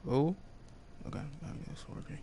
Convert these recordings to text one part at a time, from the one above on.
Oh, okay, maybe that's working.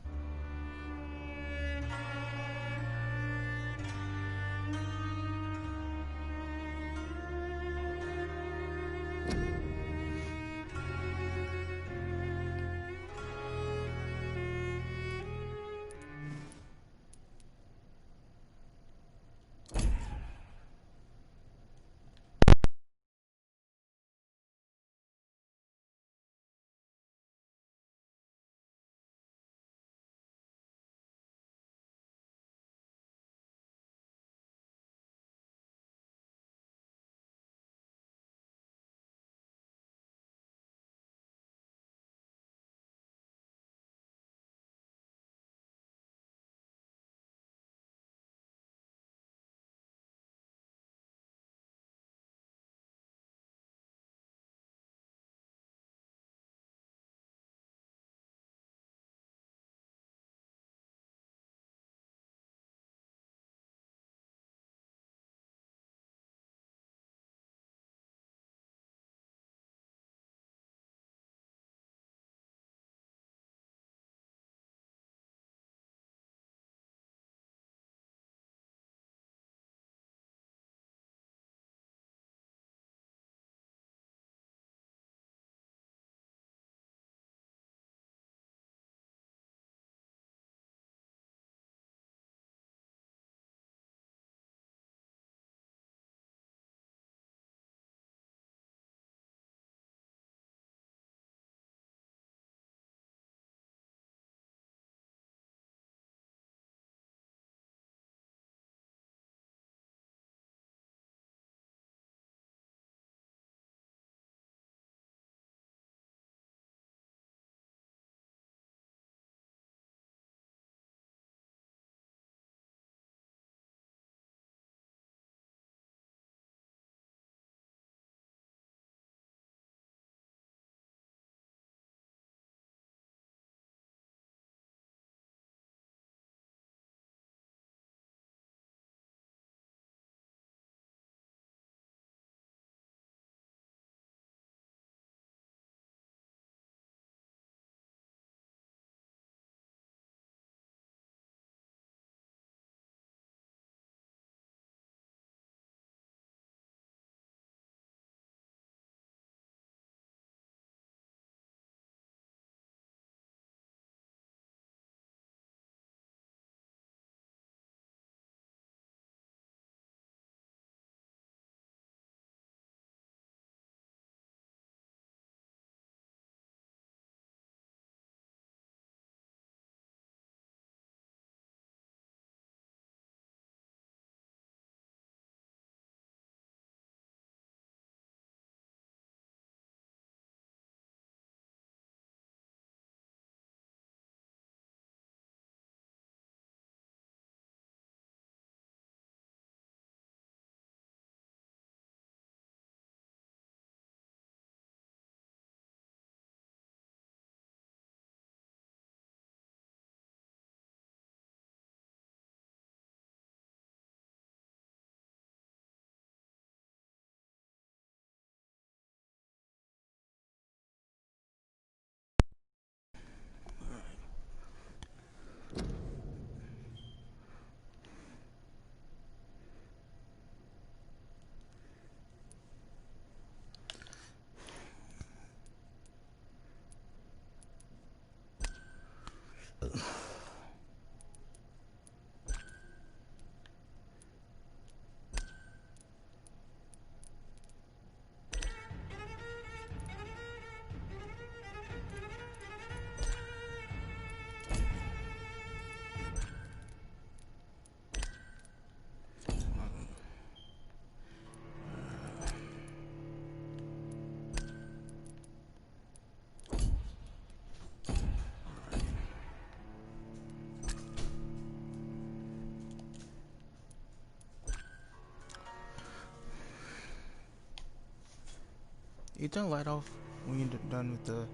You turn the light off when you're done with the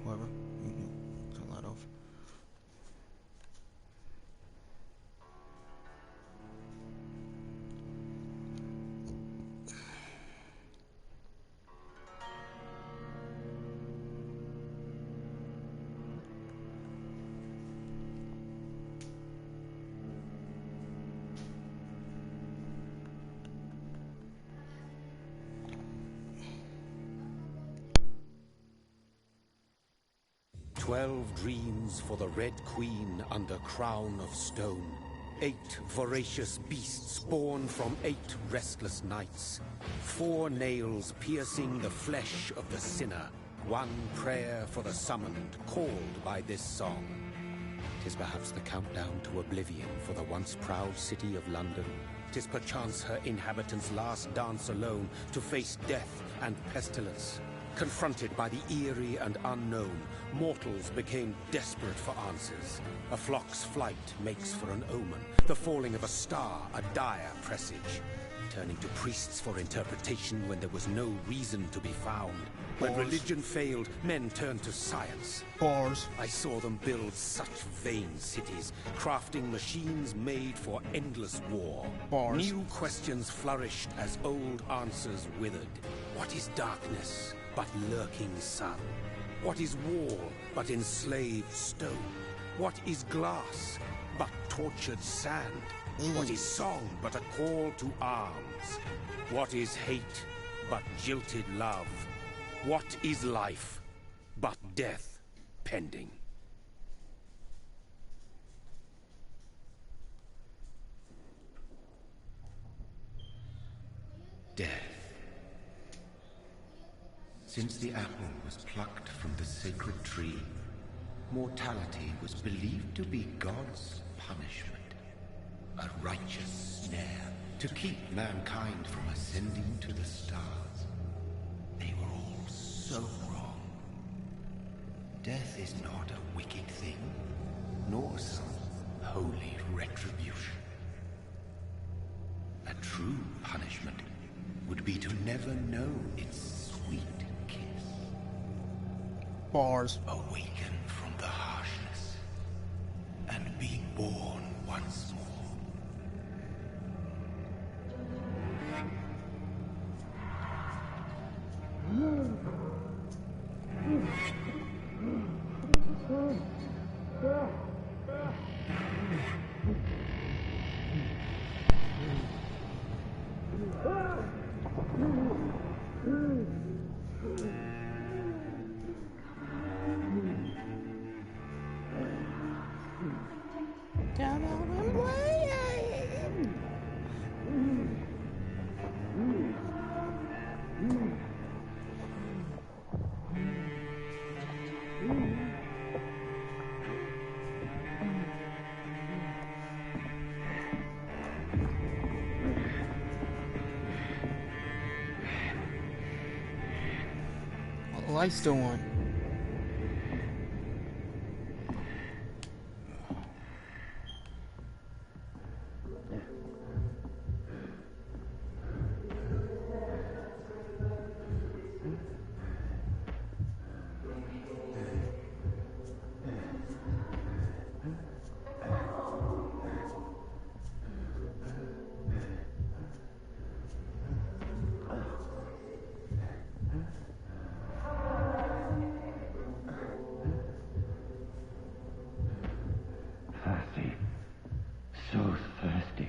whatever. You can turn the light off. 12 dreams for the Red Queen under crown of stone. 8 voracious beasts born from 8 restless nights. 4 nails piercing the flesh of the sinner. 1 prayer for the summoned, called by this song. 'Tis perhaps the countdown to oblivion for the once proud city of London. 'Tis perchance her inhabitants' last dance alone to face death and pestilence. Confronted by the eerie and unknown, mortals became desperate for answers. A flock's flight makes for an omen, the falling of a star a dire presage. Turning to priests for interpretation when there was no reason to be found. When religion failed, men turned to science. Bars. I saw them build such vain cities, crafting machines made for endless war. Bars. New questions flourished as old answers withered. What is darkness but lurking sun? What is wall but enslaved stone? What is glass but tortured sand? What is song but a call to arms? What is hate but jilted love? What is life but death pending? Death. Since the apple was plucked from the sacred tree, mortality was believed to be God's punishment. A righteous snare to keep mankind from ascending to the stars. They were all so wrong. Death is not a wicked thing, nor some holy retribution. A true punishment would be to never know its sweet kiss. Bars. Awaken from the harshness and be born once more. The light's still on. Thirsty. So thirsty.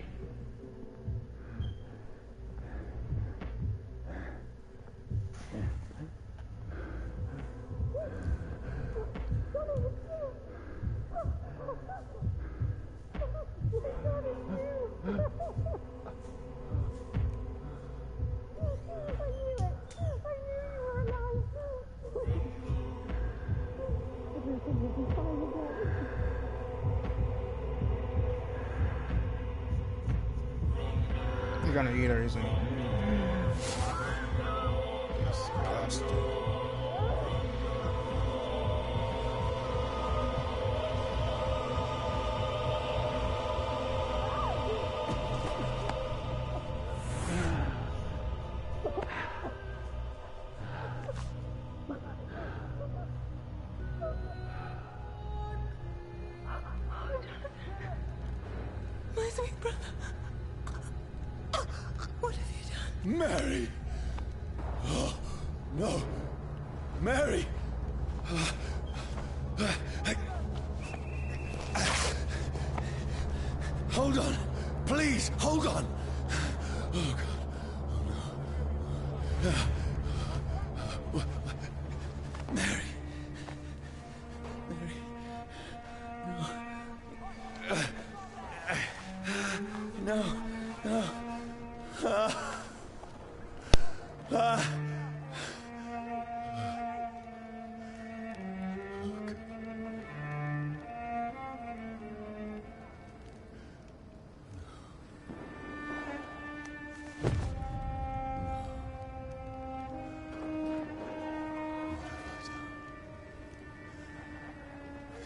He's gonna eat her, isn't he? Yes, bastard. My sweet brother. What have you done? Mary! Oh, no! Mary! Hold on! Please, hold on! Oh, God. Oh, no. Mary.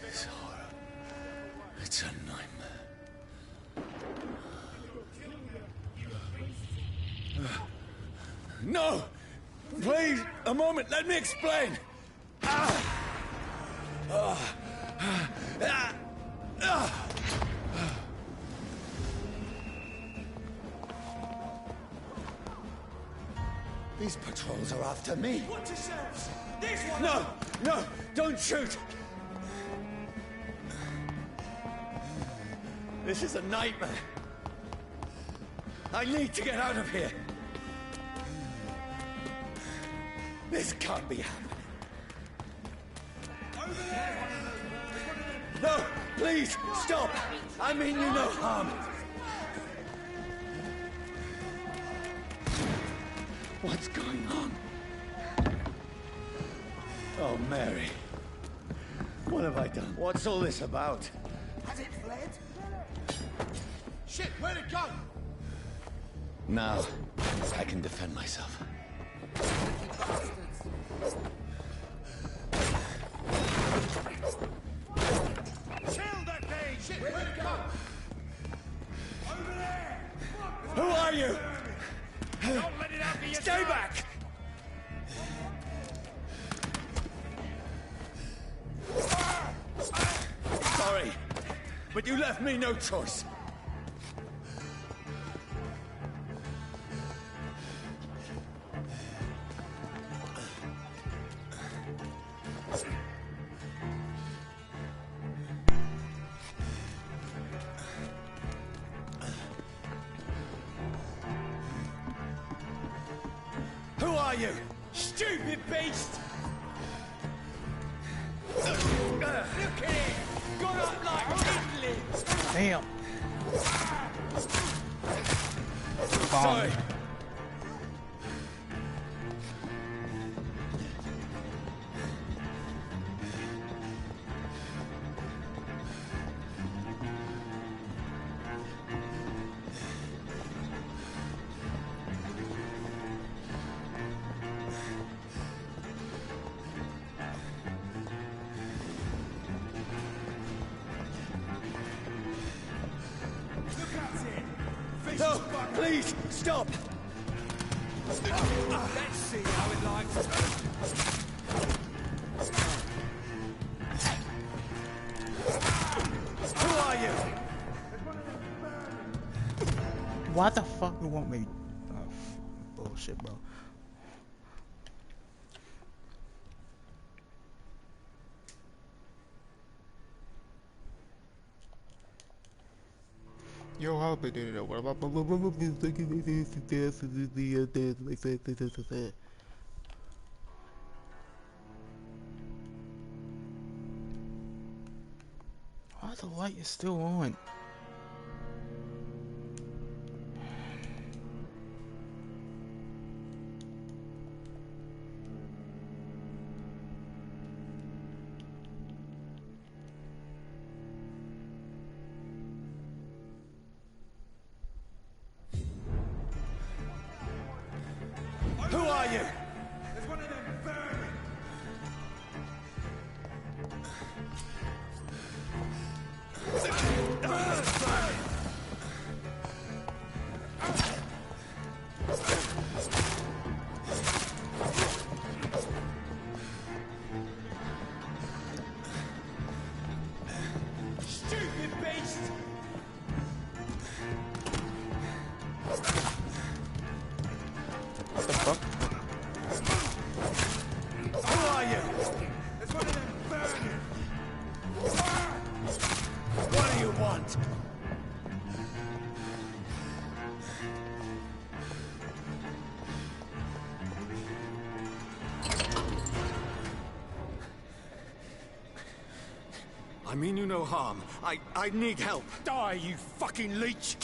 This horror. It's a nightmare. No! Please, a moment, let me explain! These patrols are after me. Watch yourselves! This one! No! No! Don't shoot! This is a nightmare. I need to get out of here. This can't be happening. Over there! No! Please, stop! I mean you no harm. What's going on? Oh, Mary. What have I done? What's all this about? Has it fled? Shit, where'd it go? Now, I can defend myself. Kill that thing! Shit, where'd it go? Over there! Who are you? Don't let it out for yourself! Stay back! Sorry, but you left me no choice. Who are you? Stupid beast! Look at it! Got up like idiots! Damn. Sorry. No, please, stop! Let's see how it likes. Who are you? Why the fuck you want me? Oh, bullshit, bro. Yo, how about it? What about why the light is still on? Who are you? There's one of them burning! Stupid beast! What the fuck? Who are you? There's one of them burning! What do you want? I mean you no harm. I need help. Die, you fucking leech!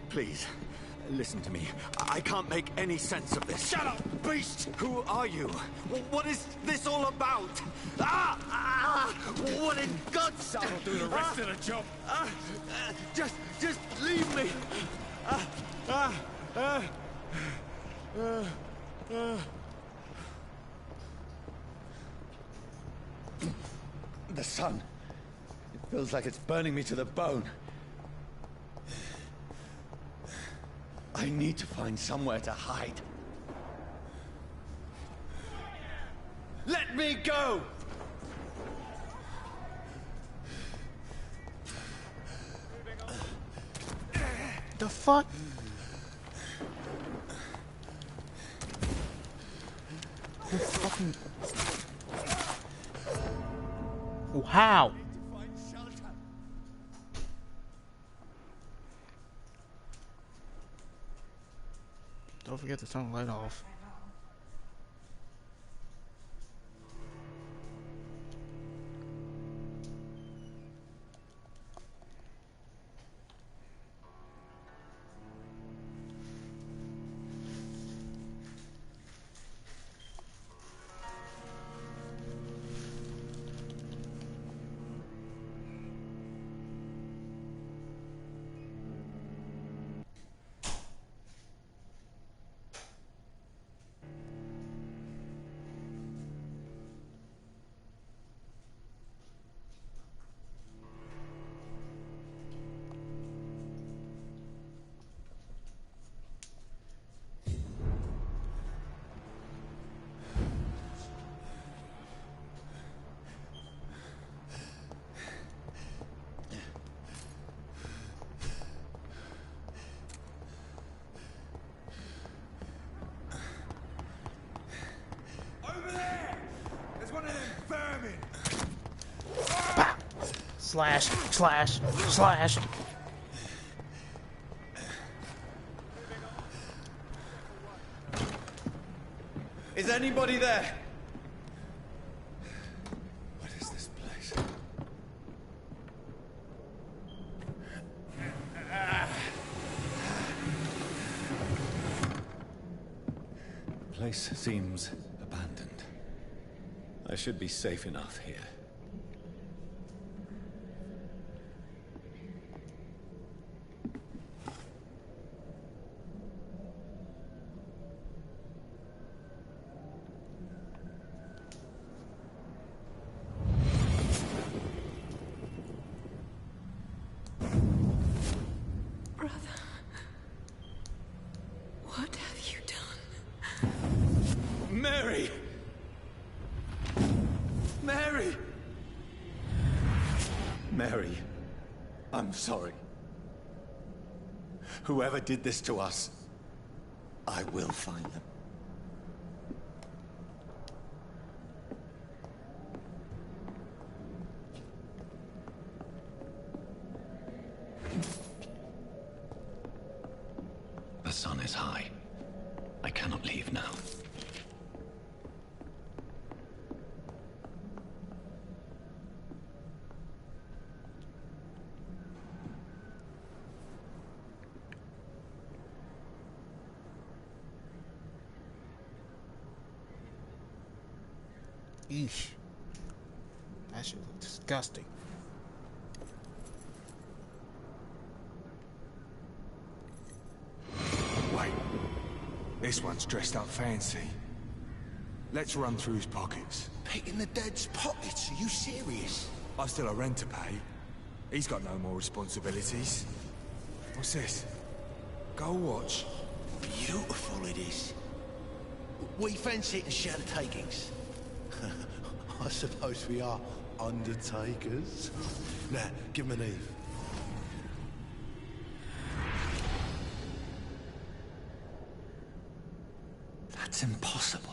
Please, Listen to me. I can't make any sense of this. Shut up, beast! Who are you? What is this all about? What in God's... That'll do the rest of the job. Just leave me. The sun. It feels like it's burning me to the bone. I need to find somewhere to hide. Let me go! The fuck? The fucking... Wow. Don't forget to turn the light off. Bah! Slash, slash, slash. Is anybody there? What is this place? The place seems abandoned. I should be safe enough here. Brother, what have you done? Mary! Mary! Mary, I'm sorry. Whoever did this to us, I will find them. The sun is high. I cannot leave now. Eesh. That shit look disgusting. Wait. This one's dressed up fancy. Let's run through his pockets. Picking the dead's pockets? Are you serious? I've still a rent to pay. He's got no more responsibilities. What's this? Gold watch. Beautiful it is. We fancy it and share the takings. I suppose we are undertakers. Now, give him an Eve. That's impossible.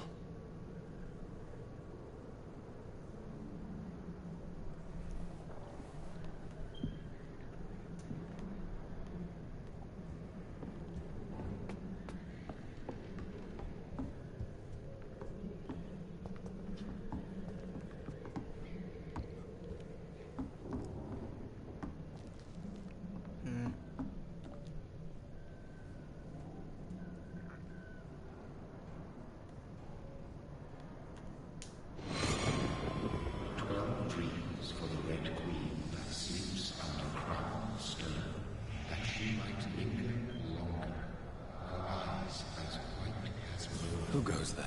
Who goes there?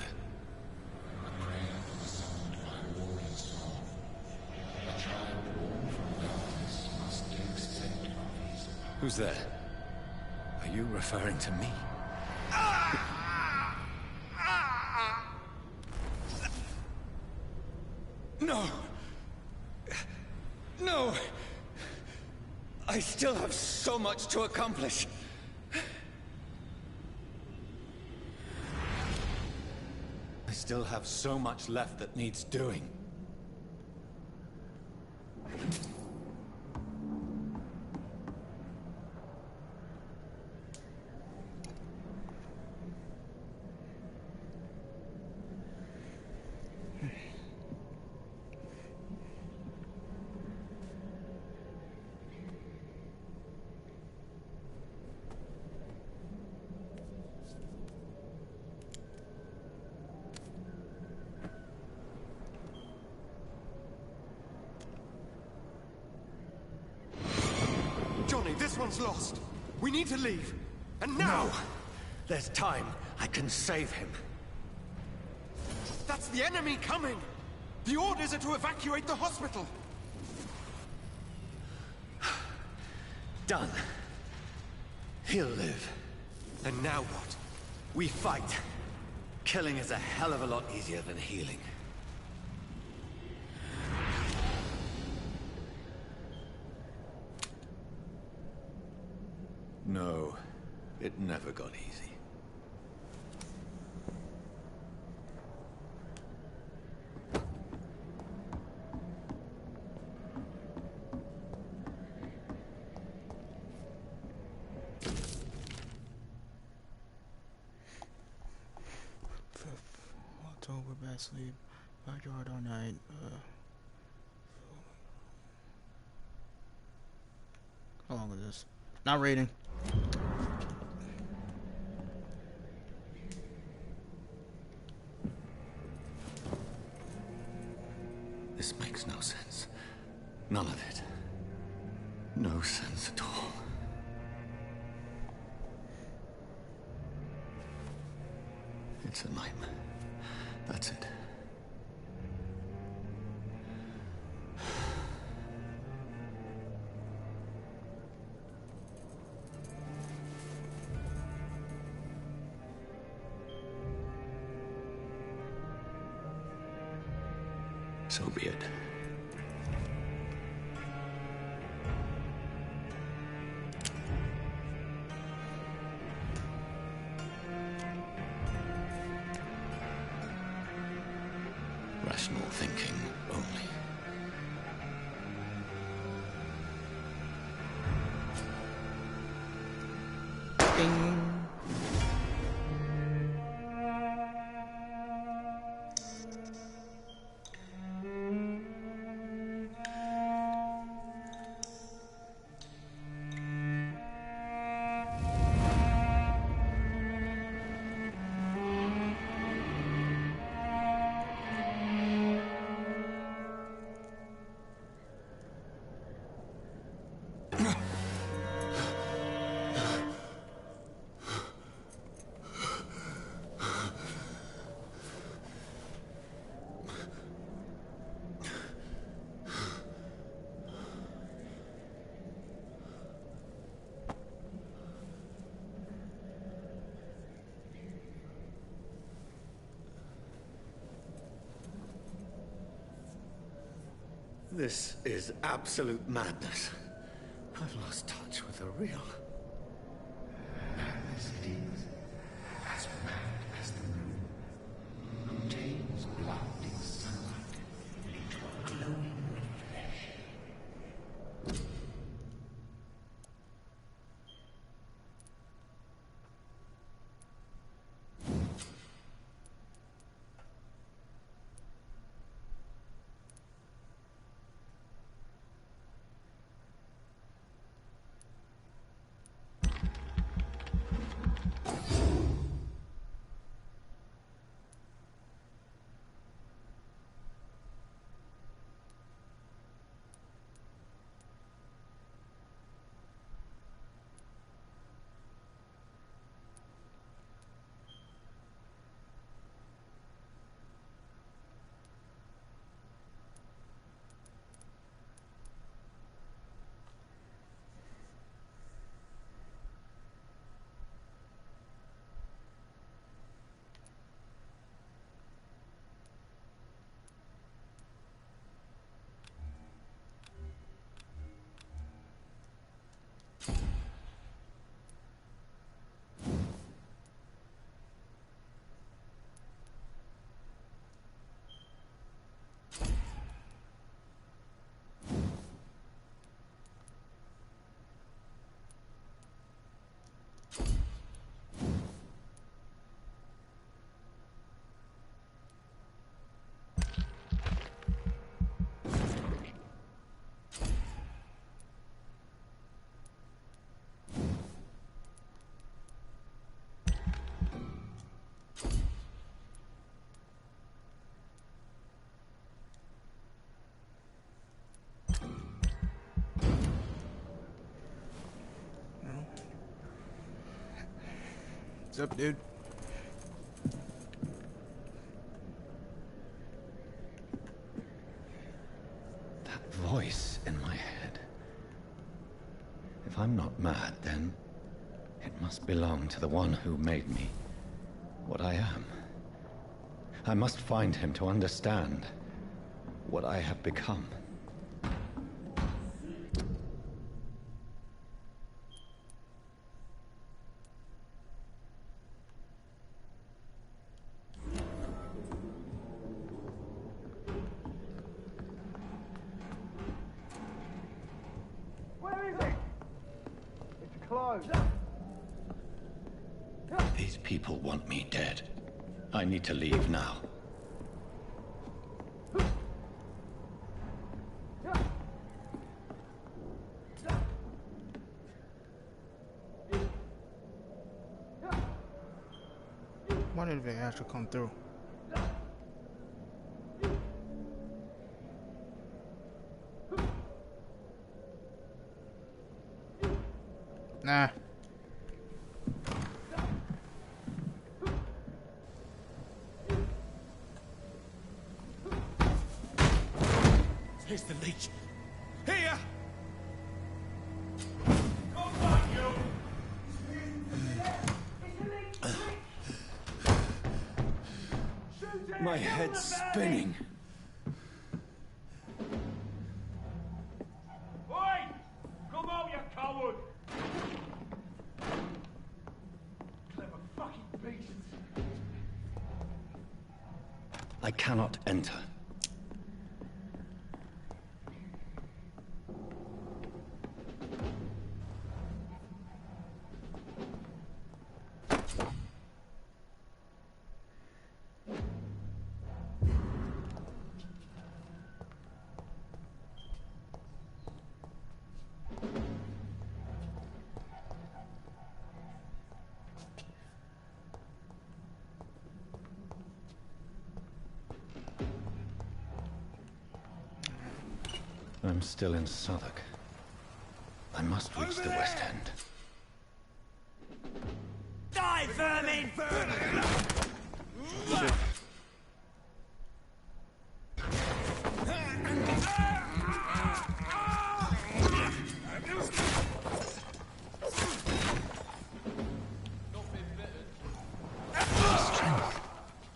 Who's there? Are you referring to me? No! No! I still have so much to accomplish. I still have so much left that needs doing. Johnny, this one's lost. We need to leave. And now! No! There's time. I can save him. That's the enemy coming! The orders are to evacuate the hospital! Done. He'll live. And now what? We fight. Killing is a hell of a lot easier than healing. No, it never got easy. October, bad sleep, backyard all night. How long is this? Not rating. This makes no sense. None of it. No sense at all. It's a nightmare. That's it. So be it. Rational thinking only. Ding. This is absolute madness. I've lost touch with the real. Madness it is, as mad as the moon, contains blinding sunlight into a glowing flesh. What's up, dude? That voice in my head. If I'm not mad, then it must belong to the one who made me what I am. I must find him to understand what I have become. These people want me dead. I need to leave now. Why did they actually come through? Nah. Here's the leech. Here! My head's spinning. Oi! Come out, you coward! Clever fucking beast. I cannot enter. I'm still in Southwark. I must reach the West End. Die, vermin! Shit.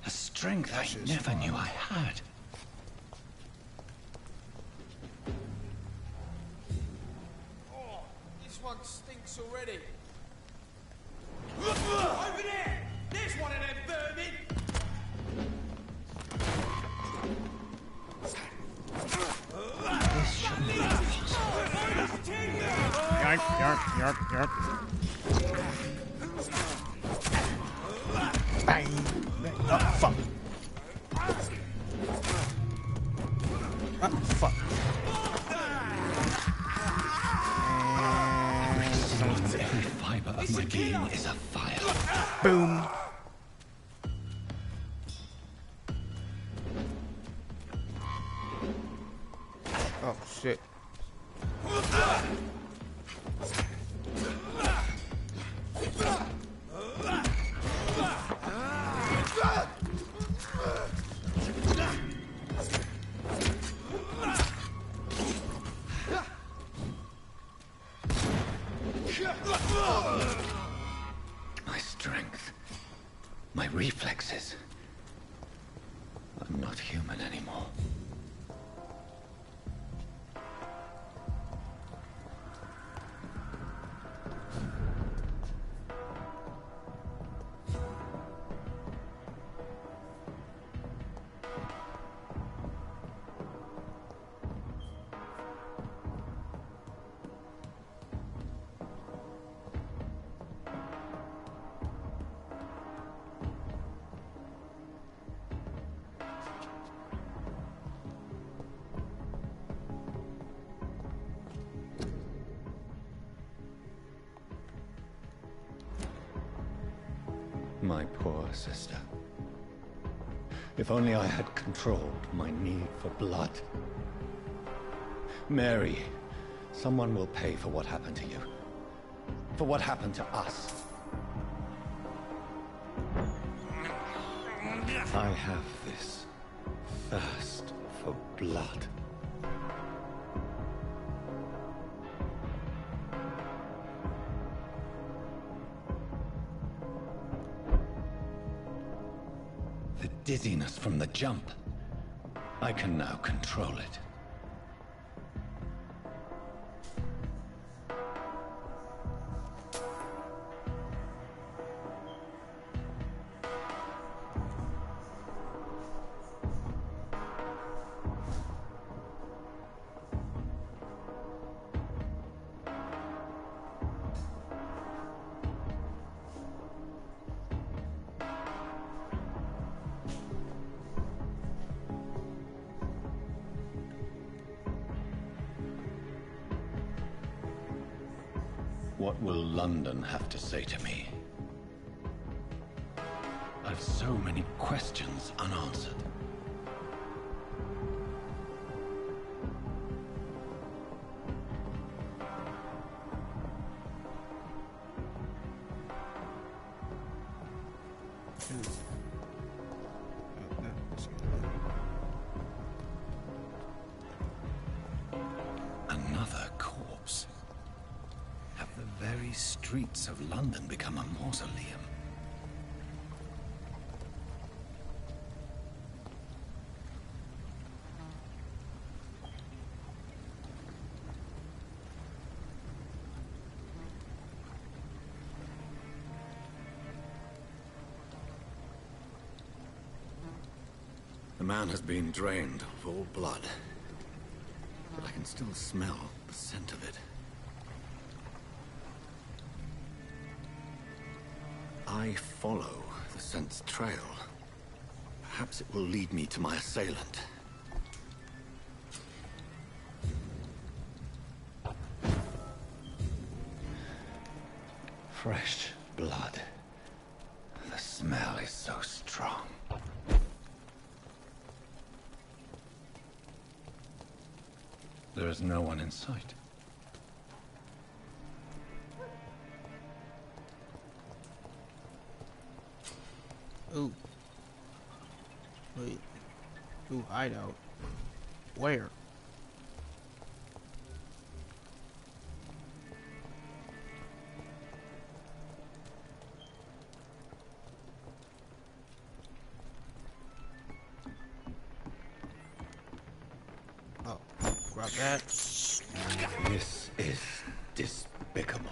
A strength I never knew I had. Oh, this one stinks already. Over there! There's one of them vermin! This shouldn't be possible. Yarp, yarp, yarp, yarp. Bang! Oh, fuck. Oh, fuck. Every fiber of my being is afire. Boom. Oh, shit. My strength. My reflexes. I'm not human anymore. My poor sister. If only I had controlled my need for blood. Mary, someone will pay for what happened to you. For what happened to us. I have this thirst for blood. The dizziness from the jump. I can now control it. What will London have to say to me? I've so many questions unanswered. Another corpse. Have the very streets of London become a mausoleum? The man has been drained of all blood, but I can still smell the scent of it. I follow the scent's trail. Perhaps it will lead me to my assailant. Fresh blood. The smell is so strong. There is no one in sight. Ooh. Wait. Ooh, hideout. Where? Oh, grab that. This is despicable.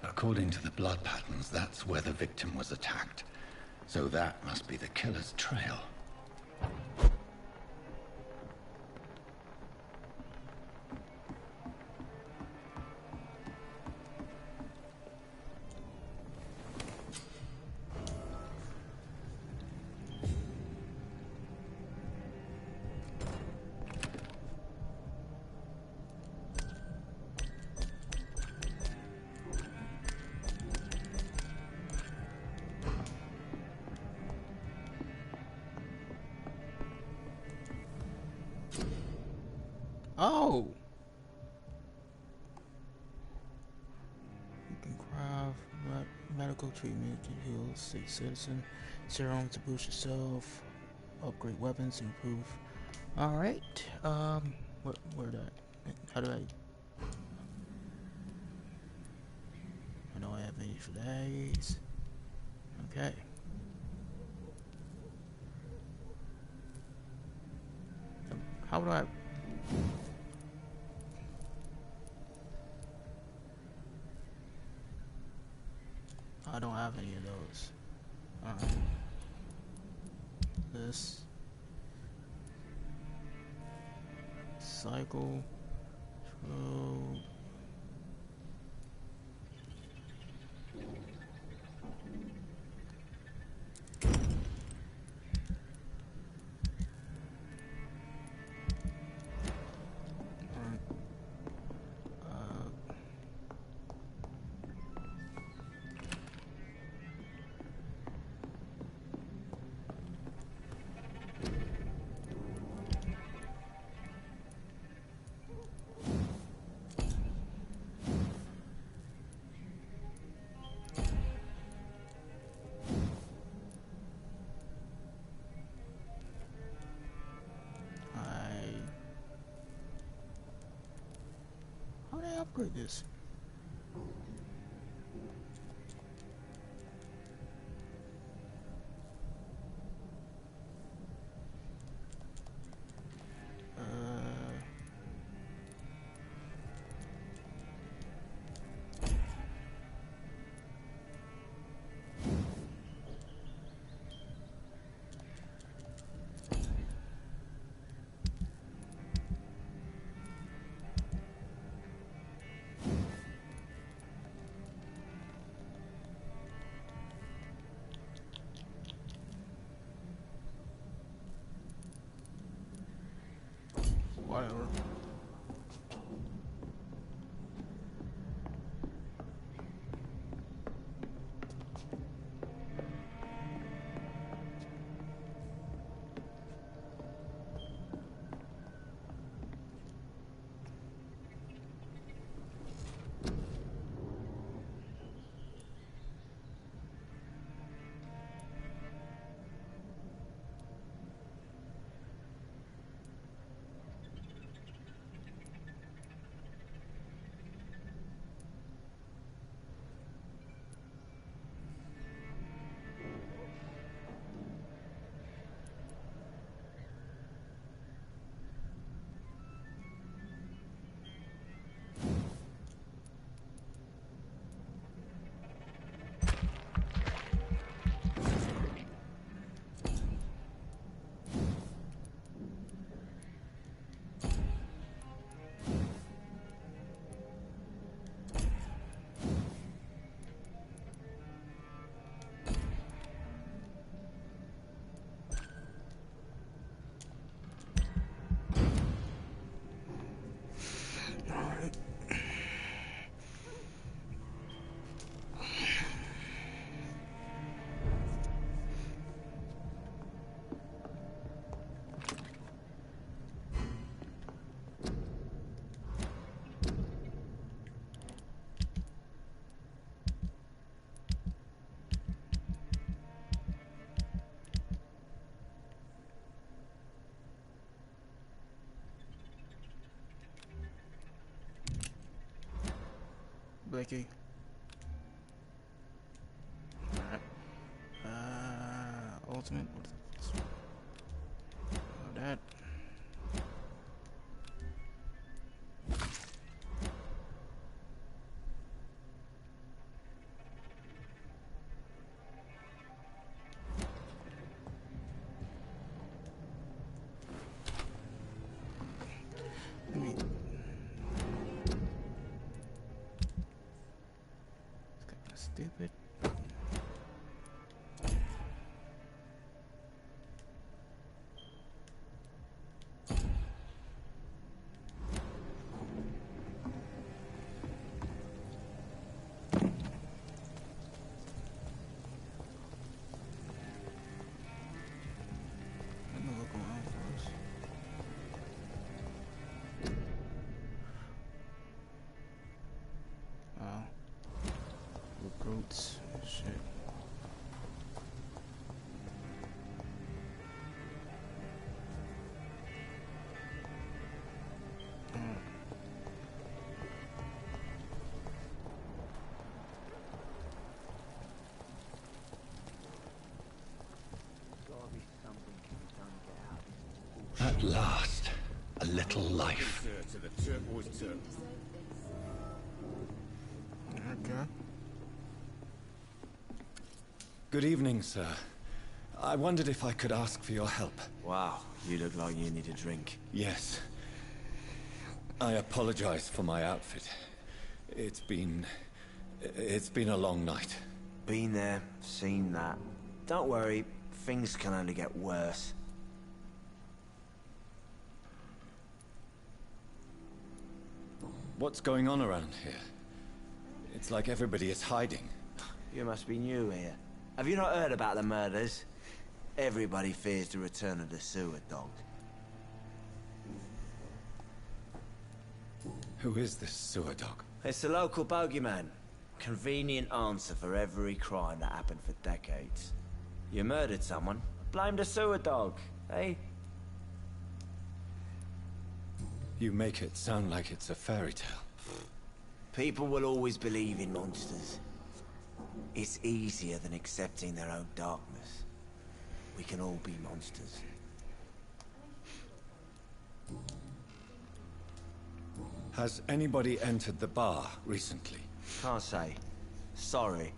According to the blood patterns, that's where the victim was attacked. So that must be the killer's trail. Oh! You can craft medical treatment to heal sick citizen, serum to boost yourself, upgrade weapons to improve. Alright, where that? How do I don't have any for days. Okay. How do I? I don't have any of those. Alright. This. Cycle. Throw. upgrade this. Whatever. Blakey. Alright. Ultimate. That. Let me. Stupid. Let me look around first. Wow. Recruits. Shit. At last, a little life. To the turquoise turtle. Okay. Good evening, sir. I wondered if I could ask for your help. Wow, you look like you need a drink. Yes. I apologize for my outfit. It's been a long night. Been there, seen that. Don't worry, things can only get worse. What's going on around here? It's like everybody is hiding. You must be new here. Have you not heard about the murders? Everybody fears the return of the sewer dog. Who is this sewer dog? It's the local bogeyman. Convenient answer for every crime that happened for decades. You murdered someone, blame the sewer dog, eh? You make it sound like it's a fairy tale. People will always believe in monsters. It's easier than accepting their own darkness. We can all be monsters. Has anybody entered the bar recently? Can't say. Sorry.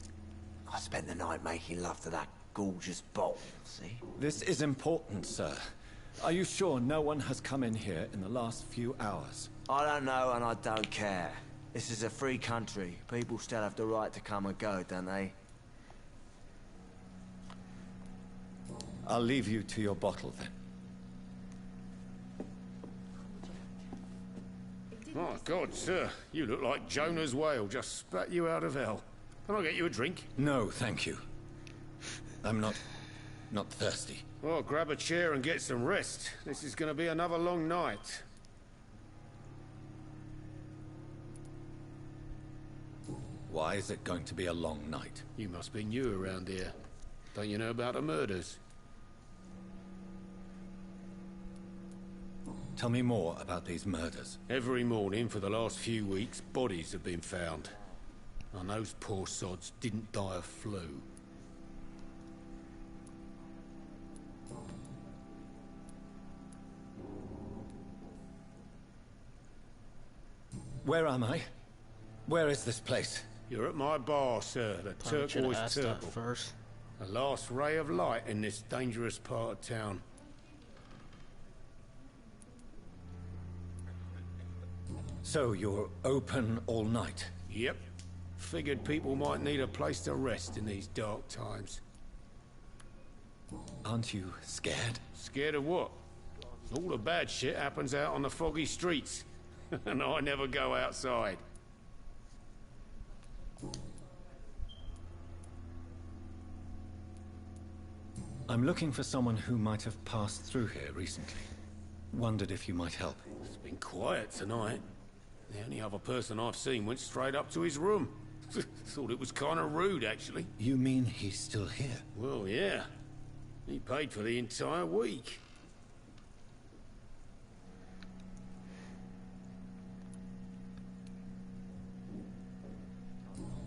I spent the night making love to that gorgeous bottle, see? This is important, sir. Are you sure no one has come in here in the last few hours? I don't know and I don't care. This is a free country. People still have the right to come and go, don't they? I'll leave you to your bottle then. My God, sir. You look like Jonah's whale just spat you out of hell. Can I get you a drink? No, thank you. I'm not thirsty. Well, grab a chair and get some rest. This is going to be another long night. Why is it going to be a long night? You must be new around here. Don't you know about the murders? Tell me more about these murders. Every morning for the last few weeks, bodies have been found. And those poor sods didn't die of flu. Where am I? Where is this place? You're at my bar, sir, the Turquoise Turtle. First. The last ray of light in this dangerous part of town. So you're open all night? Yep. Figured people might need a place to rest in these dark times. Aren't you scared? Scared of what? All the bad shit happens out on the foggy streets. And I never go outside. I'm looking for someone who might have passed through here recently. Wondered if you might help. It's been quiet tonight. The only other person I've seen went straight up to his room. Thought it was kind of rude, actually. You mean he's still here? Well, yeah. He paid for the entire week.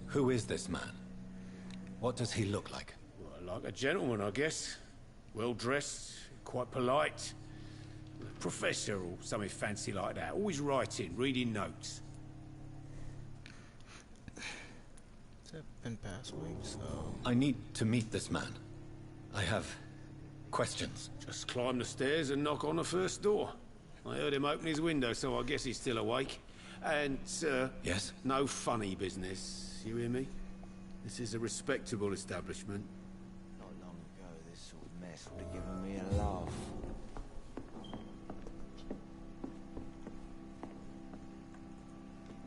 Who is this man? What does he look like? Well, like a gentleman, I guess. Well-dressed, quite polite. A professor or something fancy like that. Always writing, reading notes. It's been past weeks, so... I need to meet this man. I have questions. Just climb the stairs and knock on the first door. I heard him open his window, so I guess he's still awake. And, Yes? no funny business. You hear me? This is a respectable establishment. Not long ago, this sort of mess would have given me a laugh.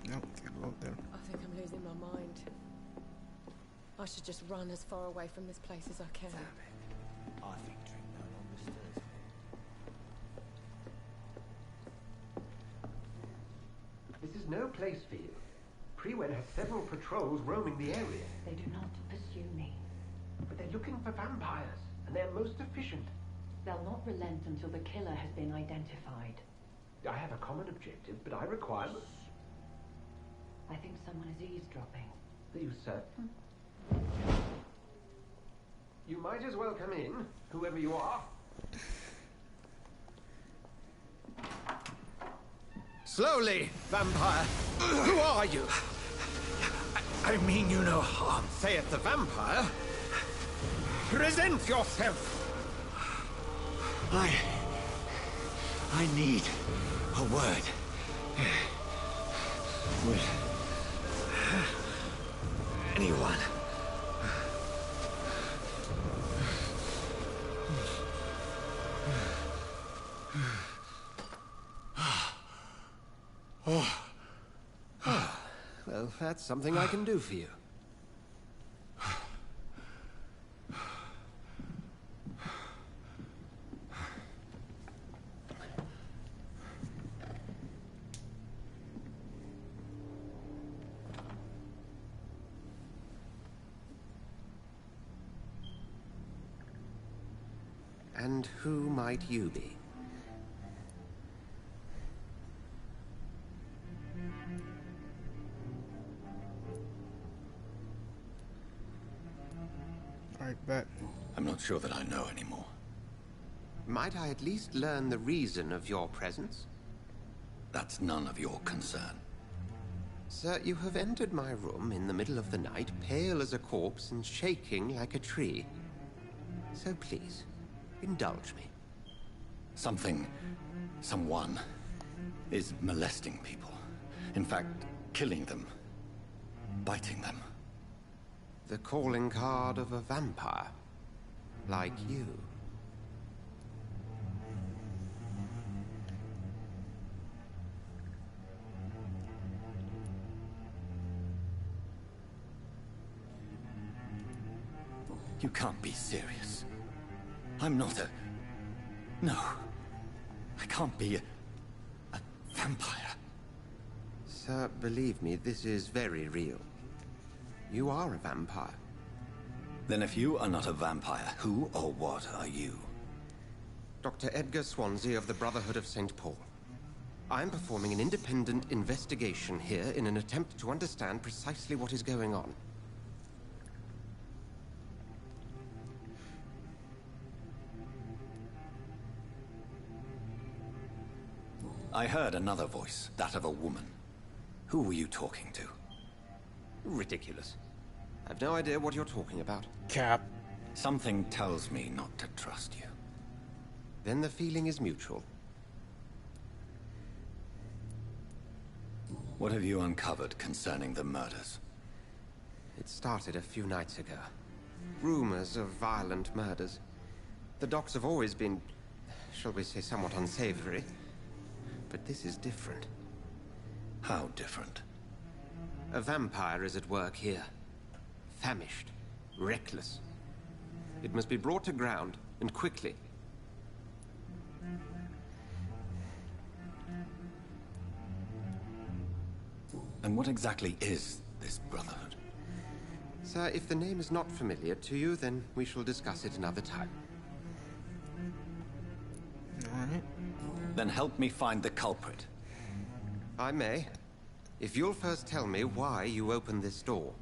No, can't go up there. I think I'm losing my mind. I should just run as far away from this place as I can. Damn it. I think drink no longer stirs me. This is no place for you. Priwen has several patrols roaming the area. They do not pursue me. But they're looking for vampires, and they're most efficient. They'll not relent until the killer has been identified. I have a common objective, but I require... I think someone is eavesdropping. Are you certain? You might as well come in, whoever you are. Slowly, vampire. Who are you? I mean you no harm, saith the vampire. Present yourself. I need a word. With anyone. Well, that's something I can do for you. And who might you be? sure that I know anymore. Might I at least learn the reason of your presence? That's none of your concern. Sir, you have entered my room in the middle of the night, pale as a corpse and shaking like a tree. So please, indulge me. Someone is molesting people. In fact, killing them. Biting them. The calling card of a vampire. Like you. You can't be serious. I'm not a... No. I can't be a vampire. Sir, believe me, this is very real. You are a vampire. Then if you are not a vampire, who or what are you? Dr. Edgar Swansea of the Brotherhood of St. Paul. I'm performing an independent investigation here in an attempt to understand precisely what is going on. I heard another voice, that of a woman. Who were you talking to? Ridiculous. I've no idea what you're talking about. Cap. Something tells me not to trust you. Then the feeling is mutual. What have you uncovered concerning the murders? It started a few nights ago. Rumors of violent murders. The docks have always been, shall we say, somewhat unsavory. But this is different. How different? A vampire is at work here. Famished. Reckless. It must be brought to ground, and quickly. And what exactly is this Brotherhood? Sir, if the name is not familiar to you, then we shall discuss it another time. Alright. Then help me find the culprit. I may. If you'll first tell me why you opened this door.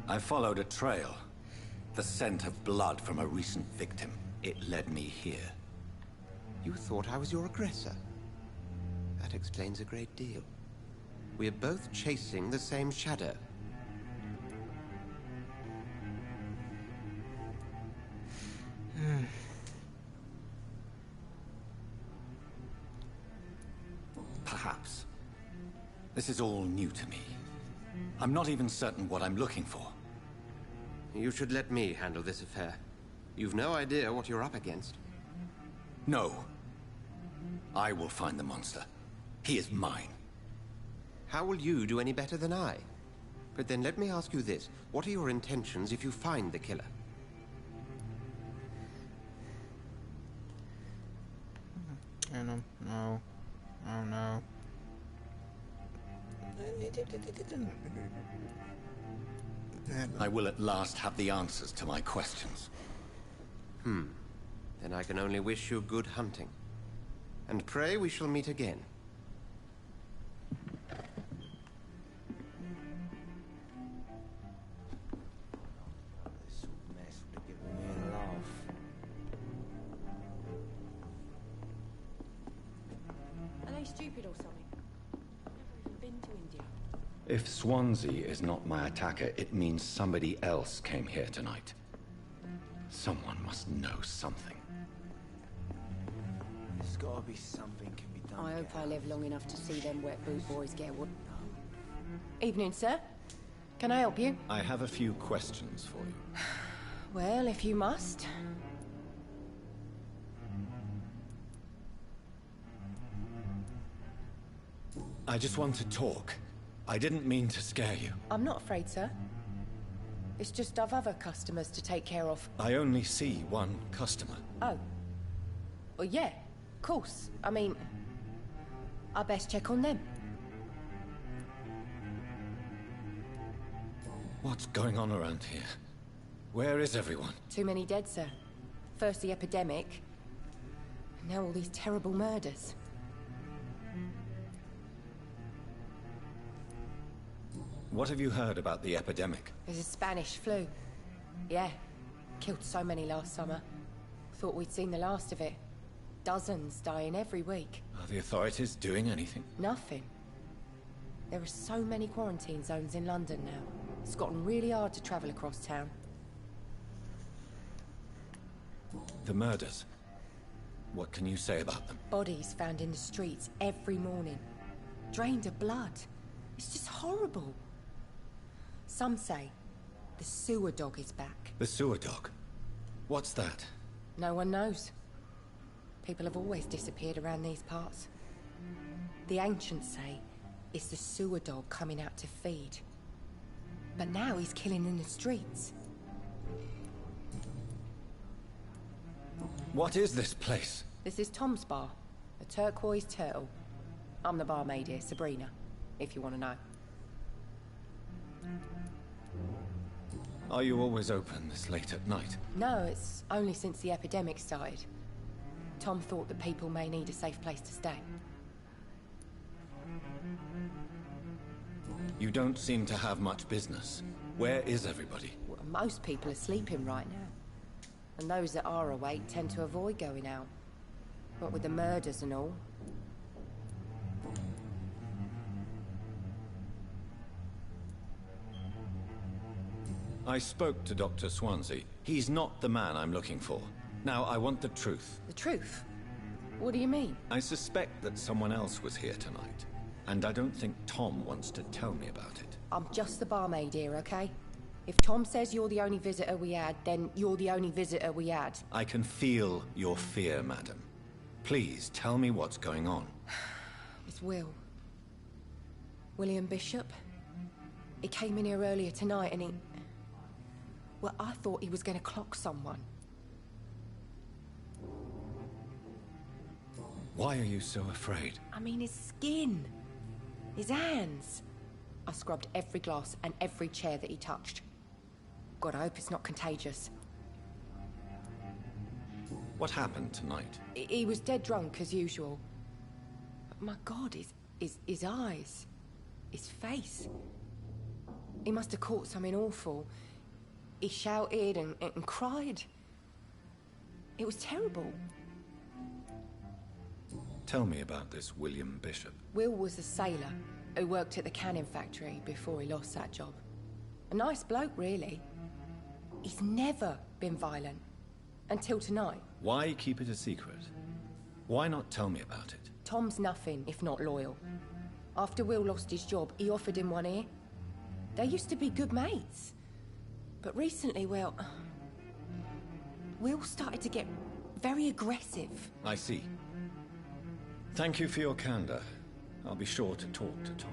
I followed a trail. The scent of blood from a recent victim. It led me here. You thought I was your aggressor. That explains a great deal. We are both chasing the same shadow. Perhaps. This is all new to me. I'm not even certain what I'm looking for. You should let me handle this affair. You've no idea what you're up against. No. I will find the monster. He is mine. How will you do any better than I? But then let me ask you this. What are your intentions if you find the killer? I don't know. I don't know. I will at last have the answers to my questions. Then I can only wish you good hunting. And pray we shall meet again. This mess would have given me a laugh. Are they stupid or something? I've never even been to India. If Swansea is not my attacker, it means somebody else came here tonight. Someone must know something. There's gotta be something can be done. I hope I live long enough to see them wet boot boys get what. Evening, sir. Can I help you? I have a few questions for you. Well, if you must. I just want to talk. I didn't mean to scare you. I'm not afraid, sir. It's just I've other customers to take care of. I only see one customer. Oh. Well, yeah, of course. I mean, I best check on them. What's going on around here? Where is everyone? Too many dead, sir. First the epidemic, and now all these terrible murders. What have you heard about the epidemic? There's a Spanish flu. Yeah. Killed so many last summer. Thought we'd seen the last of it. Dozens dying every week. Are the authorities doing anything? Nothing. There are so many quarantine zones in London now. It's gotten really hard to travel across town. The murders. What can you say about them? Bodies found in the streets every morning. Drained of blood. It's just horrible. Some say the sewer dog is back. The sewer dog? What's that? No one knows. People have always disappeared around these parts. The ancients say it's the sewer dog coming out to feed. But now he's killing in the streets. What is this place? This is Tom's bar, a turquoise turtle. I'm the barmaid here, Sabrina, if you want to know. Are you always open this late at night? No, it's only since the epidemic started. Tom thought that people may need a safe place to stay. You don't seem to have much business. Where is everybody? Well, most people are sleeping right now. And those that are awake tend to avoid going out. What with the murders and all. I spoke to Dr. Swansea. He's not the man I'm looking for. Now, I want the truth. The truth? What do you mean? I suspect that someone else was here tonight. And I don't think Tom wants to tell me about it. I'm just the barmaid here, okay? If Tom says you're the only visitor we had, then you're the only visitor we had. I can feel your fear, madam. Please, tell me what's going on. It's Will. William Bishop. He came in here earlier tonight and he... Well, I thought he was going to clock someone. Why are you so afraid? I mean, his skin. His hands. I scrubbed every glass and every chair that he touched. God, I hope it's not contagious. What happened tonight? He was dead drunk, as usual. But my God, his eyes. His face. He must have caught something awful. He shouted and cried. It was terrible. Tell me about this William Bishop. Will was a sailor who worked at the canning factory before he lost that job. A nice bloke, really. He's never been violent. Until tonight. Why keep it a secret? Why not tell me about it? Tom's nothing if not loyal. After Will lost his job, he offered him one ear. They used to be good mates. But recently, well... Will started to get very aggressive. I see. Thank you for your candor. I'll be sure to talk to Tom.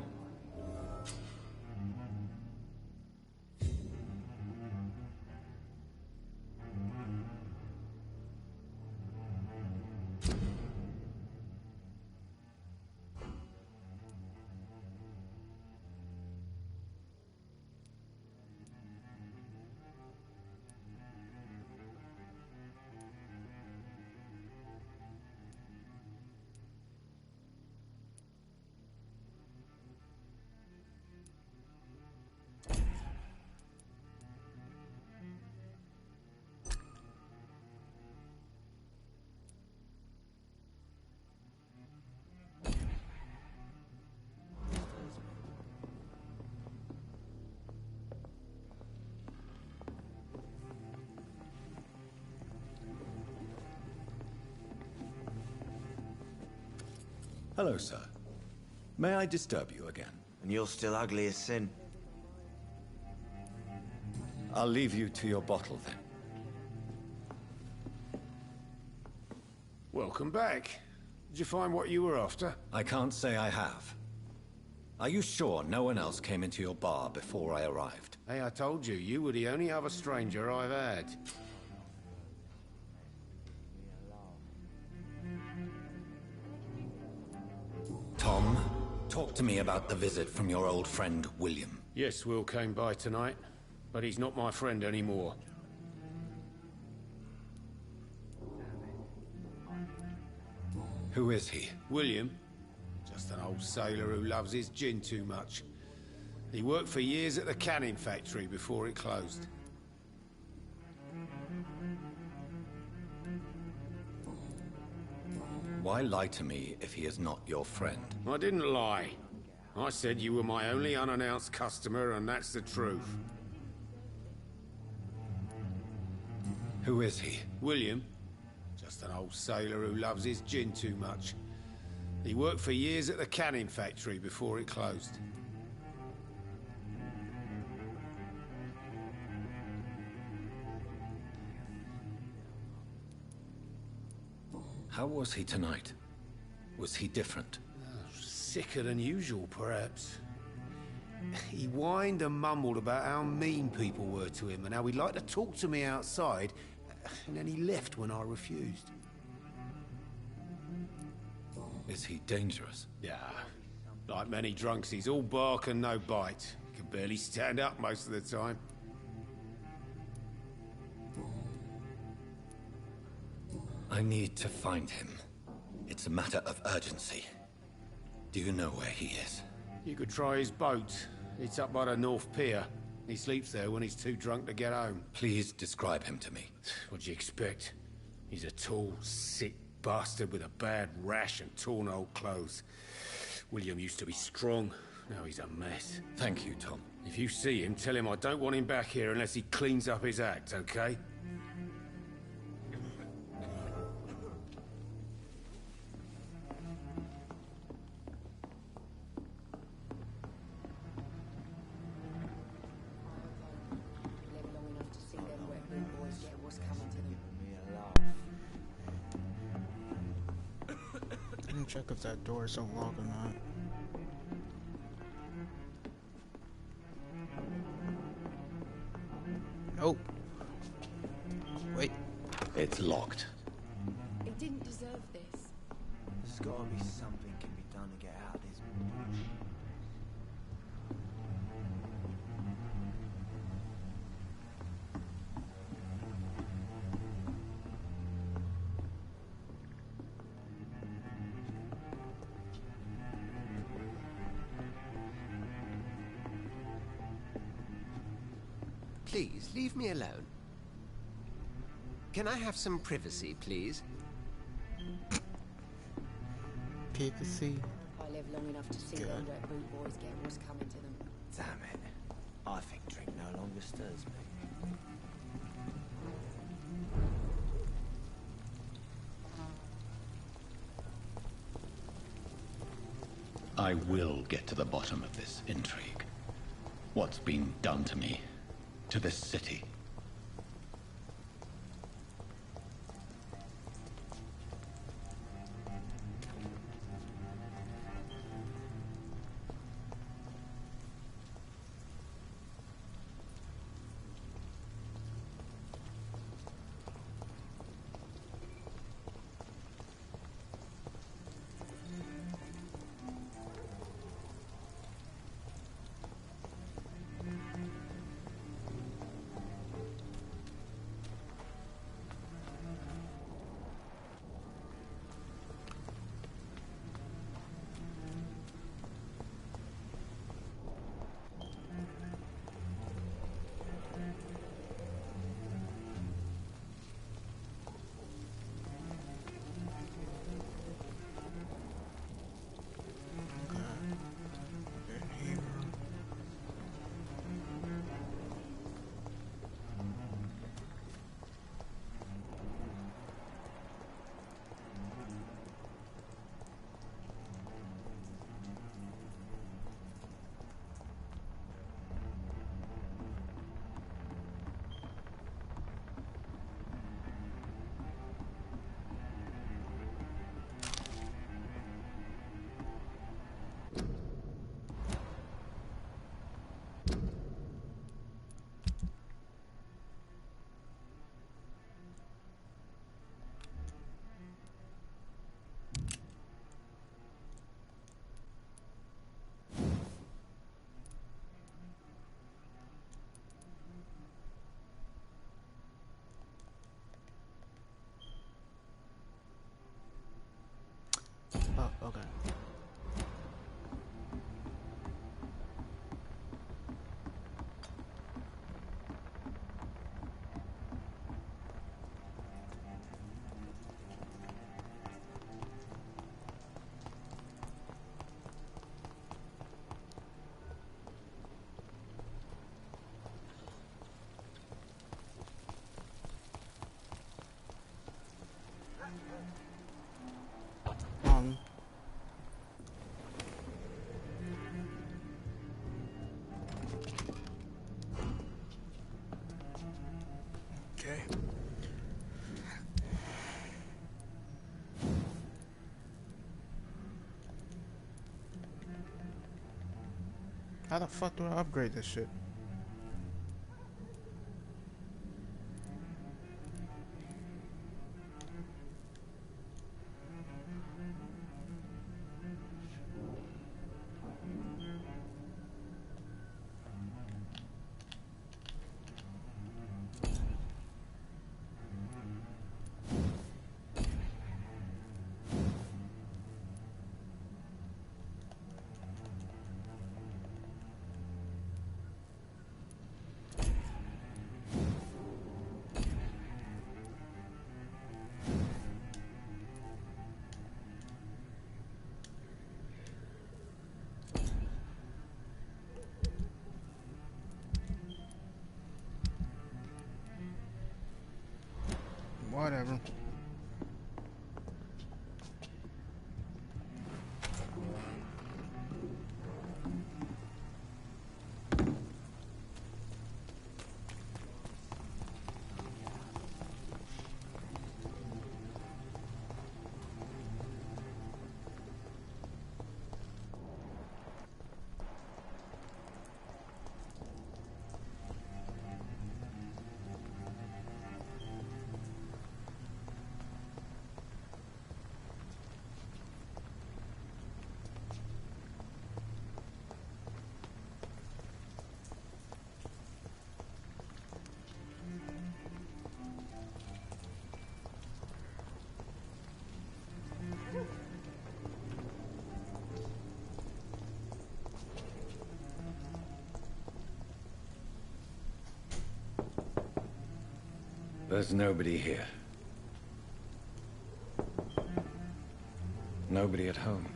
Hello, sir. May I disturb you again? And you're still ugly as sin. I'll leave you to your bottle, then. Welcome back. Did you find what you were after? I can't say I have. Are you sure no one else came into your bar before I arrived? Hey, I told you, you were the only other stranger I've had. Tom, talk to me about the visit from your old friend, William. Yes, Will came by tonight, but he's not my friend anymore. Who is he? William? Just an old sailor who loves his gin too much. He worked for years at the canning factory before it closed. Why lie to me if he is not your friend? I didn't lie. I said you were my only unannounced customer, and that's the truth. Who is he? William. Just an old sailor who loves his gin too much. He worked for years at the canning factory before it closed. How was he tonight? Was he different? Sicker than usual, perhaps. He whined and mumbled about how mean people were to him and how he'd like to talk to me outside, and then he left when I refused. Is he dangerous? Yeah. Like many drunks, he's all bark and no bite. He can barely stand up most of the time. I need to find him. It's a matter of urgency. Do you know where he is? You could try his boat. It's up by the North Pier. He sleeps there when he's too drunk to get home. Please describe him to me. What'd you expect? He's a tall, sick bastard with a bad rash and torn old clothes. William used to be strong. Now he's a mess. Thank you, Tom. If you see him, tell him I don't want him back here unless he cleans up his act, okay? Check if that door is unlocked or not. Nope. Wait. It's locked. It didn't deserve this. There's gotta be something can be done to get out of this. Please, leave me alone. Can I have some privacy, please? Privacy. I live long enough to see them dirt boot boys get what's coming to them. Damn it. I think drink no longer stirs me. I will get to the bottom of this intrigue. What's been done to me? To this city? Um. Okay. How the fuck do I upgrade this shit? Whatever. There's nobody here. Nobody at home.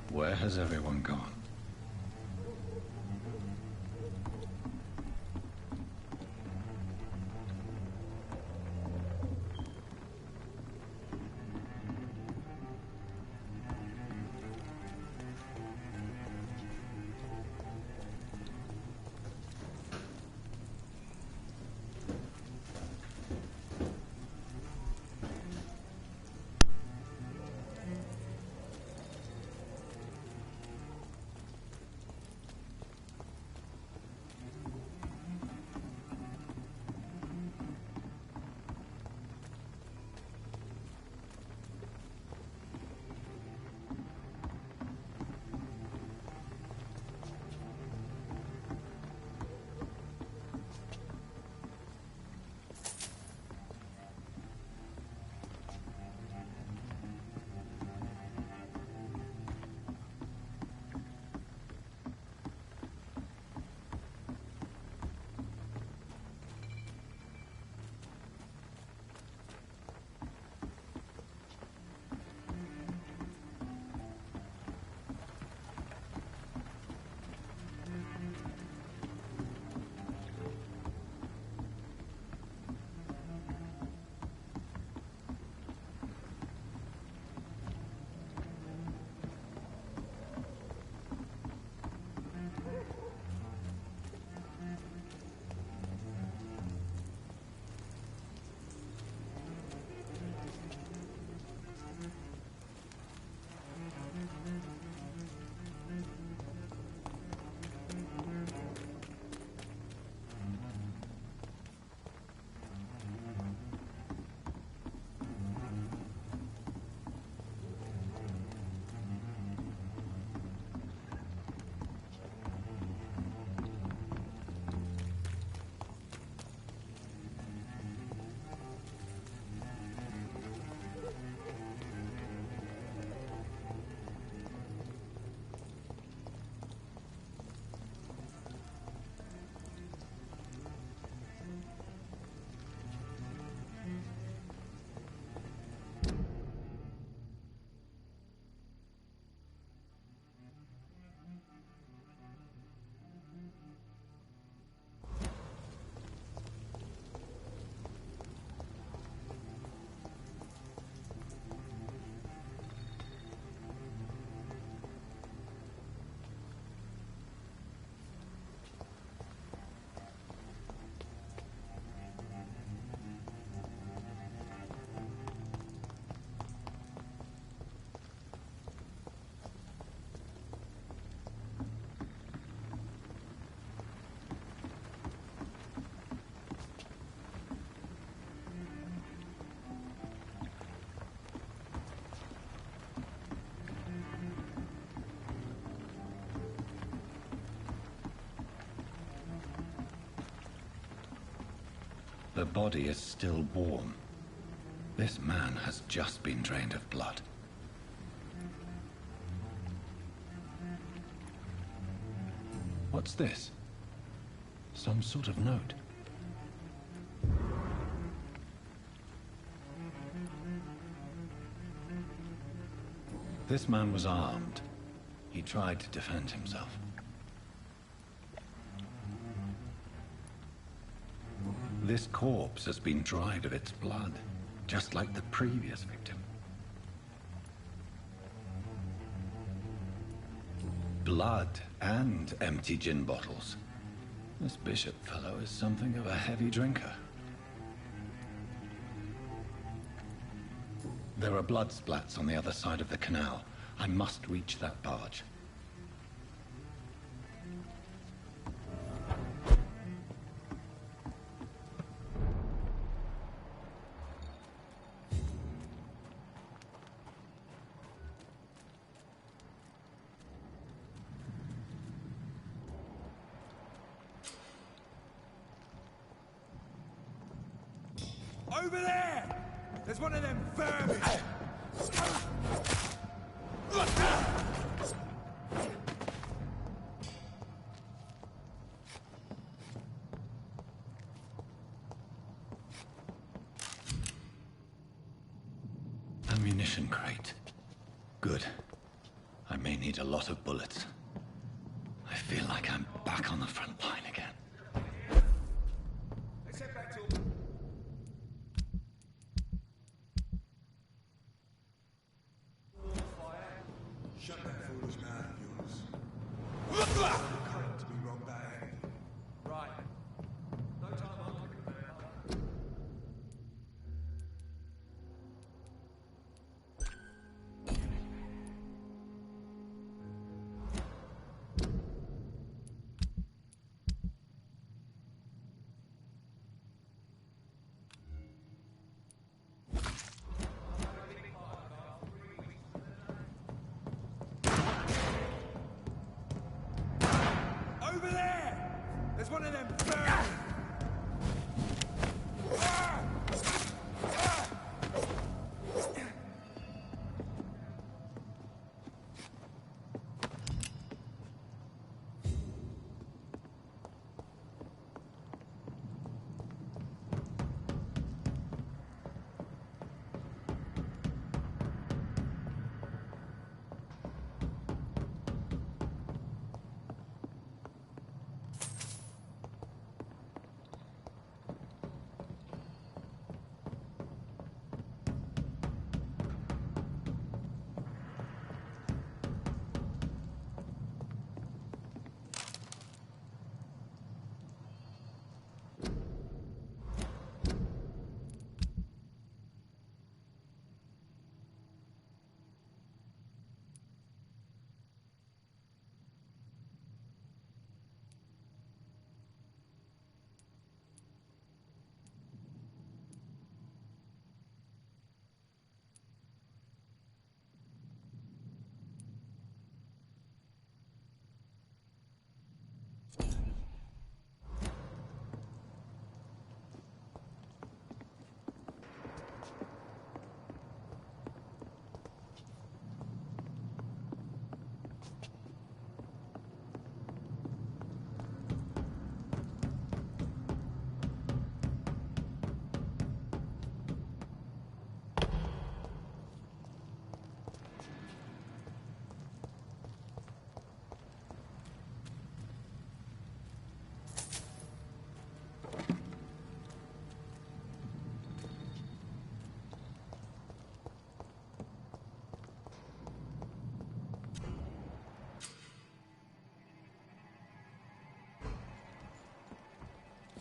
Where has everyone gone? The body is still warm. This man has just been drained of blood. What's this? Some sort of note. This man was armed. He tried to defend himself. This corpse has been dried of its blood, just like the previous victim. Blood and empty gin bottles. This bishop fellow is something of a heavy drinker. There are blood splats on the other side of the canal. I must reach that barge. Over there! There's one of them vermin! Ammunition crate. Good. I may need a lot of bullets. I feel like I'm back on the front line again. Let's head back to... Shut that foolish mouth of yours. Come to be wrong bad. Right. No time on. Over there! There's one of them vermin!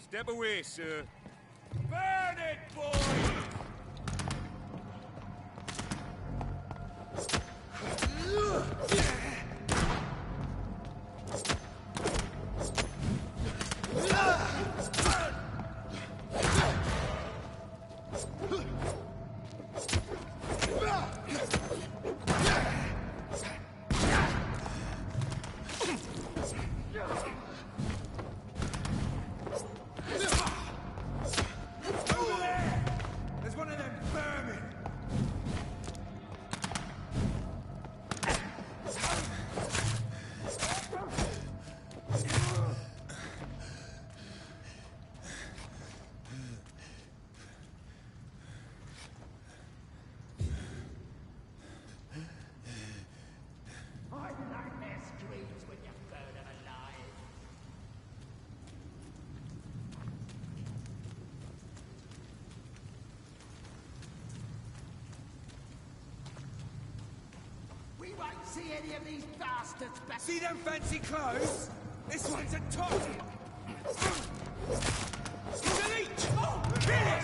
Step away, sir. Burn it, boy! see any of these bastards back. See them fancy clothes? This one's a top. It's a leech! Oh, kill it!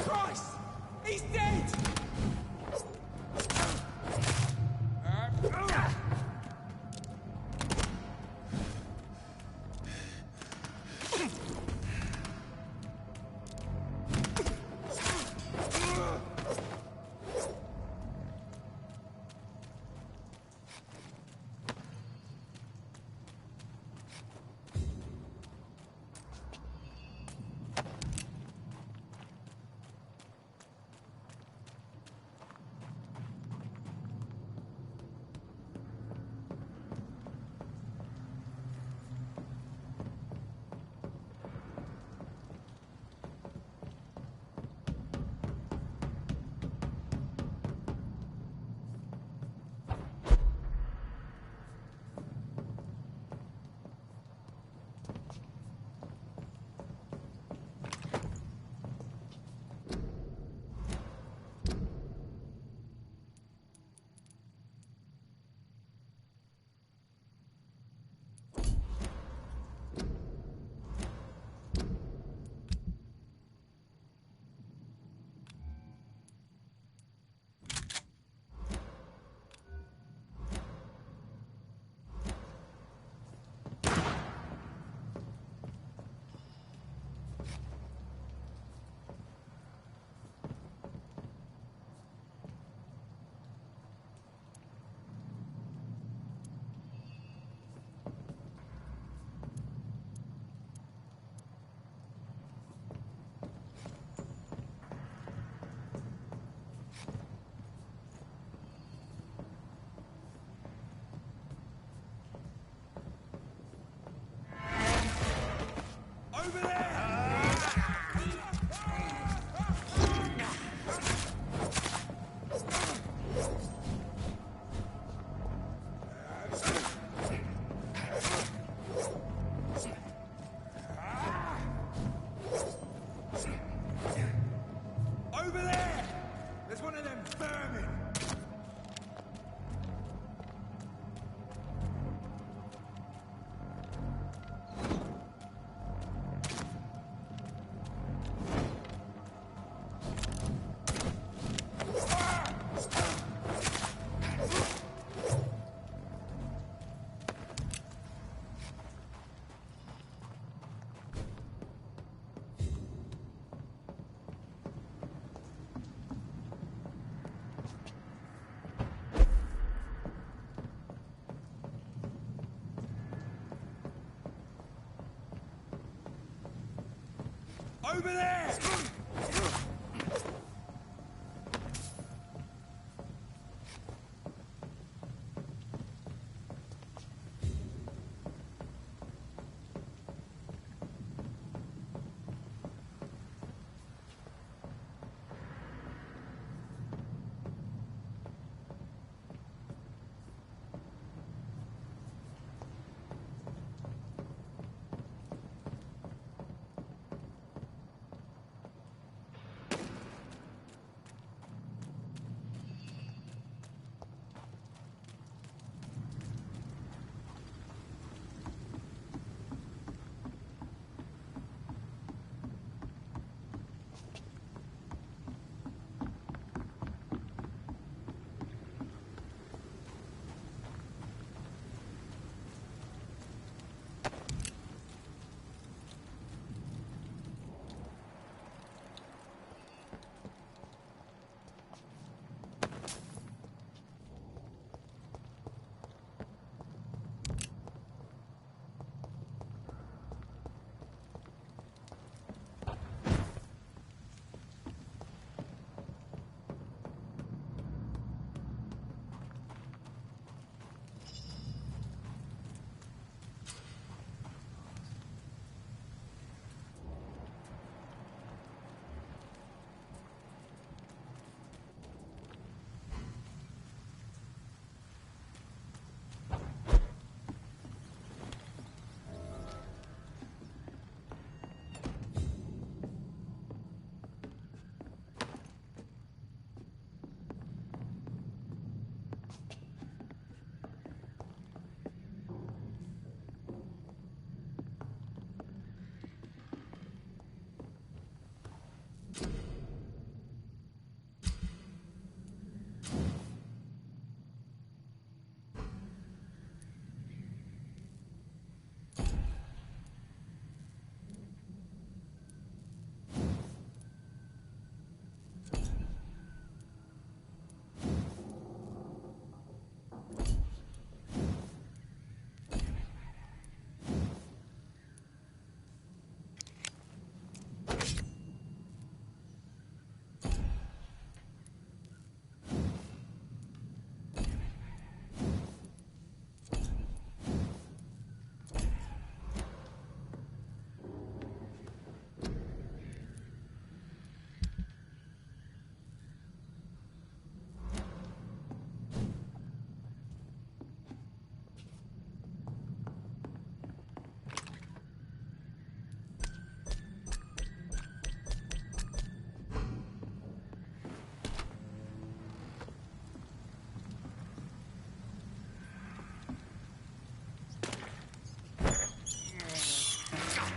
Christ! He's dead! Over there! Over there! There's one of them vermin! Over there!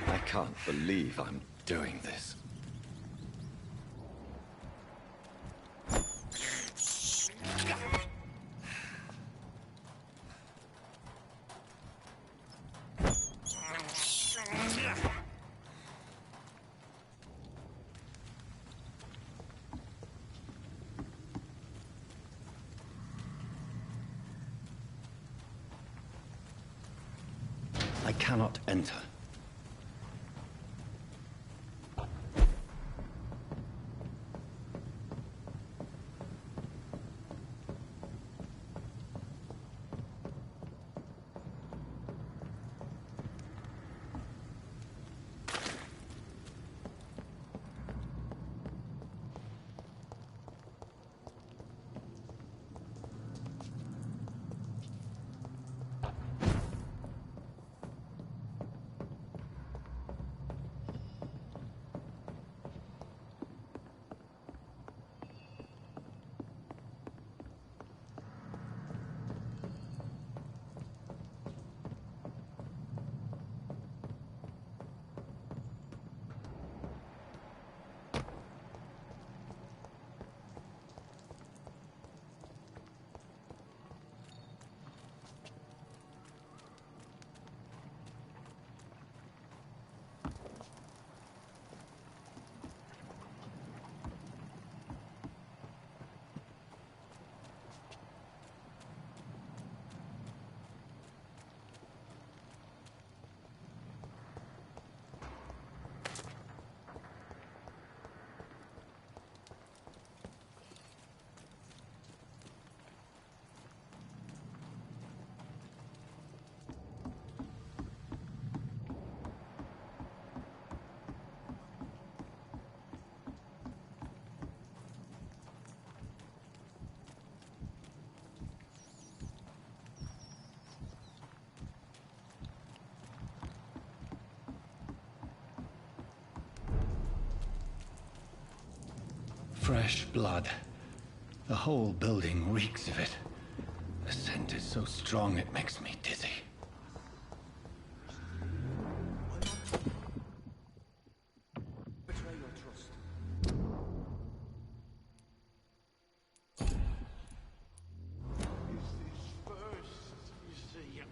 I can't believe I'm doing this. I cannot enter. Fresh blood. The whole building reeks of it. The scent is so strong it makes me dizzy. Betray your trust. Is this first, you see?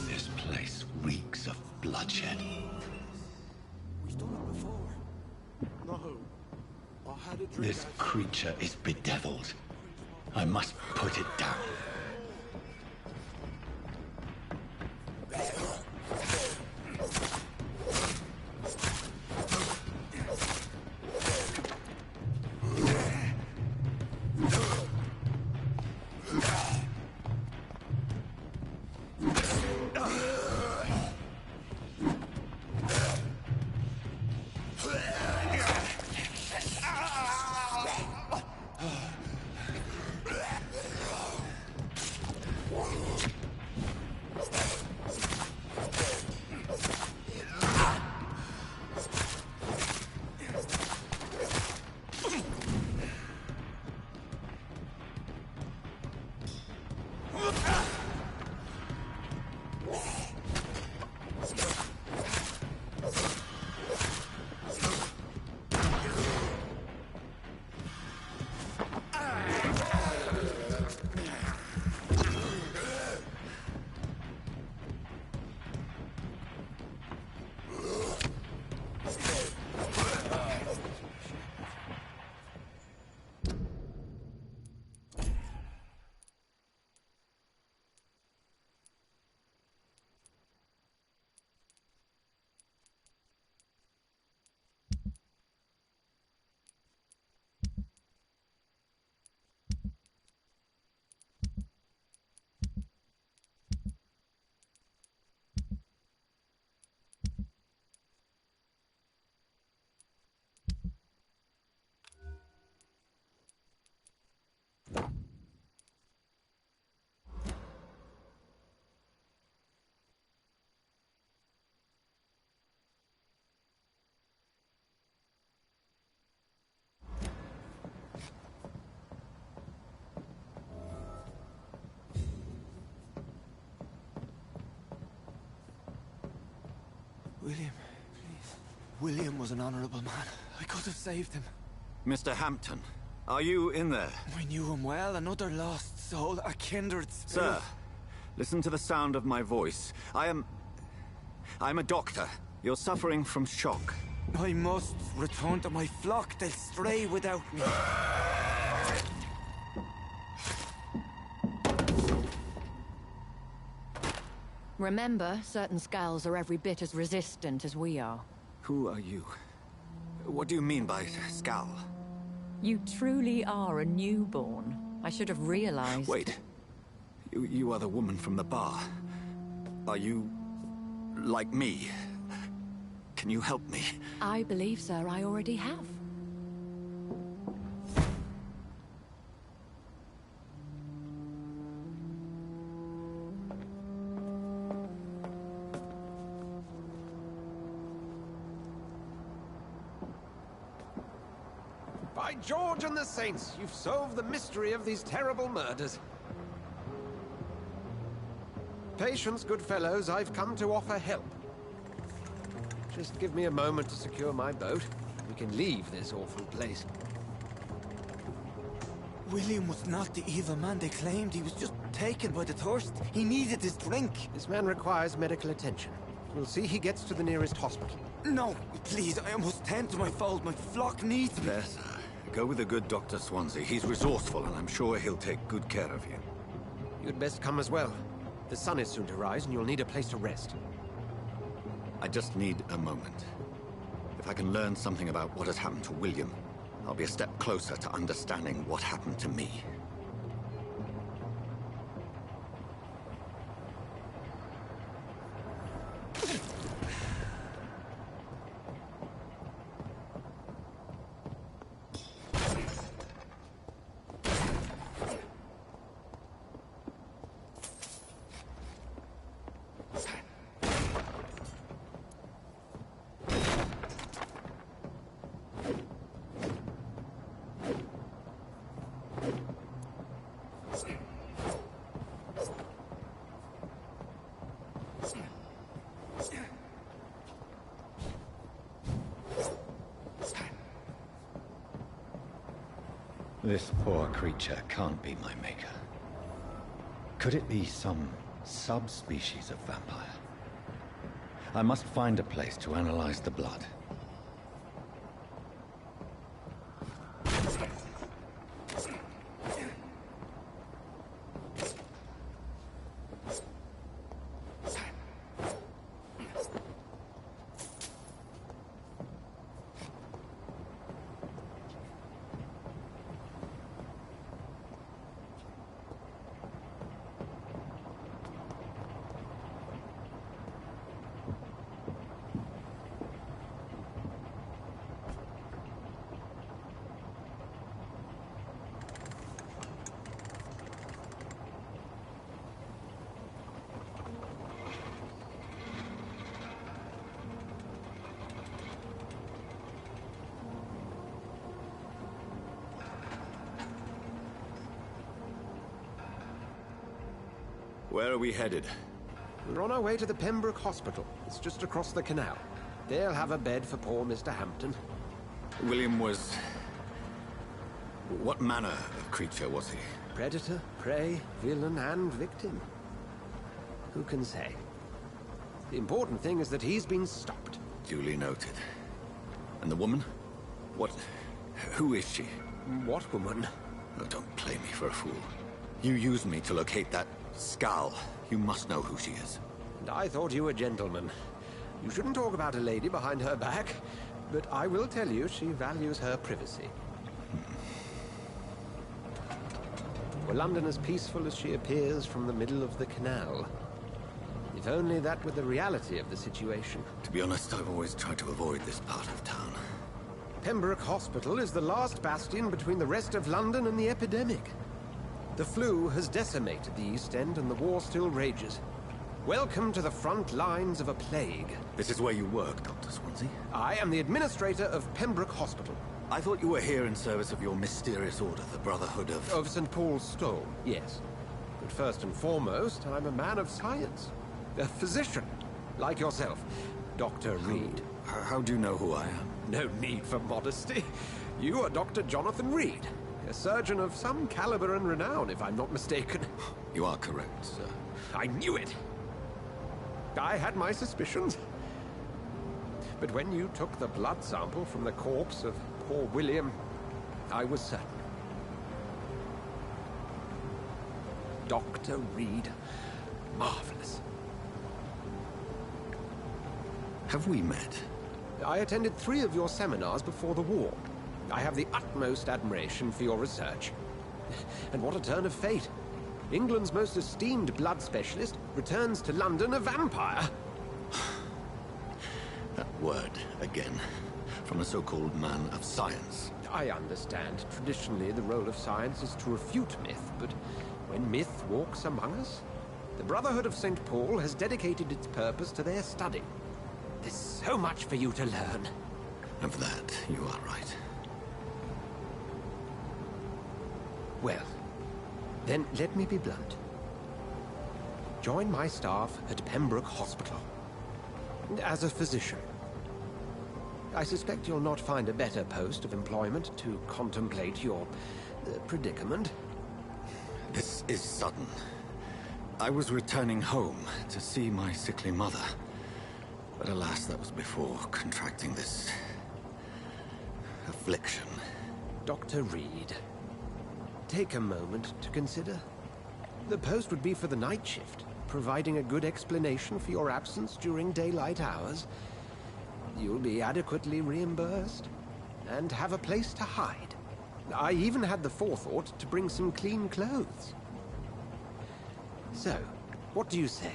This place reeks of bloodshed. We've done it before. No. I had a drink. This creature is bedeviled. I must put it down. William, please. William was an honorable man. I could have saved him. Mr. Hampton, are you in there? I knew him well, another lost soul, a kindred spirit. Sir, listen to the sound of my voice. I'm a doctor. You're suffering from shock. I must return to my flock. They'll stray without me. Remember, certain skulls are every bit as resistant as we are. Who are you? What do you mean by skull? You truly are a newborn. I should have realized. Wait. You are the woman from the bar. Are you... like me? Can you help me? I believe, sir, I already have. By George and the Saints, you've solved the mystery of these terrible murders. Patience, good fellows, I've come to offer help. Just give me a moment to secure my boat. We can leave this awful place. William was not the evil man they claimed. He was just taken by the thirst. He needed his drink. This man requires medical attention. We'll see he gets to the nearest hospital. No, please, I must tend to my fold. My flock needs me. There, sir. Go with the good Dr. Swansea. He's resourceful, and I'm sure he'll take good care of you. You'd best come as well. The sun is soon to rise, and you'll need a place to rest. I just need a moment. If I can learn something about what has happened to William, I'll be a step closer to understanding what happened to me. This poor creature can't be my maker. Could it be some subspecies of vampire? I must find a place to analyze the blood. Where are we headed? We're on our way to the Pembroke Hospital. It's just across the canal. They'll have a bed for poor Mr. Hampton. William was... what manner of creature was he? Predator, prey, villain, and victim. Who can say? The important thing is that he's been stopped. Duly noted. And the woman? What... who is she? What woman? Oh, don't play me for a fool. You used me to locate that skull. You must know who she is. And I thought you a gentleman. You shouldn't talk about a lady behind her back, but I will tell you she values her privacy. Were London as peaceful as she appears from the middle of the canal? If only that were the reality of the situation. To be honest, I've always tried to avoid this part of town. Pembroke Hospital is the last bastion between the rest of London and the epidemic. The flu has decimated the East End and the war still rages. Welcome to the front lines of a plague. This is where you work, Dr. Swansea? I am the administrator of Pembroke Hospital. I thought you were here in service of your mysterious order, the Brotherhood of... Of St. Paul's Stone, yes. But first and foremost, I'm a man of science. A physician, like yourself. Dr. Reed. How do you know who I am? No need for modesty. You are Dr. Jonathan Reed, a surgeon of some caliber and renown, if I'm not mistaken. You are correct, sir. I knew it! I had my suspicions. But when you took the blood sample from the corpse of poor William, I was certain. Dr. Reed. Marvelous. Have we met? I attended 3 of your seminars before the war. I have the utmost admiration for your research. And what a turn of fate. England's most esteemed blood specialist returns to London a vampire. That word, again, from a so-called man of science. I understand. Traditionally, the role of science is to refute myth, but when myth walks among us, the Brotherhood of St. Paul has dedicated its purpose to their study. There's so much for you to learn. Of that, you are right. Well, then let me be blunt. Join my staff at Pembroke Hospital. As a physician. I suspect you'll not find a better post of employment to contemplate your predicament. This is sudden. I was returning home to see my sickly mother. But alas, that was before contracting this affliction. Dr. Reed, take a moment to consider. The post would be for the night shift, providing a good explanation for your absence during daylight hours. You'll be adequately reimbursed, and have a place to hide. I even had the forethought to bring some clean clothes. So, what do you say?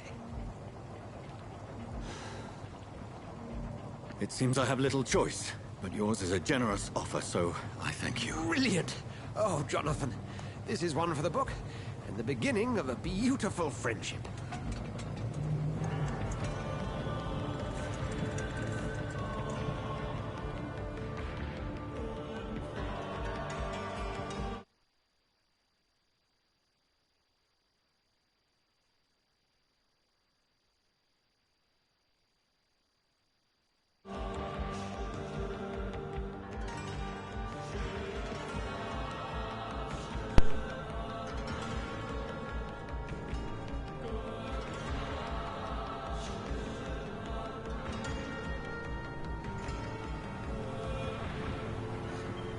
It seems I have little choice, but yours is a generous offer, so I thank you. Brilliant! Oh, Jonathan, this is one for the book, and the beginning of a beautiful friendship.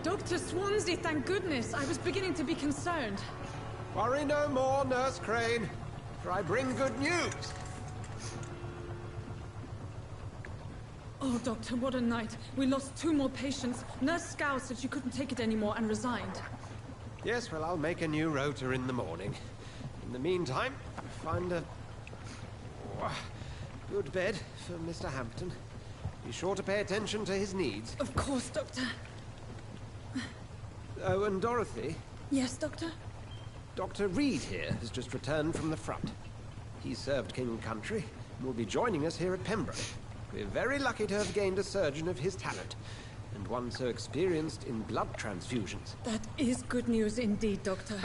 Dr. Swansea, thank goodness. I was beginning to be concerned. Worry no more, Nurse Crane, for I bring good news. Oh, Doctor, what a night. We lost 2 more patients. Nurse Scow said she couldn't take it anymore and resigned. Yes, well, I'll make a new rota in the morning. In the meantime, find a good bed for Mr. Hampton. Be sure to pay attention to his needs. Of course, Doctor. Oh, and Dorothy? Yes, Doctor? Dr. Reed here has just returned from the front. He served King and Country and will be joining us here at Pembroke. We're very lucky to have gained a surgeon of his talent, and one so experienced in blood transfusions. That is good news indeed, Doctor.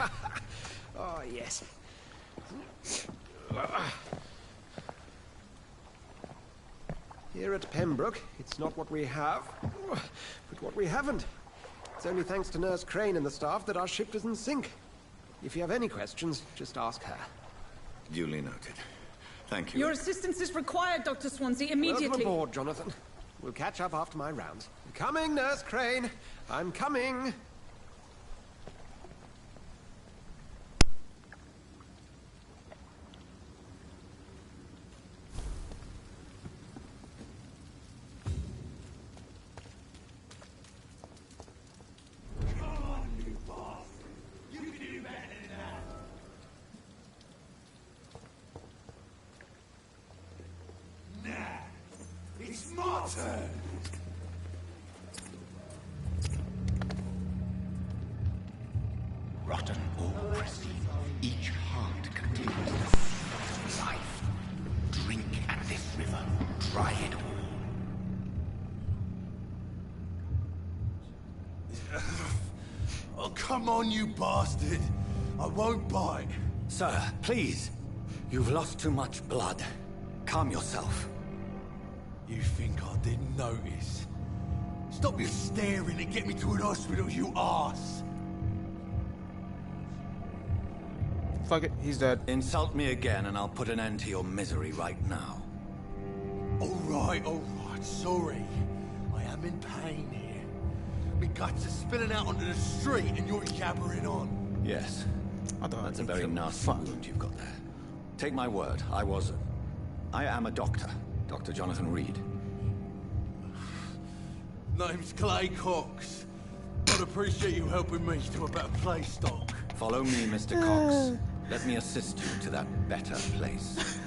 Oh, yes. Here at Pembroke, it's not what we have, but what we haven't. It's only thanks to Nurse Crane and the staff that our ship doesn't sink. If you have any questions, just ask her. Duly noted. Thank you. Your assistance is required, Dr. Swansea, immediately. Welcome aboard, Jonathan. We'll catch up after my rounds. Coming, Nurse Crane. I'm coming. It's my turn! Rotten or pristine, each heart contains the life. Drink at this river, try it all. Oh, come on, you bastard! I won't bite. Sir, please. You've lost too much blood. Calm yourself. You think I didn't notice? Stop your staring and get me to an hospital, you arse! Fuck it, he's dead. Insult me again and I'll put an end to your misery right now. Alright, sorry. I am in pain here. My guts are spilling out onto the street and you're jabbering on. Yes. That's a very nasty wound you've got there. Take my word, I am a doctor. Dr. Jonathan Reed. Name's Clay Cox. I'd appreciate you helping me to a better place, Doc. Follow me, Mr. Cox. Let me assist you to that better place.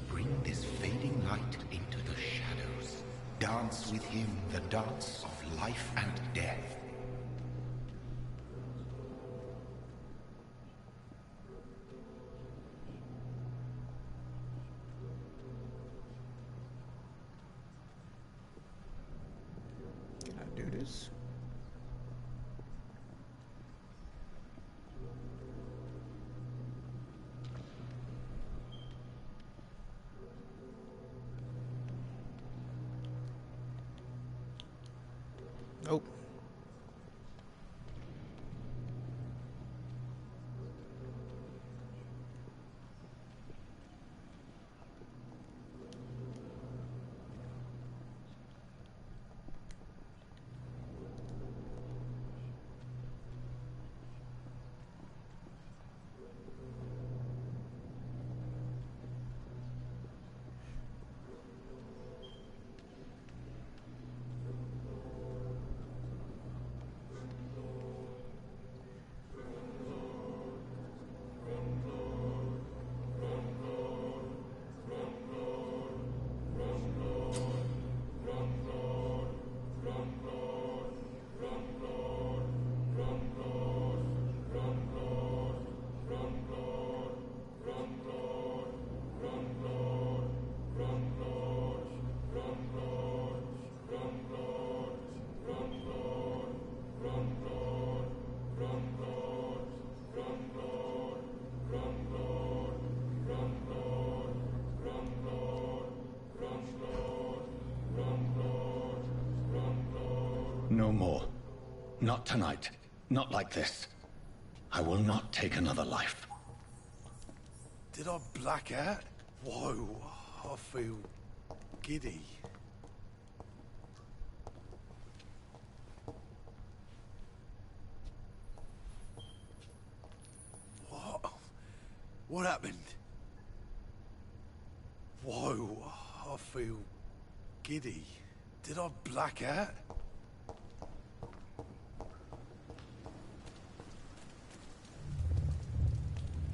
Bring this fading light into the shadows. Dance with him the dance of life and death. Can I do this? Nope. No more. Not tonight. Not like this. I will not take another life. Did I black out? Whoa, I feel giddy. What? What happened? Whoa, I feel giddy. Did I black out?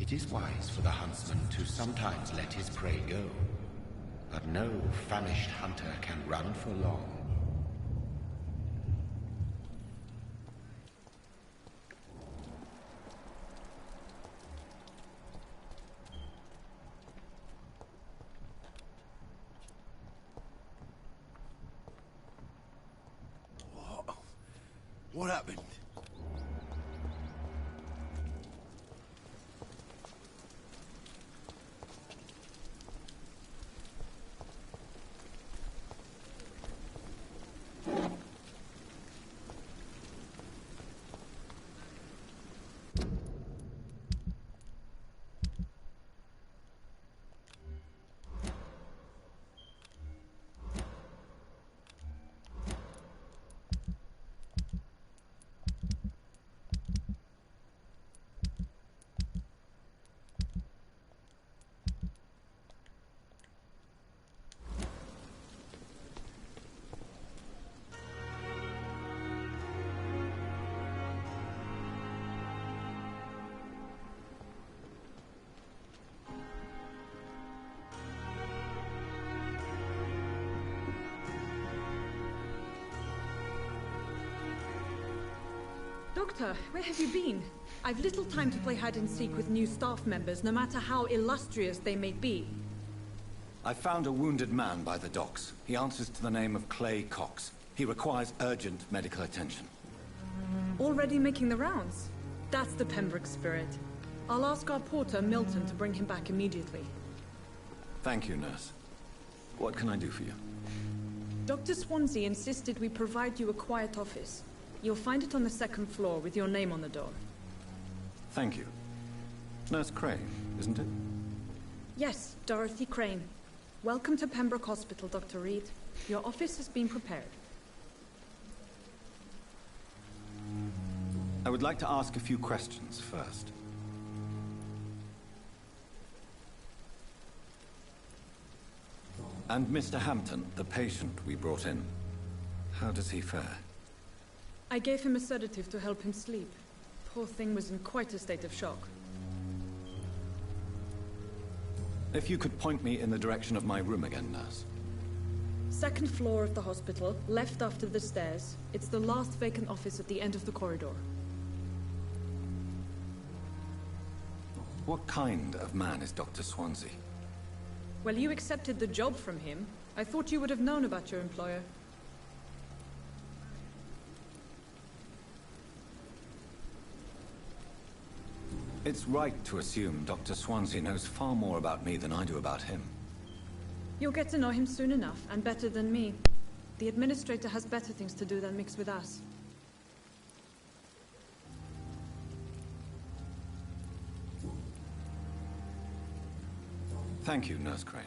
It is wise for the huntsman to sometimes let his prey go, but no famished hunter can run for long. What happened? Doctor, where have you been? I've little time to play hide-and-seek with new staff members, no matter how illustrious they may be. I found a wounded man by the docks. He answers to the name of Clay Cox. He requires urgent medical attention. Already making the rounds? That's the Pembroke spirit. I'll ask our porter, Milton, to bring him back immediately. Thank you, nurse. What can I do for you? Dr. Swansea insisted we provide you a quiet office. You'll find it on the second floor with your name on the door. Thank you. Nurse Crane, isn't it? Yes, Dorothy Crane. Welcome to Pembroke Hospital, Dr. Reed. Your office has been prepared. I would like to ask a few questions first. And Mr. Hampton, the patient we brought in, how does he fare? I gave him a sedative to help him sleep. Poor thing was in quite a state of shock. If you could point me in the direction of my room again, nurse. Second floor of the hospital, left after the stairs. It's the last vacant office at the end of the corridor. What kind of man is Dr. Swansea? Well, you accepted the job from him. I thought you would have known about your employer. It's right to assume Dr. Swansea knows far more about me than I do about him. You'll get to know him soon enough, and better than me. The administrator has better things to do than mix with us. Thank you, Nurse Crane.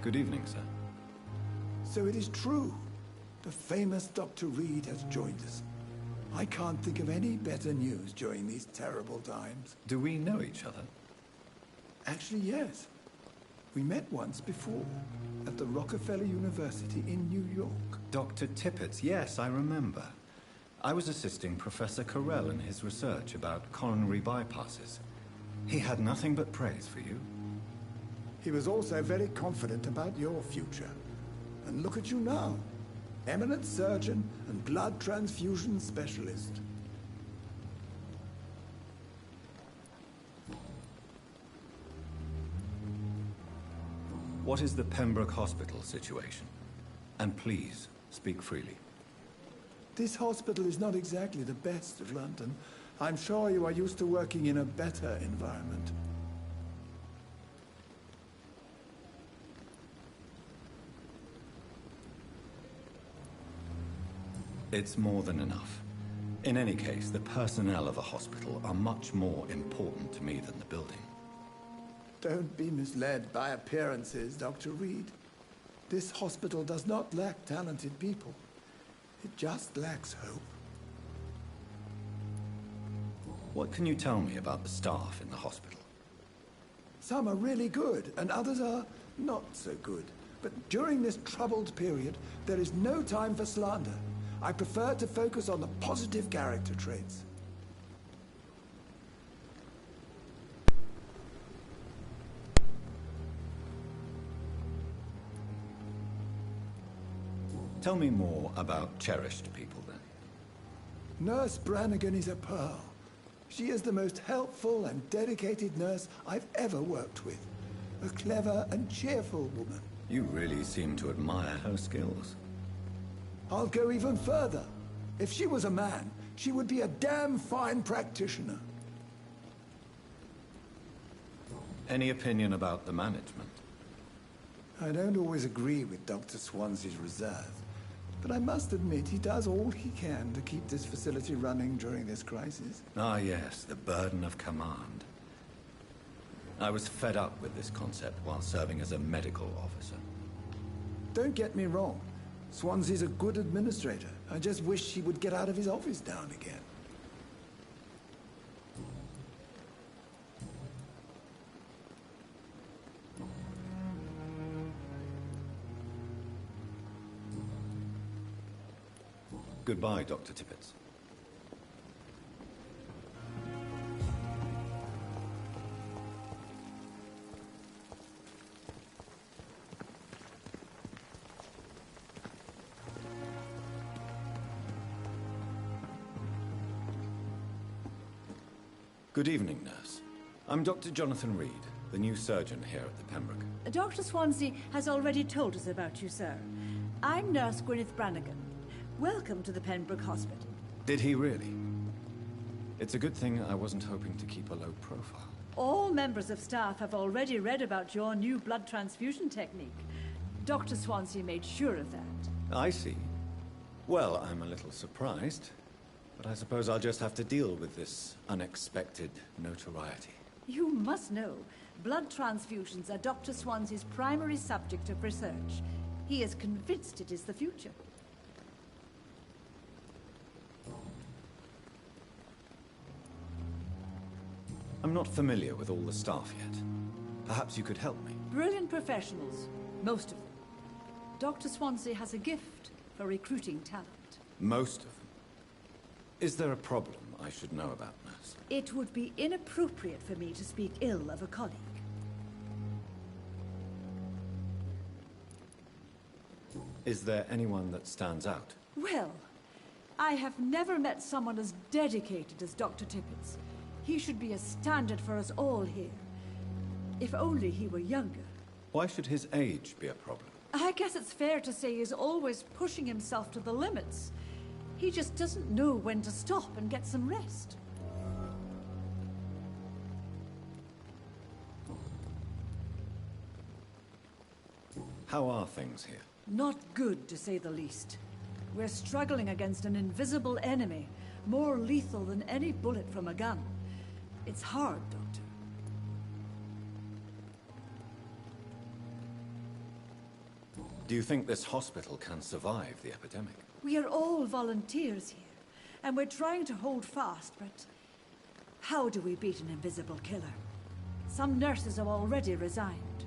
Good evening, sir. So it is true. The famous Dr. Reed has joined us. I can't think of any better news during these terrible times. Do we know each other? Actually, yes. We met once before, at the Rockefeller University in New York. Dr. Tippett, yes, I remember. I was assisting Professor Carell in his research about coronary bypasses. He had nothing but praise for you. He was also very confident about your future. And look at you now. Eminent surgeon and blood transfusion specialist. What is the Pembroke Hospital situation? And please, speak freely. This hospital is not exactly the best of London. I'm sure you are used to working in a better environment. It's more than enough. In any case, the personnel of a hospital are much more important to me than the building. Don't be misled by appearances, Dr. Reed. This hospital does not lack talented people. It just lacks hope. What can you tell me about the staff in the hospital? Some are really good, and others are not so good. But during this troubled period, there is no time for slander. I prefer to focus on the positive character traits. Tell me more about cherished people, then. Nurse Brannigan is a pearl. She is the most helpful and dedicated nurse I've ever worked with. A clever and cheerful woman. You really seem to admire her skills. I'll go even further. If she was a man, she would be a damn fine practitioner. Any opinion about the management? I don't always agree with Dr. Swansea's reserve, but I must admit he does all he can to keep this facility running during this crisis. Ah, yes, the burden of command. I was fed up with this concept while serving as a medical officer. Don't get me wrong. Swansea's a good administrator. I just wish he would get out of his office now and again. Goodbye, Dr. Tippett. Good evening, nurse. I'm Dr. Jonathan Reed, the new surgeon here at the Pembroke. Dr. Swansea has already told us about you, sir. I'm Nurse Gwyneth Brannigan. Welcome to the Pembroke Hospital. Did he really? It's a good thing I wasn't hoping to keep a low profile. All members of staff have already read about your new blood transfusion technique. Dr. Swansea made sure of that. I see. Well, I'm a little surprised, but I suppose I'll just have to deal with this unexpected notoriety. You must know, blood transfusions are Dr. Swansea's primary subject of research. He is convinced it is the future. I'm not familiar with all the staff yet. Perhaps you could help me. Brilliant professionals, most of them. Dr. Swansea has a gift for recruiting talent. Most of them? Is there a problem I should know about, nurse? It would be inappropriate for me to speak ill of a colleague. Is there anyone that stands out? Well, I have never met someone as dedicated as Dr. Tippett's. He should be a standard for us all here. If only he were younger. Why should his age be a problem? I guess it's fair to say he's always pushing himself to the limits. He just doesn't know when to stop and get some rest. How are things here? Not good, to say the least. We're struggling against an invisible enemy, more lethal than any bullet from a gun. It's hard, Doctor. Do you think this hospital can survive the epidemic? We are all volunteers here, and we're trying to hold fast, but how do we beat an invisible killer? Some nurses have already resigned.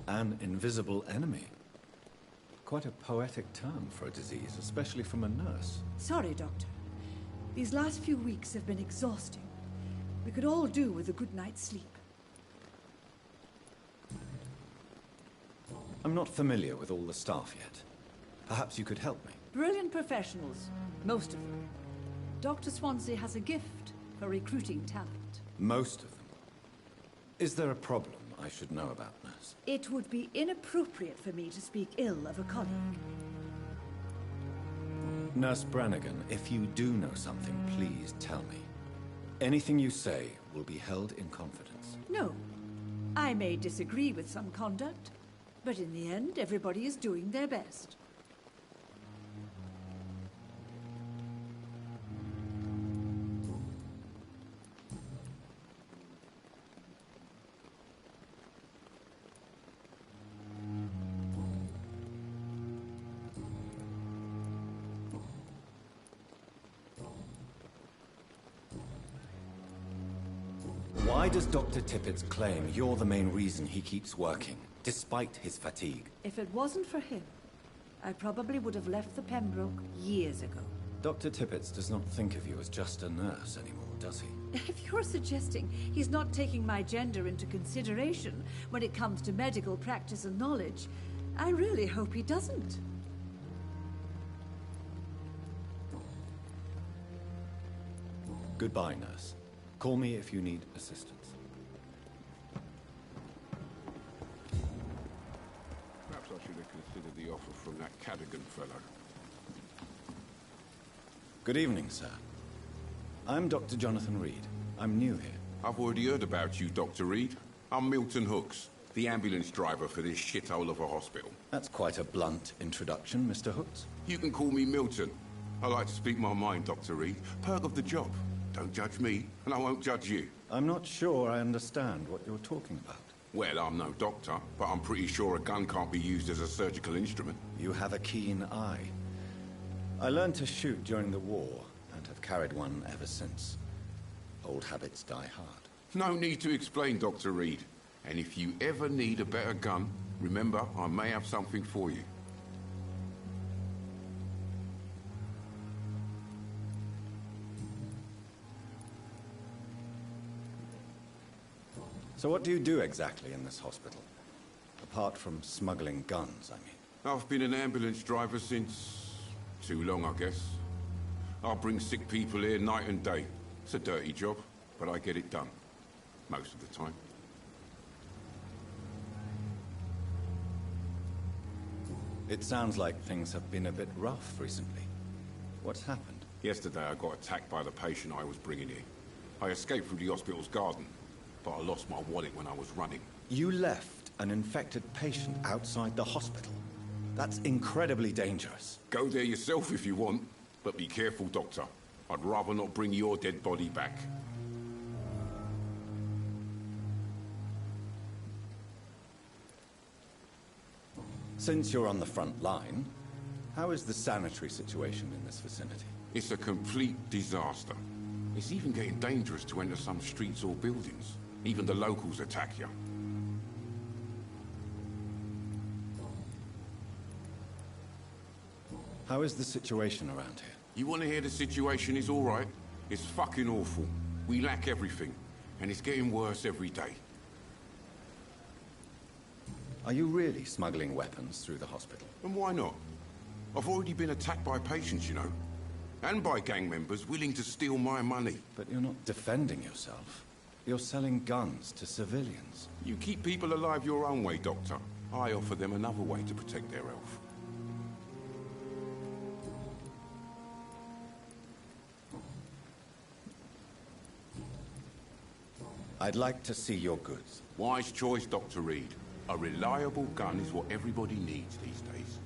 An invisible enemy? Quite a poetic term for a disease, especially from a nurse. Sorry, Doctor. These last few weeks have been exhausting. We could all do with a good night's sleep. I'm not familiar with all the staff yet. Perhaps you could help me. Brilliant professionals, most of them. Dr. Swansea has a gift for recruiting talent. Most of them? Is there a problem I should know about, nurse? It would be inappropriate for me to speak ill of a colleague. Nurse Brannigan, if you do know something, please tell me. Anything you say will be held in confidence. No. I may disagree with some conduct, but in the end, everybody is doing their best. Why does Dr. Tippett claim you're the main reason he keeps working, despite his fatigue? If it wasn't for him, I probably would have left the Pembroke years ago. Dr. Tippett does not think of you as just a nurse anymore, does he? If you're suggesting he's not taking my gender into consideration when it comes to medical practice and knowledge, I really hope he doesn't. Goodbye, nurse. Call me if you need assistance. Perhaps I should have considered the offer from that Cadogan fellow. Good evening, sir. I'm Dr. Jonathan Reed. I'm new here. I've already heard about you, Dr. Reed. I'm Milton Hooks, the ambulance driver for this shithole of a hospital. That's quite a blunt introduction, Mr. Hooks. You can call me Milton. I like to speak my mind, Dr. Reed. Perk of the job. Don't judge me, and I won't judge you. I'm not sure I understand what you're talking about. Well, I'm no doctor, but I'm pretty sure a gun can't be used as a surgical instrument. You have a keen eye. I learned to shoot during the war, and have carried one ever since. Old habits die hard. No need to explain, Dr. Reed. And if you ever need a better gun, remember, I may have something for you. So what do you do exactly in this hospital? Apart from smuggling guns, I mean. I've been an ambulance driver since... too long, I guess. I bring sick people here night and day. It's a dirty job, but I get it done. Most of the time. It sounds like things have been a bit rough recently. What's happened? Yesterday I got attacked by the patient I was bringing here. I escaped through the hospital's garden, but I lost my wallet when I was running. You left an infected patient outside the hospital? That's incredibly dangerous. Go there yourself if you want, but be careful, Doctor. I'd rather not bring your dead body back. Since you're on the front line, how is the sanitary situation in this vicinity? It's a complete disaster. It's even getting dangerous to enter some streets or buildings. Even the locals attack you. How is the situation around here? You want to hear the situation is all right? It's fucking awful. We lack everything, and it's getting worse every day. Are you really smuggling weapons through the hospital? And why not? I've already been attacked by patients, you know. And by gang members willing to steal my money. But you're not defending yourself. You're selling guns to civilians. You keep people alive your own way, Doctor. I offer them another way to protect their health. I'd like to see your goods. Wise choice, Dr. Reed. A reliable gun is what everybody needs these days.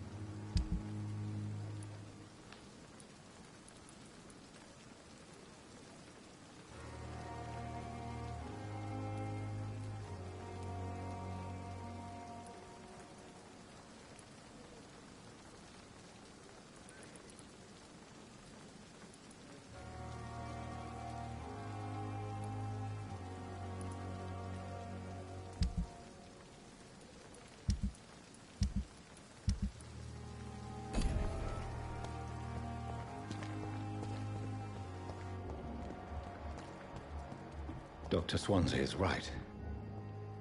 Dr. Swansea is right.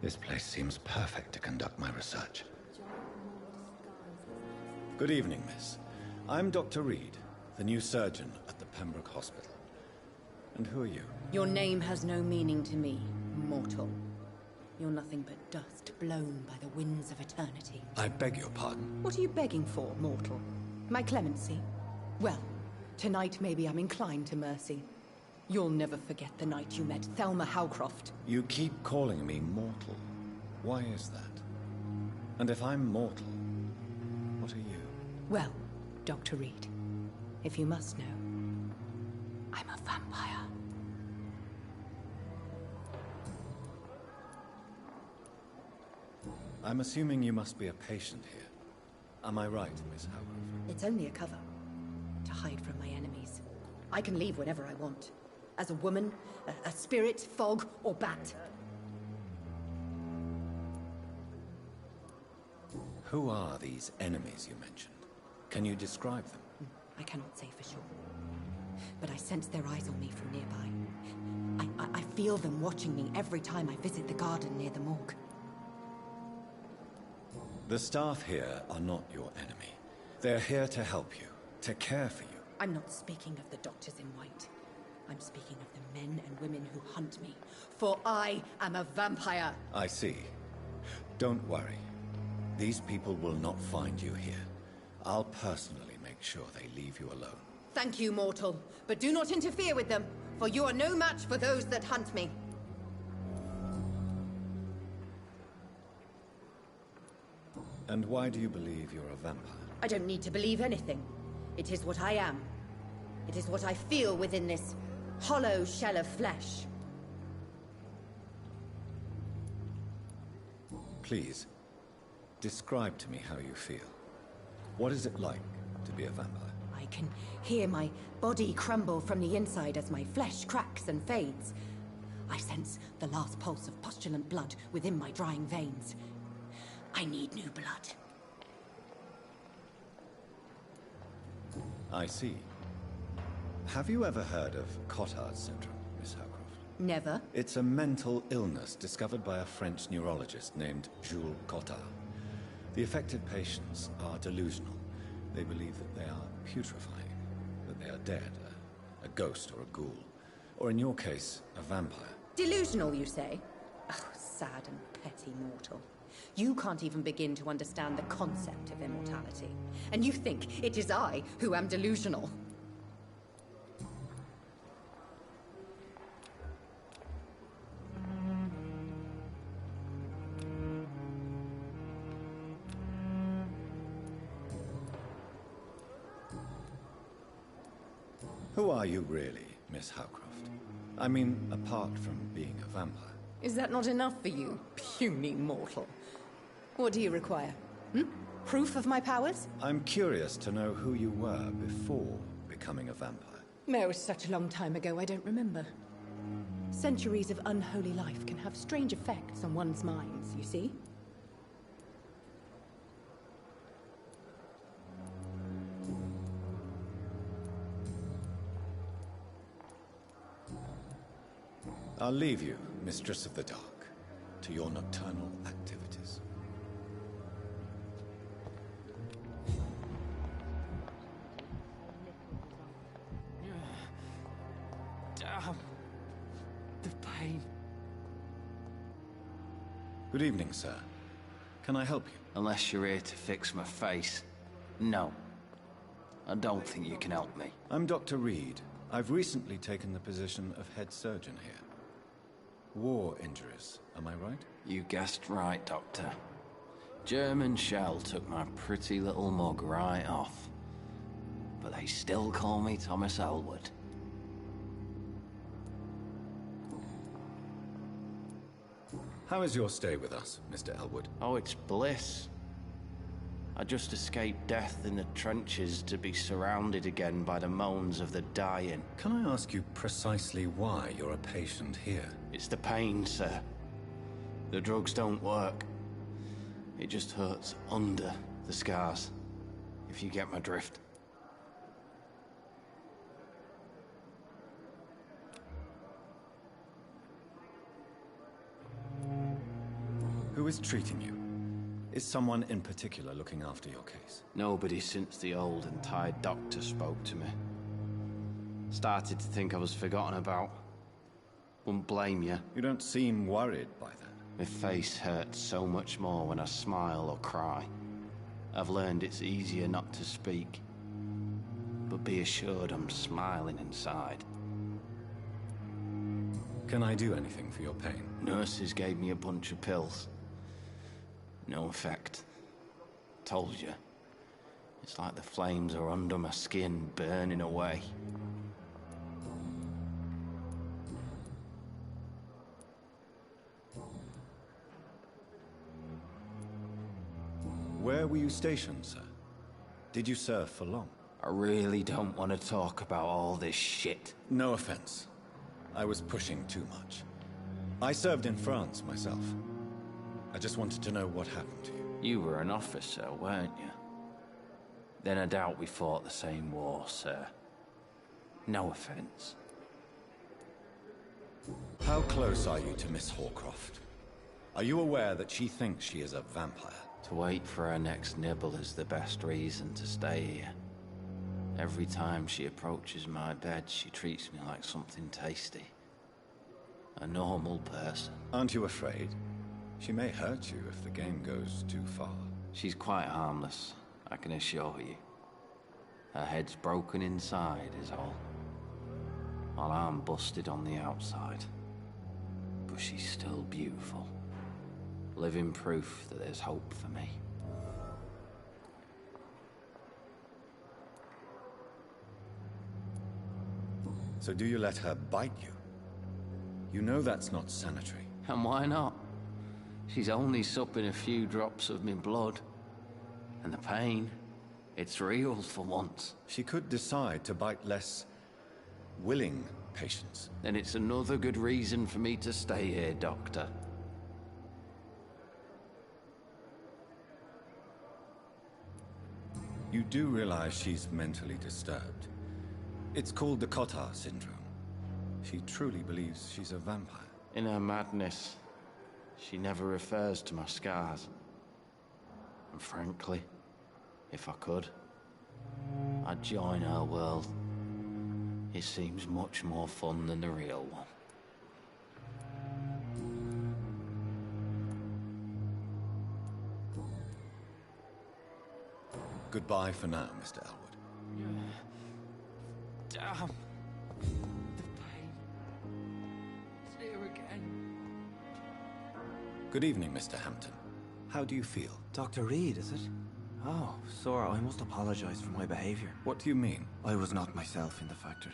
This place seems perfect to conduct my research. Good evening, miss. I'm Dr. Reed, the new surgeon at the Pembroke Hospital. And who are you? Your name has no meaning to me, mortal. You're nothing but dust blown by the winds of eternity. I beg your pardon. What are you begging for, mortal? My clemency? Well, tonight maybe I'm inclined to mercy. You'll never forget the night you met Thelma Howcroft. You keep calling me mortal. Why is that? And if I'm mortal, what are you? Well, Dr. Reed, if you must know, I'm a vampire. I'm assuming you must be a patient here. Am I right, Miss Howcroft? It's only a cover. To hide from my enemies. I can leave whenever I want. As a woman, a spirit, fog, or bat. Who are these enemies you mentioned? Can you describe them? I cannot say for sure. But I sense their eyes on me from nearby. I feel them watching me every time I visit the garden near the morgue. The staff here are not your enemy. They're here to help you, to care for you. I'm not speaking of the doctors in white. I'm speaking of the men and women who hunt me. For I am a vampire. I see. Don't worry. These people will not find you here. I'll personally make sure they leave you alone. Thank you, mortal. But do not interfere with them, for you are no match for those that hunt me. And why do you believe you're a vampire? I don't need to believe anything. It is what I am. It is what I feel within this hollow shell of flesh. Please, describe to me how you feel. What is it like to be a vampire? I can hear my body crumble from the inside as my flesh cracks and fades. I sense the last pulse of postulant blood within my drying veins. I need new blood. I see. Have you ever heard of Cotard's syndrome, Miss Howcroft? Never. It's a mental illness discovered by a French neurologist named Jules Cottard. The affected patients are delusional. They believe that they are putrefying, that they are dead, a ghost or a ghoul. Or in your case, a vampire. Delusional, you say? Oh, sad and petty mortal. You can't even begin to understand the concept of immortality. And you think it is I who am delusional. Who are you really, Miss Howcroft? I mean, apart from being a vampire. Is that not enough for you, puny mortal? What do you require? Proof of my powers? I'm curious to know who you were before becoming a vampire. No, such a long time ago, I don't remember. Centuries of unholy life can have strange effects on one's minds, you see? I'll leave you, Mistress of the Dark, to your nocturnal activities. Damn. The pain. Good evening, sir. Can I help you? Unless you're here to fix my face. No. I don't think you can help me. I'm Dr. Reed. I've recently taken the position of head surgeon here. War injuries, am I right? You guessed right, Doctor. German shell took my pretty little mug right off. But they still call me Thomas Elwood. How is your stay with us, Mr. Elwood? Oh, it's bliss. I just escaped death in the trenches to be surrounded again by the moans of the dying. Can I ask you precisely why you're a patient here? It's the pain, sir. The drugs don't work. It just hurts under the scars, if you get my drift. Who is treating you? Is someone in particular looking after your case? Nobody since the old and tired doctor spoke to me. Started to think I was forgotten about. Wouldn't blame you. You don't seem worried by that. My face hurts so much more when I smile or cry. I've learned it's easier not to speak. But be assured I'm smiling inside. Can I do anything for your pain? Nurses gave me a bunch of pills. No effect. Told you. It's like the flames are under my skin, burning away. Where were you stationed, sir? Did you serve for long? I really don't want to talk about all this shit. No offense. I was pushing too much. I served in France myself. I just wanted to know what happened to you. You were an officer, weren't you? Then I doubt we fought the same war, sir. No offense. How close are you to Miss Hawcroft? Are you aware that she thinks she is a vampire? To wait for her next nibble is the best reason to stay here. Every time she approaches my bed, she treats me like something tasty. A normal person. Aren't you afraid? She may hurt you if the game goes too far. She's quite harmless, I can assure you. Her head's broken inside is all. While I'm busted on the outside. But she's still beautiful. Living proof that there's hope for me. So do you let her bite you? You know that's not sanitary. And why not? She's only supping a few drops of me blood. And the pain, it's real for once. She could decide to bite less willing patients. Then it's another good reason for me to stay here, Doctor. You do realize she's mentally disturbed. It's called the Cottard syndrome. She truly believes she's a vampire. In her madness, she never refers to my scars. And frankly, if I could, I'd join her world. It seems much more fun than the real one. Goodbye for now, Mr. Elwood. Damn. The pain. It's here again. Good evening, Mr. Hampton. How do you feel? Dr. Reed, is it? Oh, sir, I must apologize for my behavior. What do you mean? I was not myself in the factory.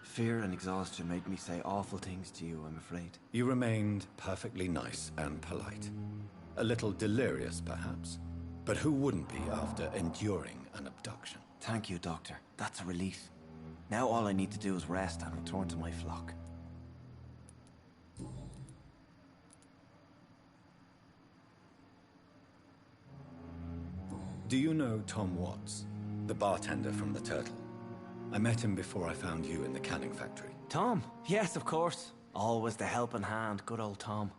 Fear and exhaustion made me say awful things to you, I'm afraid. You remained perfectly nice and polite. A little delirious, perhaps. But who wouldn't be after enduring an abduction? Thank you, Doctor. That's a relief. Now all I need to do is rest and return to my flock. Do you know Tom Watts, the bartender from the Turtle? I met him before I found you in the canning factory. Tom? Yes, of course. Always the helping hand, good old Tom.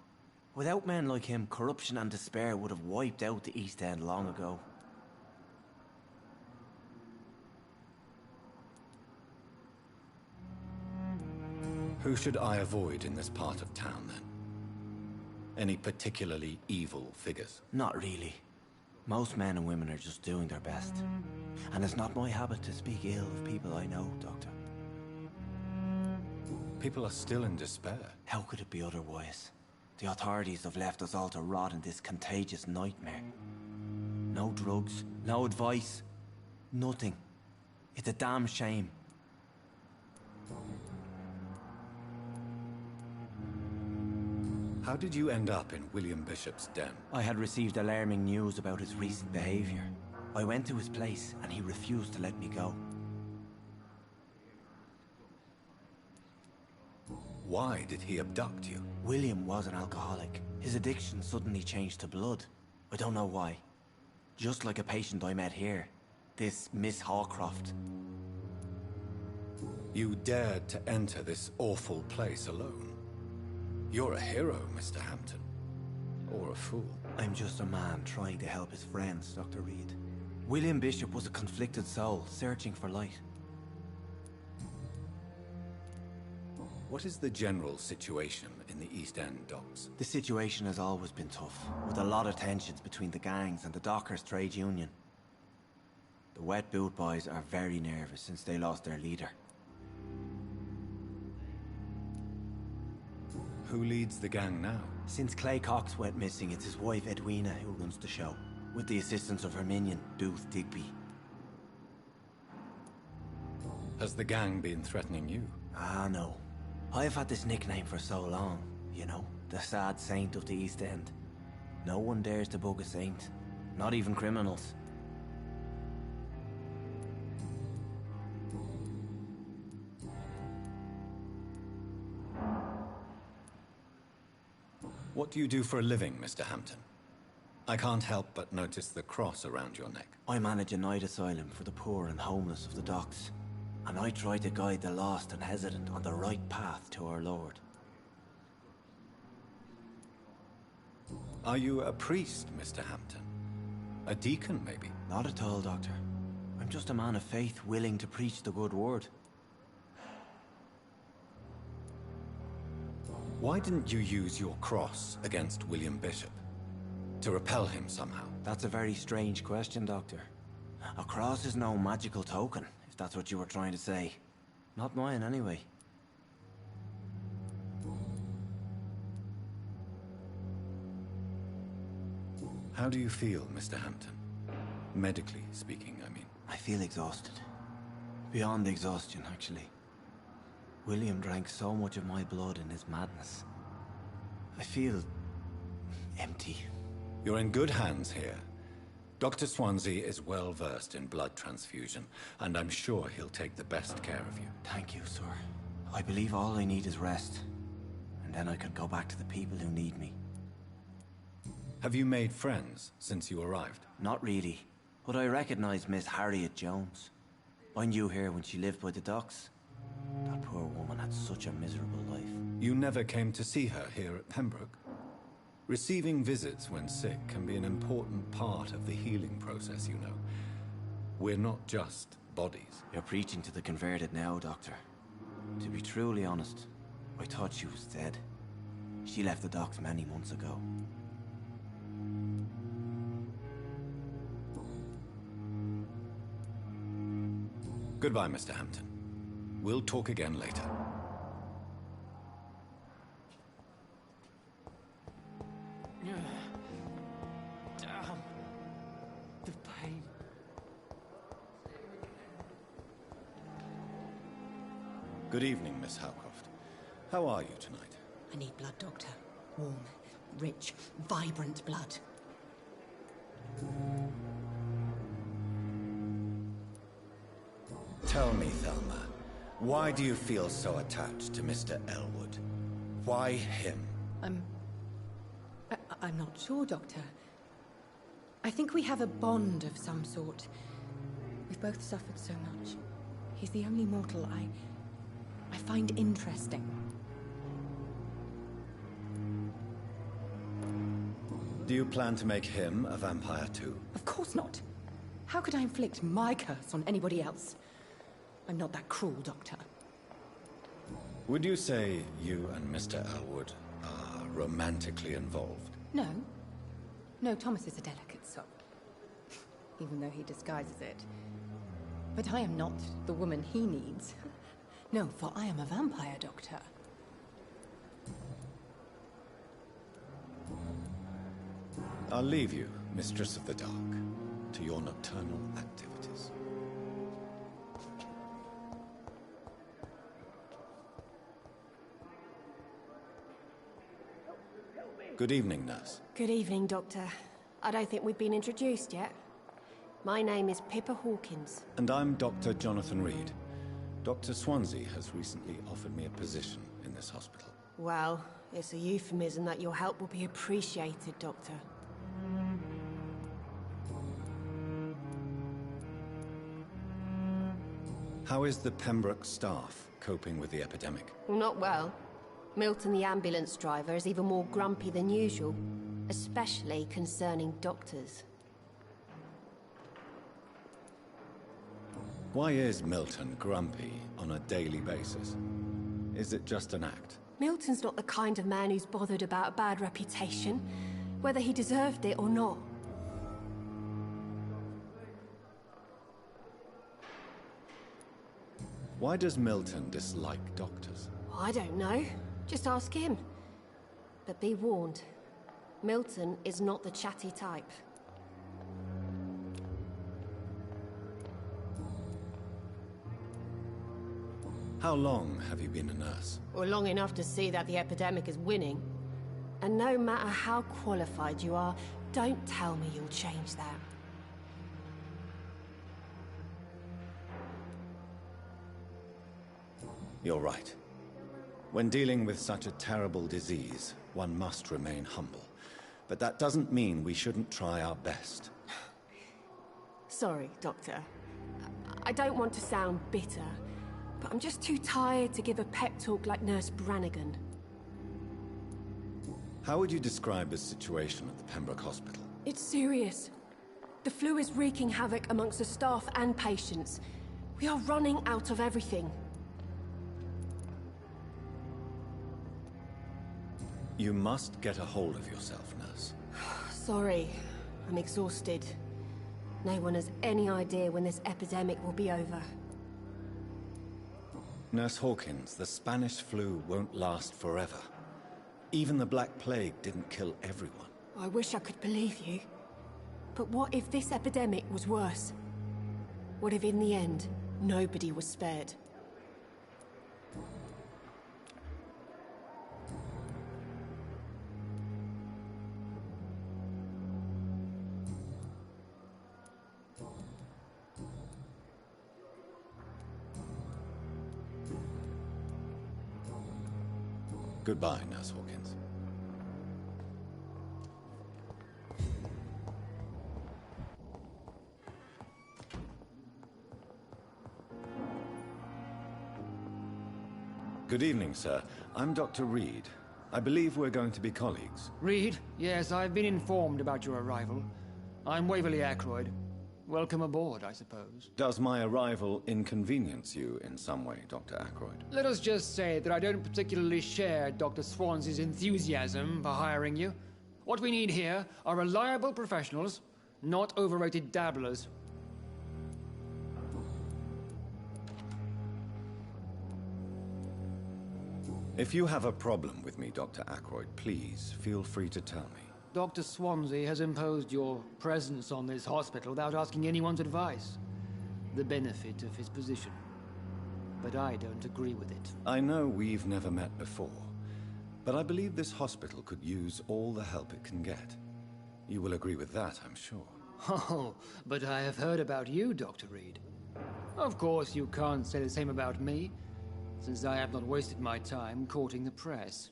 Without men like him, corruption and despair would have wiped out the East End long ago. Who should I avoid in this part of town, then? Any particularly evil figures? Not really. Most men and women are just doing their best. And it's not my habit to speak ill of people I know, Doctor. People are still in despair. How could it be otherwise? The authorities have left us all to rot in this contagious nightmare. No drugs, no advice, nothing. It's a damn shame. How did you end up in William Bishop's den? I had received alarming news about his recent behavior. I went to his place and he refused to let me go. Why did he abduct you? William was an alcoholic. His addiction suddenly changed to blood. I don't know why. Just like a patient I met here. This Miss Hawcroft. You dared to enter this awful place alone. You're a hero, Mr. Hampton. Or a fool. I'm just a man trying to help his friends, Dr. Reed. William Bishop was a conflicted soul, searching for light. What is the general situation in the East End docks? The situation has always been tough, with a lot of tensions between the gangs and the dockers' trade union. The Wet Boot Boys are very nervous since they lost their leader. Who leads the gang now? Since Clay Cox went missing, it's his wife Edwina who runs the show, with the assistance of her minion, Booth Digby. Has the gang been threatening you? Ah, no. I've had this nickname for so long, you know, the sad saint of the East End. No one dares to bug a saint, not even criminals. What do you do for a living, Mr. Hampton? I can't help but notice the cross around your neck. I manage a night asylum for the poor and homeless of the docks. And I try to guide the lost and hesitant on the right path to our Lord. Are you a priest, Mr. Hampton? A deacon, maybe? Not at all, Doctor. I'm just a man of faith willing to preach the good word. Why didn't you use your cross against William Bishop? To repel him somehow? That's a very strange question, Doctor. A cross is no magical token, if that's what you were trying to say. Not mine, anyway. How do you feel, Mr. Hampton? Medically speaking, I mean. I feel exhausted. Beyond exhaustion, actually. William drank so much of my blood in his madness. I feel empty. You're in good hands here. Dr. Swansea is well versed in blood transfusion, and I'm sure he'll take the best care of you. Thank you, sir. I believe all I need is rest. And then I can go back to the people who need me. Have you made friends since you arrived? Not really, but I recognize Miss Harriet Jones. I knew her when she lived by the docks. That poor woman had such a miserable life. You never came to see her here at Pembroke? Receiving visits when sick can be an important part of the healing process, you know. We're not just bodies. You're preaching to the converted now, Doctor. To be truly honest, I thought she was dead. She left the docks many months ago. Goodbye, Mr. Hampton. We'll talk again later. Damn. The pain. Good evening, Miss Howcroft. How are you tonight? I need blood, Doctor. Warm, rich, vibrant blood. Tell me, Thelma, why do you feel so attached to Mr. Elwood? Why him? I'm not sure, Doctor. I think we have a bond of some sort. We've both suffered so much. He's the only mortal I find interesting. Do you plan to make him a vampire too? Of course not. How could I inflict my curse on anybody else? I'm not that cruel, Doctor. Would you say you and Mr. Elwood are romantically involved? No. No, Thomas is a delicate soul. Even though he disguises it. But I am not the woman he needs. No, for I am a vampire, Doctor. I'll leave you, Mistress of the Dark, to your nocturnal activities. Good evening, nurse. Good evening, Doctor. I don't think we've been introduced yet. My name is Pippa Hawkins. And I'm Dr. Jonathan Reed. Dr. Swansea has recently offered me a position in this hospital. Well, it's a euphemism that your help will be appreciated, Doctor. How is the Pembroke staff coping with the epidemic? Not well. Milton, the ambulance driver, is even more grumpy than usual, especially concerning doctors. Why is Milton grumpy on a daily basis? Is it just an act? Milton's not the kind of man who's bothered about a bad reputation, whether he deserved it or not. Why does Milton dislike doctors? I don't know. Just ask him. But be warned, Milton is not the chatty type. How long have you been a nurse? Or long enough to see that the epidemic is winning. And no matter how qualified you are, don't tell me you'll change that. You're right. When dealing with such a terrible disease, one must remain humble. But that doesn't mean we shouldn't try our best. Sorry, Doctor. I don't want to sound bitter, but I'm just too tired to give a pep talk like Nurse Brannigan. How would you describe the situation at the Pembroke Hospital? It's serious. The flu is wreaking havoc amongst the staff and patients. We are running out of everything. You must get a hold of yourself, nurse. Sorry, I'm exhausted. No one has any idea when this epidemic will be over. Nurse Hawkins, the Spanish flu won't last forever. Even the Black Plague didn't kill everyone. I wish I could believe you. But what if this epidemic was worse? What if in the end, nobody was spared? Goodbye, Nurse Hawkins. Good evening, sir. I'm Dr. Reed. I believe we're going to be colleagues. Reed? Yes, I've been informed about your arrival. I'm Waverly Ackroyd. Welcome aboard, I suppose. Does my arrival inconvenience you in some way, Dr. Ackroyd? Let us just say that I don't particularly share Dr. Swansea's enthusiasm for hiring you. What we need here are reliable professionals, not overrated dabblers. If you have a problem with me, Dr. Ackroyd, please feel free to tell me. Dr. Swansea has imposed your presence on this hospital without asking anyone's advice. The benefit of his position. But I don't agree with it. I know we've never met before, but I believe this hospital could use all the help it can get. You will agree with that, I'm sure. Oh, but I have heard about you, Dr. Reed. Of course, you can't say the same about me, since I have not wasted my time courting the press.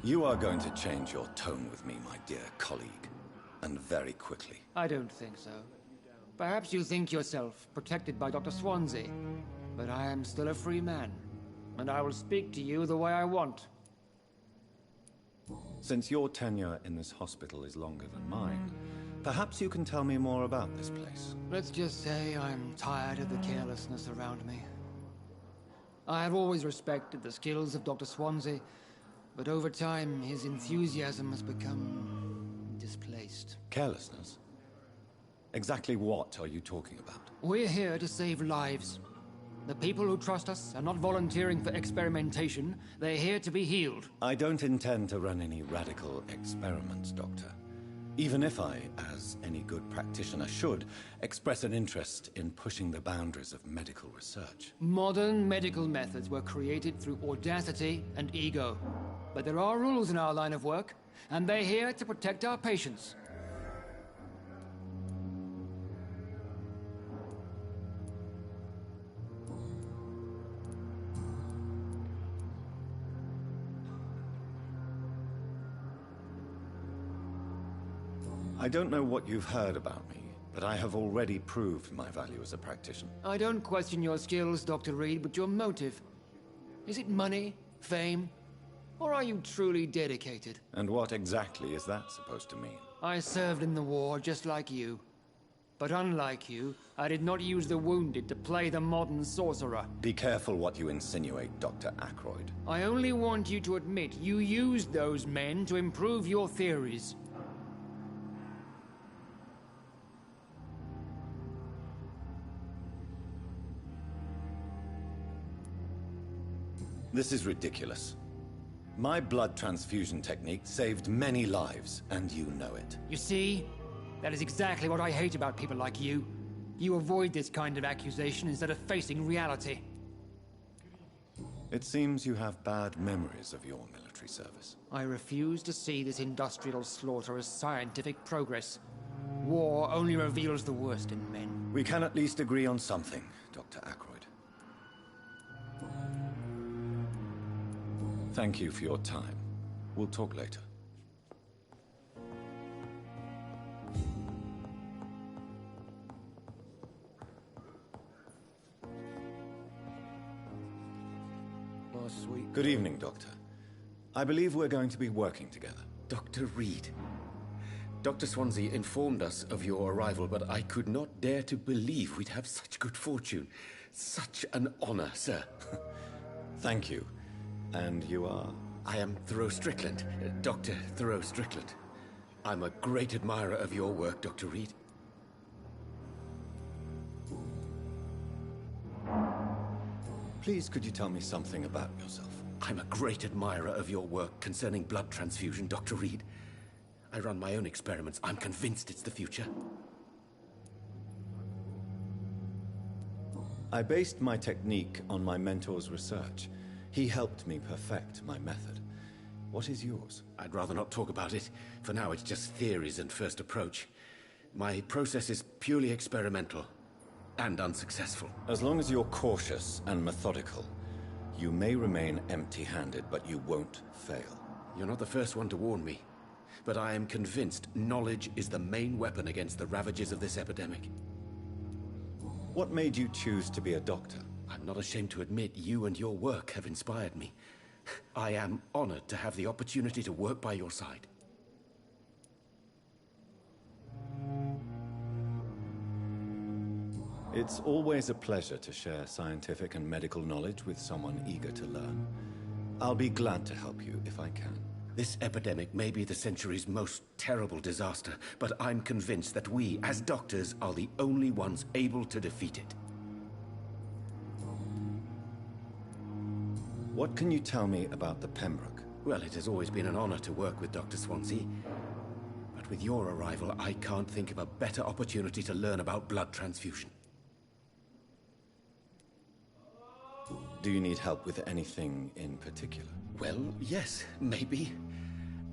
You are going to change your tone with me, my dear colleague, and very quickly. I don't think so. Perhaps you think yourself protected by Dr. Swansea, but I am still a free man, and I will speak to you the way I want. Since your tenure in this hospital is longer than mine, perhaps you can tell me more about this place. Let's just say I'm tired of the carelessness around me. I have always respected the skills of Dr. Swansea, but over time, his enthusiasm has become displaced. Carelessness? Exactly what are you talking about? We're here to save lives. The people who trust us are not volunteering for experimentation. They're here to be healed. I don't intend to run any radical experiments, Doctor. Even if I, as any good practitioner should, express an interest in pushing the boundaries of medical research. Modern medical methods were created through audacity and ego. But there are rules in our line of work, and they're here to protect our patients. I don't know what you've heard about me, but I have already proved my value as a practitioner. I don't question your skills, Dr. Reed, but your motive. Is it money, fame, or are you truly dedicated? And what exactly is that supposed to mean? I served in the war just like you. But unlike you, I did not use the wounded to play the modern sorcerer. Be careful what you insinuate, Dr. Ackroyd. I only want you to admit you used those men to improve your theories. This is ridiculous. My blood transfusion technique saved many lives, and you know it. You see? That is exactly what I hate about people like you. You avoid this kind of accusation instead of facing reality. It seems you have bad memories of your military service. I refuse to see this industrial slaughter as scientific progress. War only reveals the worst in men. We can at least agree on something, Dr. Ackroyd. Thank you for your time. We'll talk later. Oh, sweet. Good evening, Doctor. I believe we're going to be working together. Dr. Reed. Dr. Swansea informed us of your arrival, but I could not dare to believe we'd have such good fortune. Such an honor, sir. Thank you. And you are? I am Thoreau Strickland, Dr. Thoreau Strickland. I'm a great admirer of your work, Dr. Reed. Please, could you tell me something about yourself? I'm a great admirer of your work concerning blood transfusion, Dr. Reed. I run my own experiments. I'm convinced it's the future. I based my technique on my mentor's research. He helped me perfect my method. What is yours? I'd rather not talk about it. For now, it's just theories and first approach. My process is purely experimental and unsuccessful. As long as you're cautious and methodical, you may remain empty-handed, but you won't fail. You're not the first one to warn me. But I am convinced knowledge is the main weapon against the ravages of this epidemic. What made you choose to be a doctor? I'm not ashamed to admit you and your work have inspired me. I am honored to have the opportunity to work by your side. It's always a pleasure to share scientific and medical knowledge with someone eager to learn. I'll be glad to help you if I can. This epidemic may be the century's most terrible disaster, but I'm convinced that we, as doctors, are the only ones able to defeat it. What can you tell me about the Pembroke? Well, it has always been an honor to work with Dr. Swansea. But with your arrival, I can't think of a better opportunity to learn about blood transfusion. Do you need help with anything in particular? Well, yes, maybe.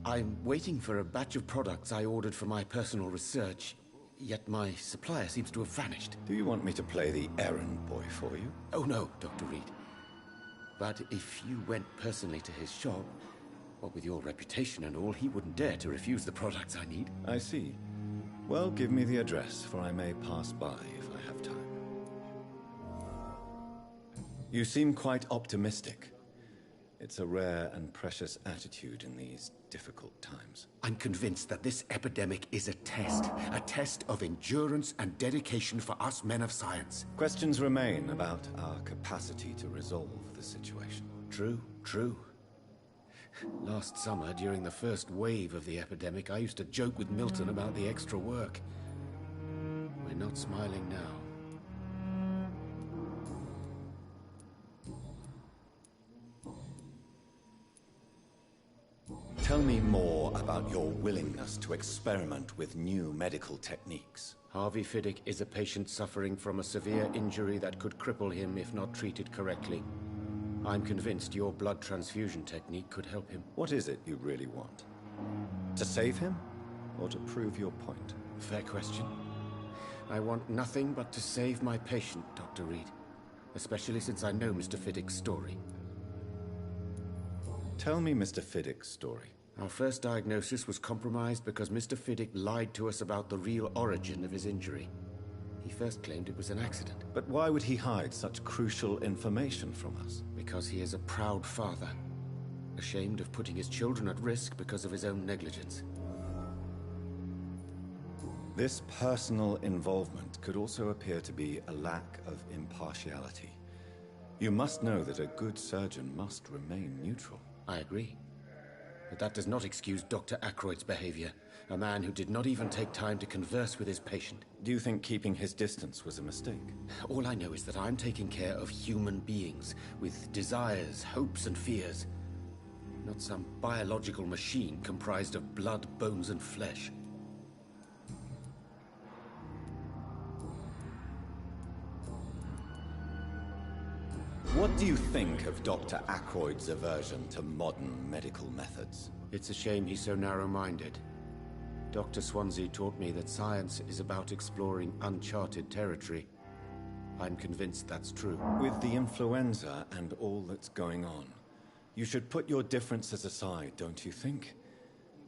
I'm waiting for a batch of products I ordered for my personal research, yet my supplier seems to have vanished. Do you want me to play the errand boy for you? Oh no, Dr. Reed. But if you went personally to his shop, what with your reputation and all, he wouldn't dare to refuse the products I need. I see. Well, give me the address, for I may pass by if I have time. You seem quite optimistic. It's a rare and precious attitude in these difficult times. I'm convinced that this epidemic is a test of endurance and dedication for us men of science. Questions remain about our capacity to resolve the situation. True. Last summer, during the first wave of the epidemic, I used to joke with Milton about the extra work. We're not smiling now. Tell me more about your willingness to experiment with new medical techniques. Harvey Fiddick is a patient suffering from a severe injury that could cripple him if not treated correctly. I'm convinced your blood transfusion technique could help him. What is it you really want? To save him, or to prove your point? Fair question. I want nothing but to save my patient, Dr. Reed. Especially since I know Mr. Fiddick's story. Tell me Mr. Fiddick's story. Our first diagnosis was compromised because Mr. Fiddick lied to us about the real origin of his injury. He first claimed it was an accident. But why would he hide such crucial information from us? Because he is a proud father, ashamed of putting his children at risk because of his own negligence. This personal involvement could also appear to be a lack of impartiality. You must know that a good surgeon must remain neutral. I agree. But that does not excuse Dr. Ackroyd's behavior, a man who did not even take time to converse with his patient. Do you think keeping his distance was a mistake? All I know is that I'm taking care of human beings, with desires, hopes, and fears. Not some biological machine comprised of blood, bones, and flesh. What do you think of Dr. Ackroyd's aversion to modern medical methods? It's a shame he's so narrow-minded. Dr. Swansea taught me that science is about exploring uncharted territory. I'm convinced that's true. With the influenza and all that's going on, you should put your differences aside, don't you think?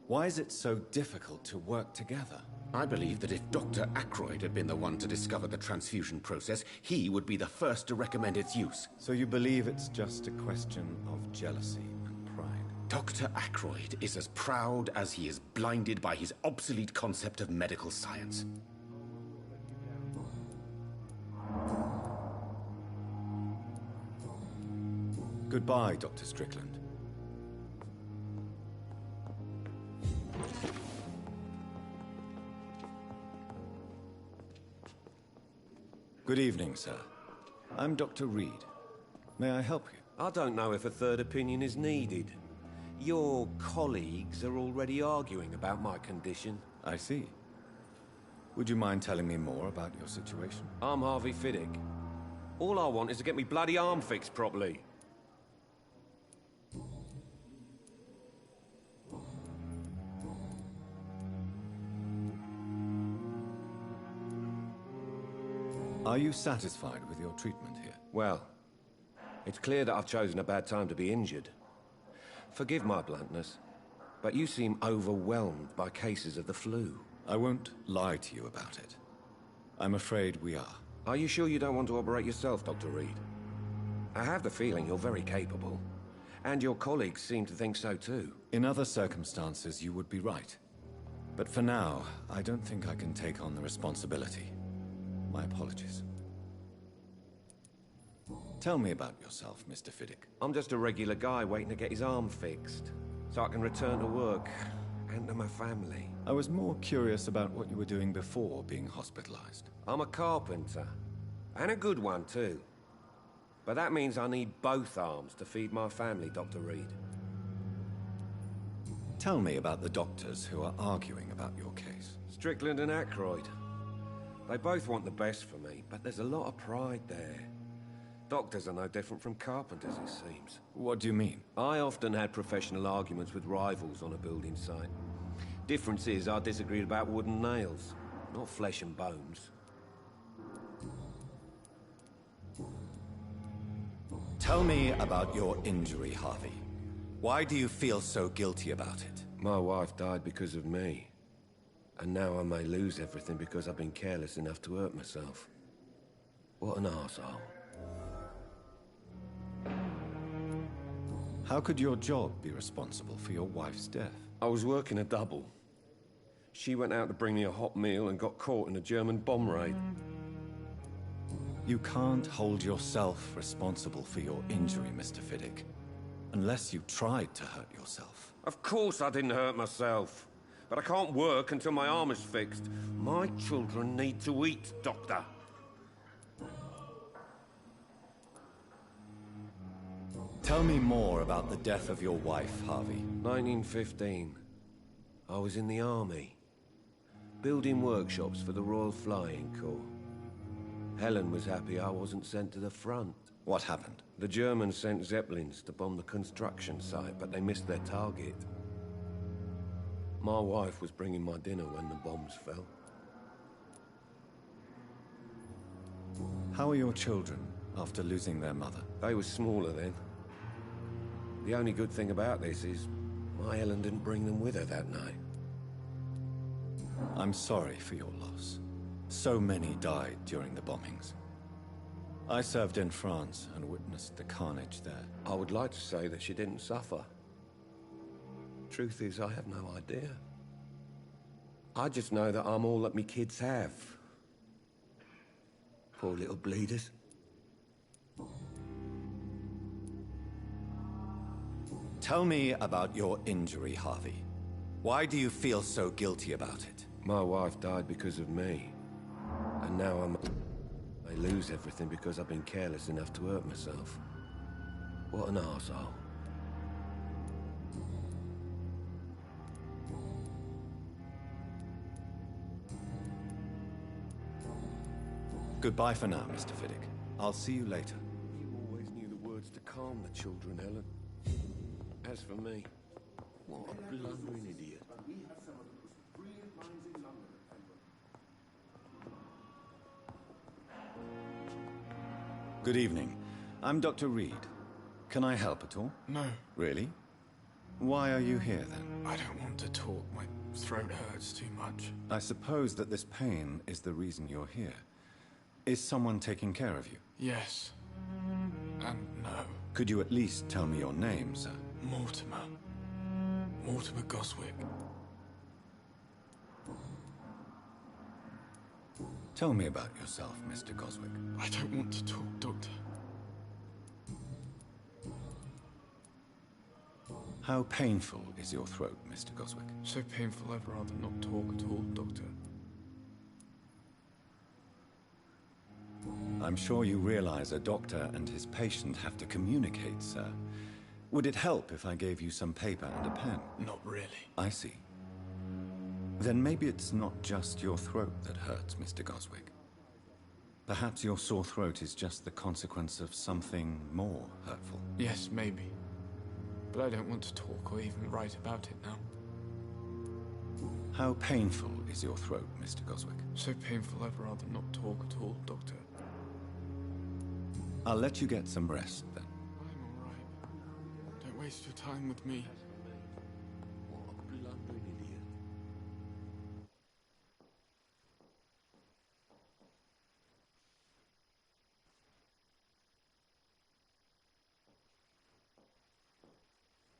Why is it so difficult to work together? I believe that if Dr. Ackroyd had been the one to discover the transfusion process, he would be the first to recommend its use. So you believe it's just a question of jealousy and pride? Dr. Ackroyd is as proud as he is blinded by his obsolete concept of medical science. Goodbye, Dr. Strickland. Good evening, sir. I'm Dr. Reed. May I help you? I don't know if a third opinion is needed. Your colleagues are already arguing about my condition. I see. Would you mind telling me more about your situation? I'm Harvey Fiddick. All I want is to get me bloody arm fixed properly. Are you satisfied with your treatment here? Well, it's clear that I've chosen a bad time to be injured. Forgive my bluntness, But you seem overwhelmed by cases of the flu. I won't lie to you about it. I'm afraid we are. Are you sure you don't want to operate yourself, Dr. Reed? I have the feeling you're very capable. And your colleagues seem to think so too. In other circumstances, you would be right. But for now, I don't think I can take on the responsibility. My apologies. Tell me about yourself, Mr. Fiddick. I'm just a regular guy waiting to get his arm fixed, so I can return to work and to my family. I was more curious about what you were doing before being hospitalized. I'm a carpenter, and a good one too. But that means I need both arms to feed my family, Dr. Reed. Tell me about the doctors who are arguing about your case. Strickland and Aykroyd. They both want the best for me, but there's a lot of pride there. Doctors are no different from carpenters, it seems. What do you mean? I often had professional arguments with rivals on a building site. Difference is, I disagreed about wooden nails, not flesh and bones. Tell me about your injury, Harvey. Why do you feel so guilty about it? My wife died because of me. And now I may lose everything because I've been careless enough to hurt myself. What an arsehole. How could your job be responsible for your wife's death? I was working a double. She went out to bring me a hot meal and got caught in a German bomb raid. You can't hold yourself responsible for your injury, Mr. Fiddick. Unless you tried to hurt yourself. Of course I didn't hurt myself. But I can't work until my arm is fixed. My children need to eat, Doctor. Tell me more about the death of your wife, Harvey. 1915. I was in the army. Building workshops for the Royal Flying Corps. Helen was happy I wasn't sent to the front. What happened? The Germans sent Zeppelins to bomb the construction site, but they missed their target. My wife was bringing my dinner when the bombs fell. How are your children after losing their mother? They were smaller then. The only good thing about this is my Helen didn't bring them with her that night. I'm sorry for your loss. So many died during the bombings. I served in France and witnessed the carnage there. I would like to say that she didn't suffer. Truth is, I have no idea. I just know that I'm all that me kids have. Poor little bleeders. Tell me about your injury, Harvey. Why do you feel so guilty about it? My wife died because of me. And now I lose everything because I've been careless enough to hurt myself. What an arsehole. Goodbye for now, Mr. Fiddick. I'll see you later. You always knew the words to calm the children, Helen. As for me, what a blundering idiot. Good evening. I'm Dr. Reed. Can I help at all? No. Really? Why are you here, then? I don't want to talk. My throat hurts too much. I suppose that this pain is the reason you're here. Is someone taking care of you? Yes. And no. Could you at least tell me your name, sir? Mortimer. Mortimer Goswick. Tell me about yourself, Mr. Goswick. I don't want to talk, Doctor. How painful is your throat, Mr. Goswick? So painful I'd rather not talk at all, Doctor. I'm sure you realize a doctor and his patient have to communicate, sir. Would it help if I gave you some paper and a pen? Not really. I see. Then maybe it's not just your throat that hurts, Mr. Goswick. Perhaps your sore throat is just the consequence of something more hurtful. Yes, maybe. But I don't want to talk or even write about it now. How painful is your throat, Mr. Goswick? So painful I'd rather not talk at all, Doctor. I'll let you get some rest, then. I'm all right. Don't waste your time with me. What a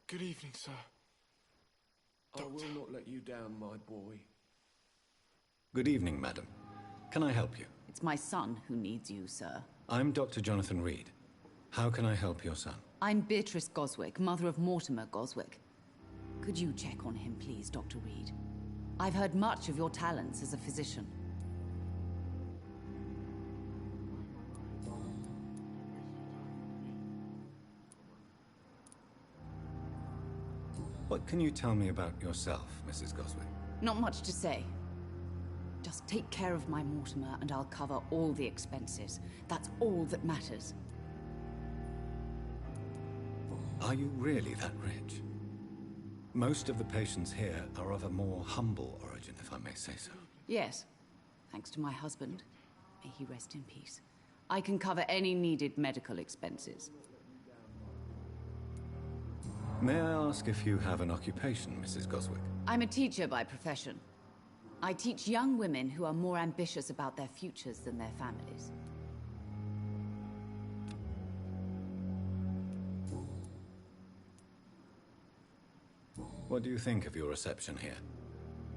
Good evening, sir. I will not let you down, my boy. Good evening, madam. Can I help you? It's my son who needs you, sir. I'm Dr. Jonathan Reed. How can I help your son? I'm Beatrice Goswick, mother of Mortimer Goswick. Could you check on him, please, Dr. Reed? I've heard much of your talents as a physician. What can you tell me about yourself, Mrs. Goswick? Not much to say. Just take care of my Mortimer and I'll cover all the expenses. That's all that matters. Are you really that rich? Most of the patients here are of a more humble origin, if I may say so. Yes, thanks to my husband. May he rest in peace. I can cover any needed medical expenses. May I ask if you have an occupation, Mrs. Goswick? I'm a teacher by profession. I teach young women who are more ambitious about their futures than their families. What do you think of your reception here?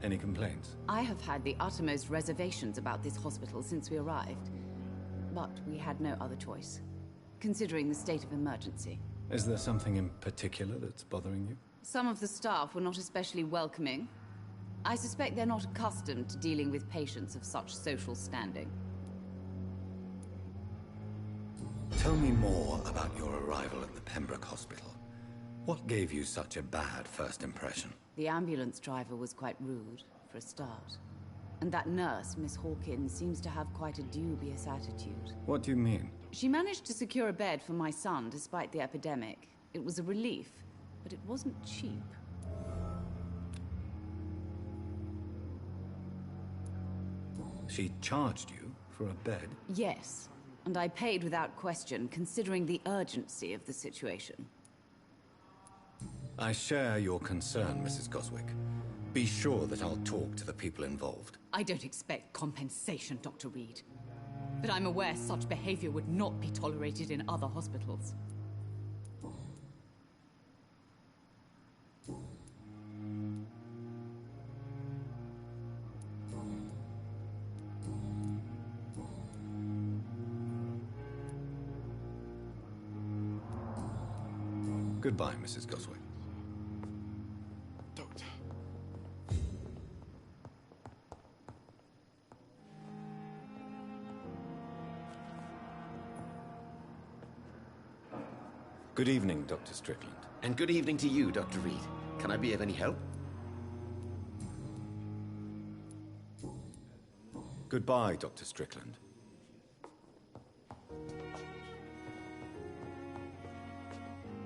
Any complaints? I have had the uttermost reservations about this hospital since we arrived. But we had no other choice, considering the state of emergency. Is there something in particular that's bothering you? Some of the staff were not especially welcoming. I suspect they're not accustomed to dealing with patients of such social standing. Tell me more about your arrival at the Pembroke Hospital. What gave you such a bad first impression? The ambulance driver was quite rude, for a start. And that nurse, Miss Hawkins, seems to have quite a dubious attitude. What do you mean? She managed to secure a bed for my son despite the epidemic. It was a relief, but it wasn't cheap. She charged you for a bed? Yes, and I paid without question, considering the urgency of the situation. I share your concern, Mrs. Goswick. Be sure that I'll talk to the people involved. I don't expect compensation, Dr. Reed. But I'm aware such behavior would not be tolerated in other hospitals. Goodbye, Mrs. Goswick. Doctor. Good evening, Dr. Strickland. And good evening to you, Dr. Reed. Can I be of any help? Goodbye, Dr. Strickland.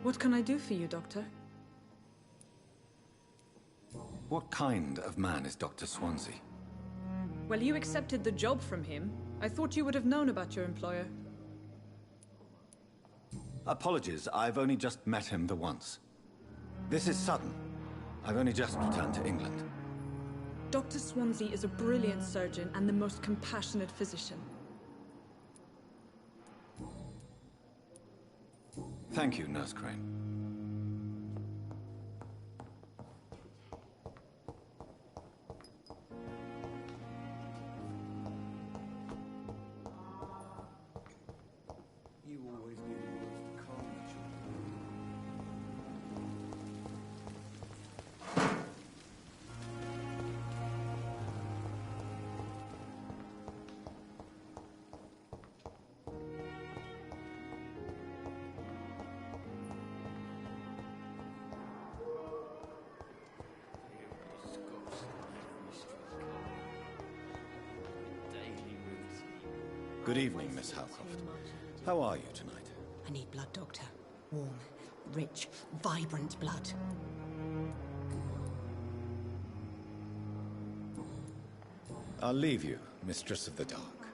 What can I do for you, Doctor? What kind of man is Dr. Swansea? Well, you accepted the job from him. I thought you would have known about your employer. Apologies, I've only just met him the once. This is sudden. I've only just returned to England. Dr. Swansea is a brilliant surgeon and the most compassionate physician. Thank you, Nurse Crane. You always do the most calm Good evening, Miss Howcroft. How are you tonight? I need blood, Doctor. Warm, rich, vibrant blood. I'll leave you, Mistress of the Dark,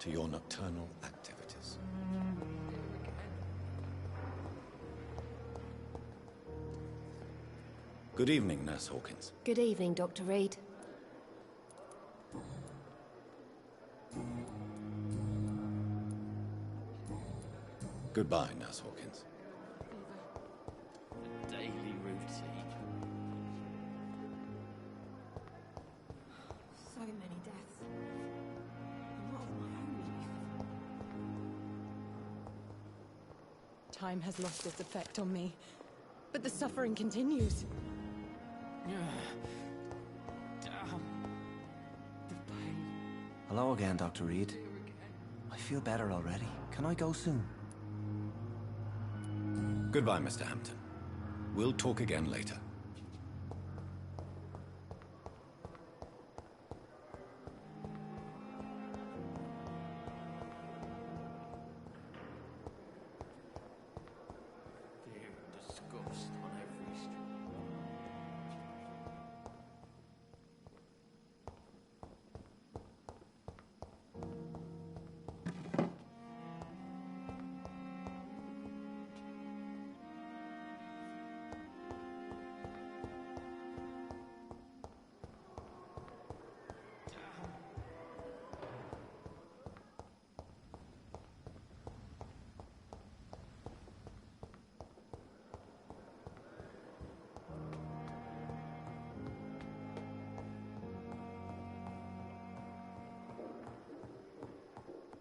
to your nocturnal activities. Good evening, Nurse Hawkins. Good evening, Dr. Reed. Goodbye, Nurse Hawkins. Daily routine. time has lost its effect on me. But the suffering continues. Hello again, Dr. Reed. I feel better already. Can I go soon? Goodbye, Mr. Hampton. We'll talk again later.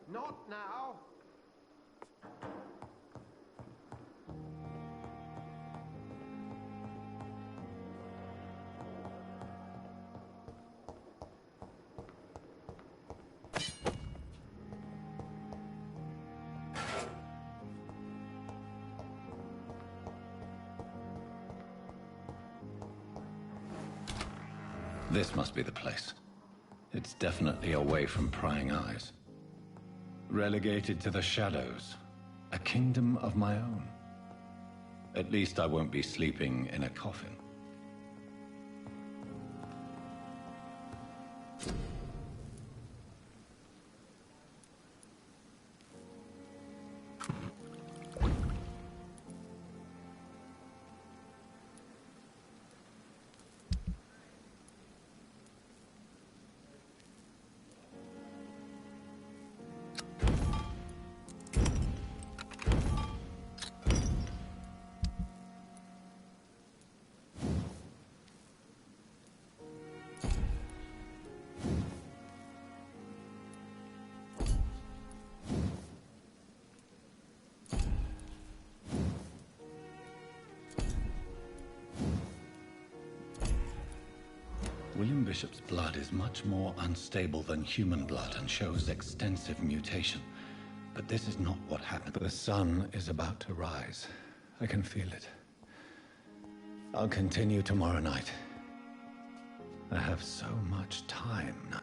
Not now! This must be the place. It's definitely away from prying eyes. Relegated to the shadows. A kingdom of my own. At least I won't be sleeping in a coffin. William Bishop's blood is much more unstable than human blood and shows extensive mutation. But this is not what happened. The sun is about to rise. I can feel it. I'll continue tomorrow night. I have so much time now.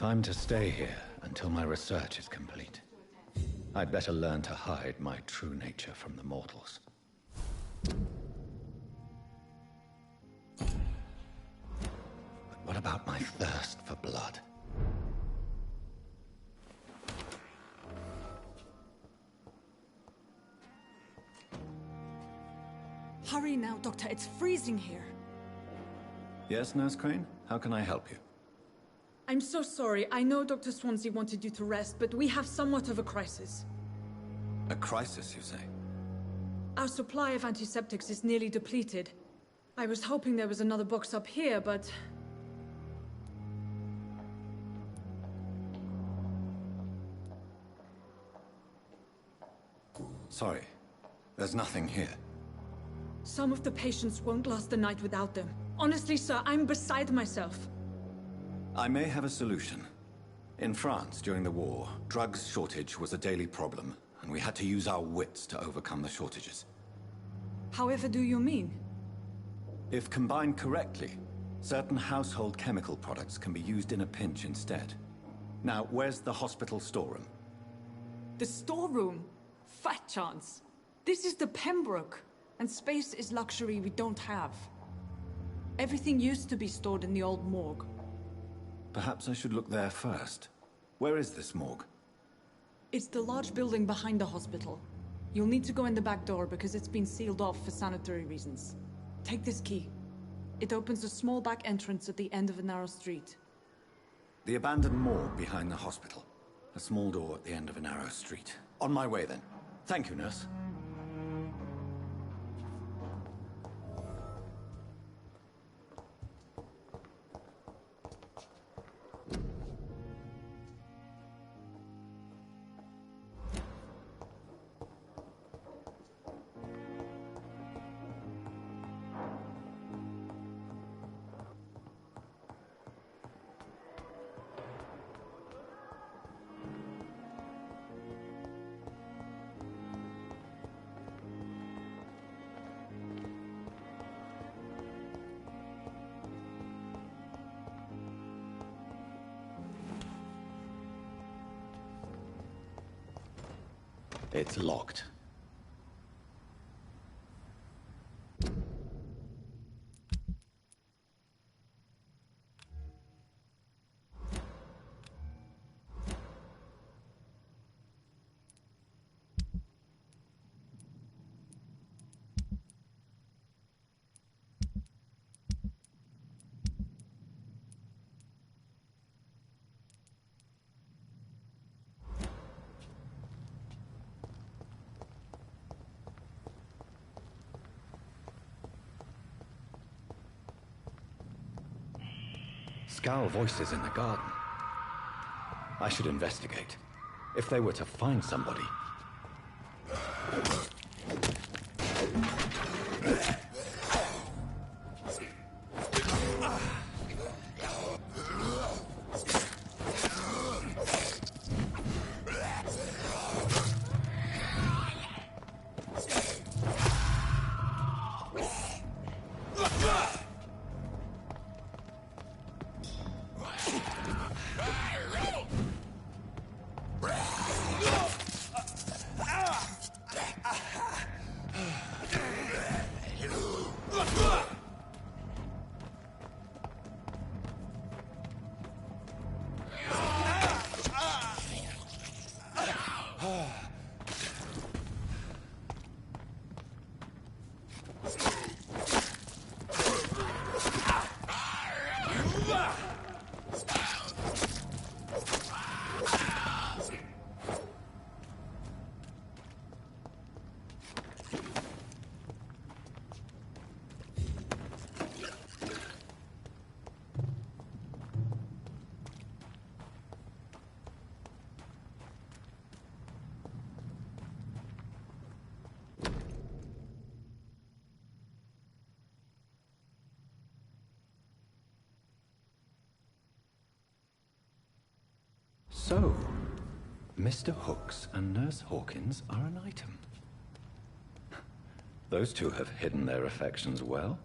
If I'm to stay here until my research is complete, I'd better learn to hide my true nature from the mortals. But what about my thirst for blood? Hurry now, Doctor. It's freezing here. Yes, Nurse Crane? How can I help you? I'm so sorry. I know Dr. Swansea wanted you to rest, but we have somewhat of a crisis. A crisis, you say? Our supply of antiseptics is nearly depleted. I was hoping there was another box up here, but... Sorry. There's nothing here. Some of the patients won't last the night without them. Honestly, sir, I'm beside myself. I may have a solution. In France, during the war, drugs shortage was a daily problem, and we had to use our wits to overcome the shortages. However do you mean? If combined correctly, certain household chemical products can be used in a pinch instead. Now, where's the hospital storeroom? The storeroom? Fat chance. This is the Pembroke, and space is luxury we don't have. Everything used to be stored in the old morgue. Perhaps I should look there first. Where is this morgue? It's the large building behind the hospital. You'll need to go in the back door because it's been sealed off for sanitary reasons. Take this key. It opens a small back entrance at the end of a narrow street. The abandoned morgue behind the hospital. A small door at the end of a narrow street. On my way then. Thank you, nurse. It's locked. Scowl voices in the garden. I should investigate. If they were to find somebody... So, Mr. Hooks and Nurse Hawkins are an item. Those two have hidden their affections well.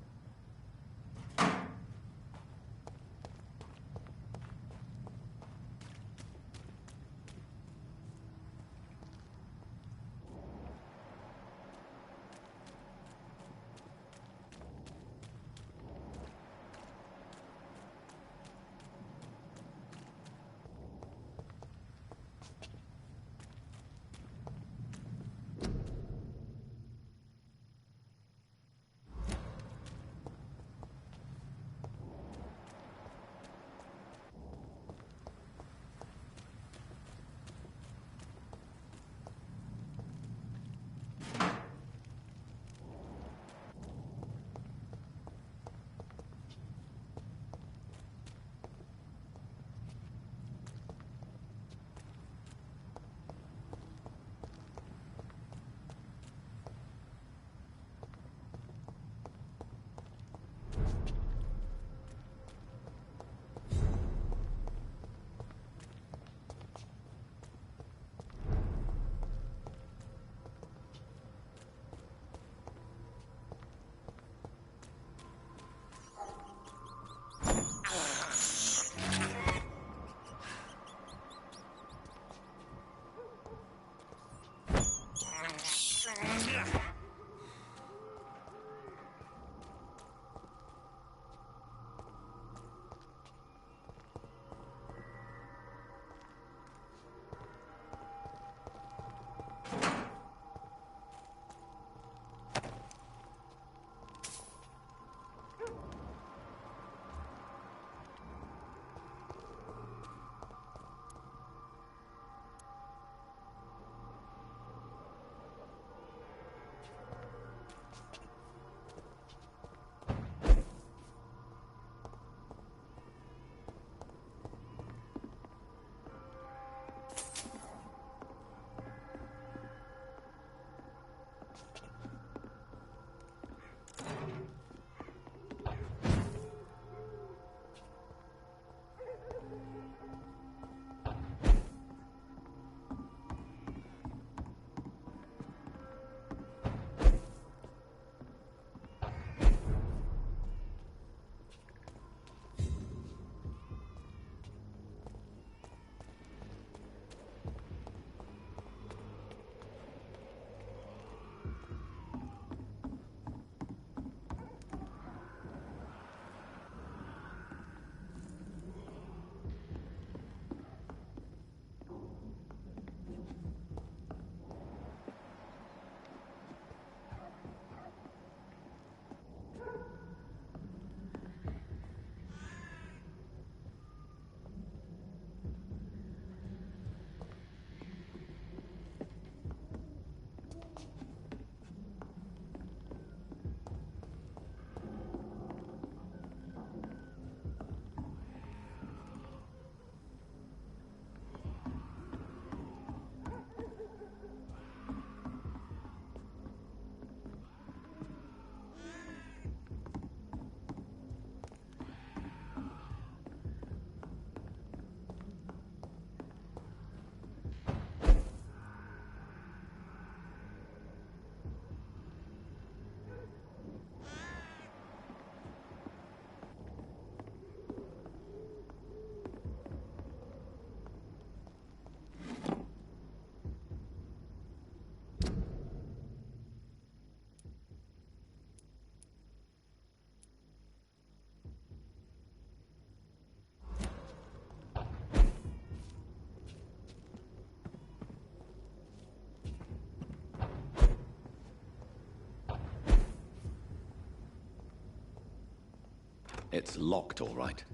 It's locked, all right.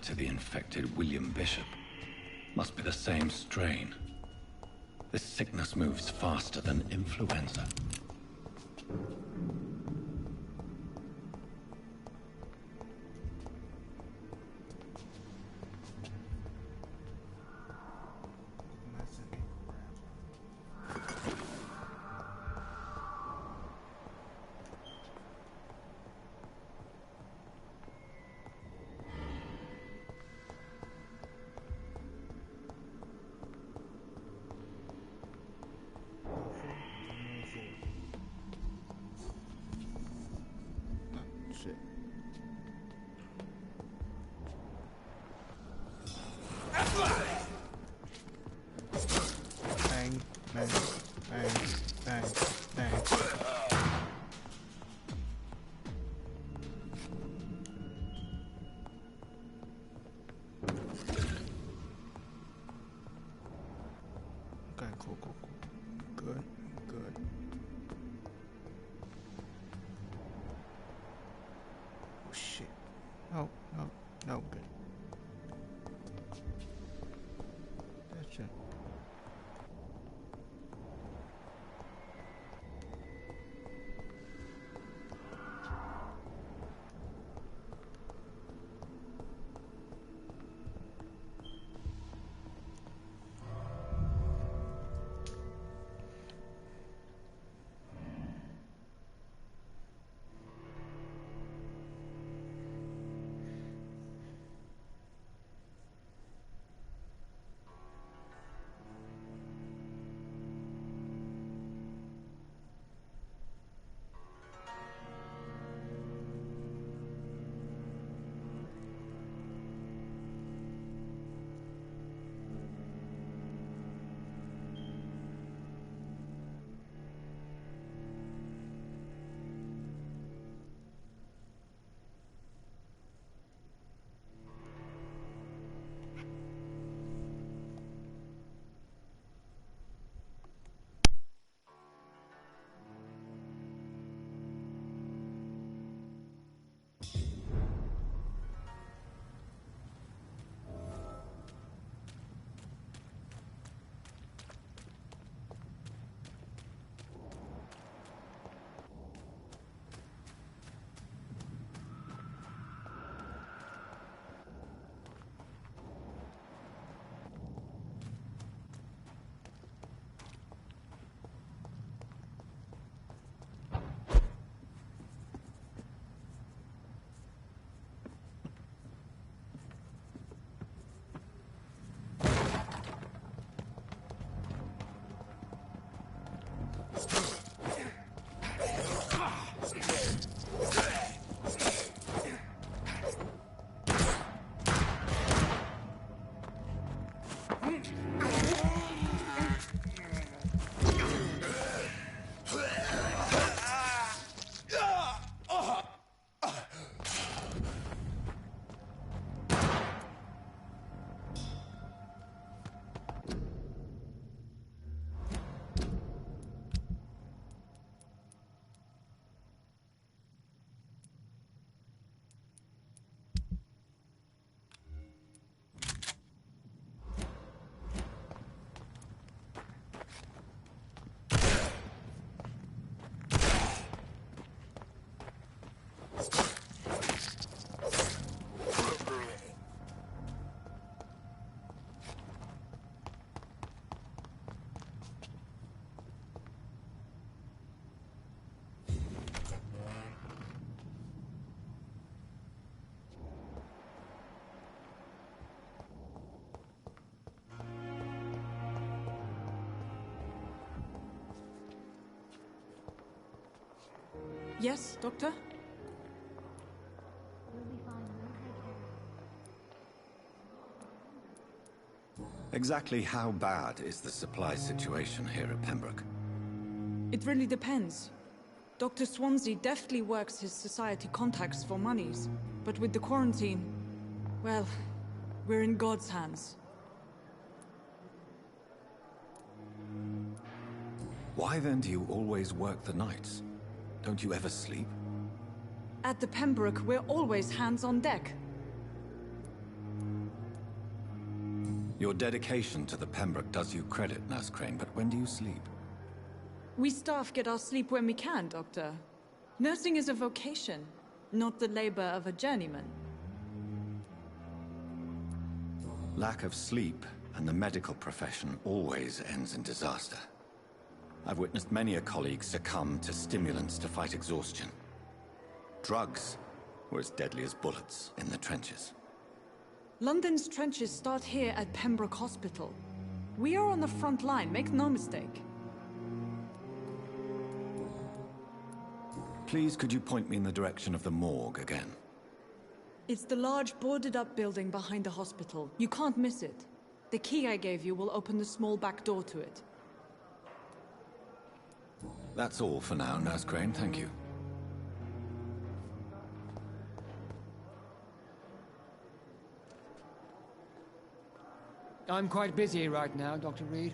to the infected William Bishop. Must be the same strain. This sickness moves faster than influenza. Bang, bang, bang, bang, bang. Okay, cool, cool, cool. Good, good. Oh shit. No, no, no, good. That's it. Yes, Doctor? Exactly how bad is the supply situation here at Pembroke? It really depends. Dr. Swansea deftly works his society contacts for monies, but with the quarantine, well, we're in God's hands. Why then do you always work the nights? Don't you ever sleep? At the Pembroke, we're always hands on deck. Your dedication to the Pembroke does you credit, Nurse Crane, but when do you sleep? We staff get our sleep when we can, Doctor. Nursing is a vocation, not the labor of a journeyman. Lack of sleep and the medical profession always ends in disaster. I've witnessed many a colleague succumb to stimulants to fight exhaustion. Drugs were as deadly as bullets in the trenches. London's trenches start here at Pembroke Hospital. We are on the front line, make no mistake. Please, could you point me in the direction of the morgue again? It's the large boarded-up building behind the hospital. You can't miss it. The key I gave you will open the small back door to it. That's all for now, Nurse Crane, thank you. I'm quite busy right now, Dr. Reed.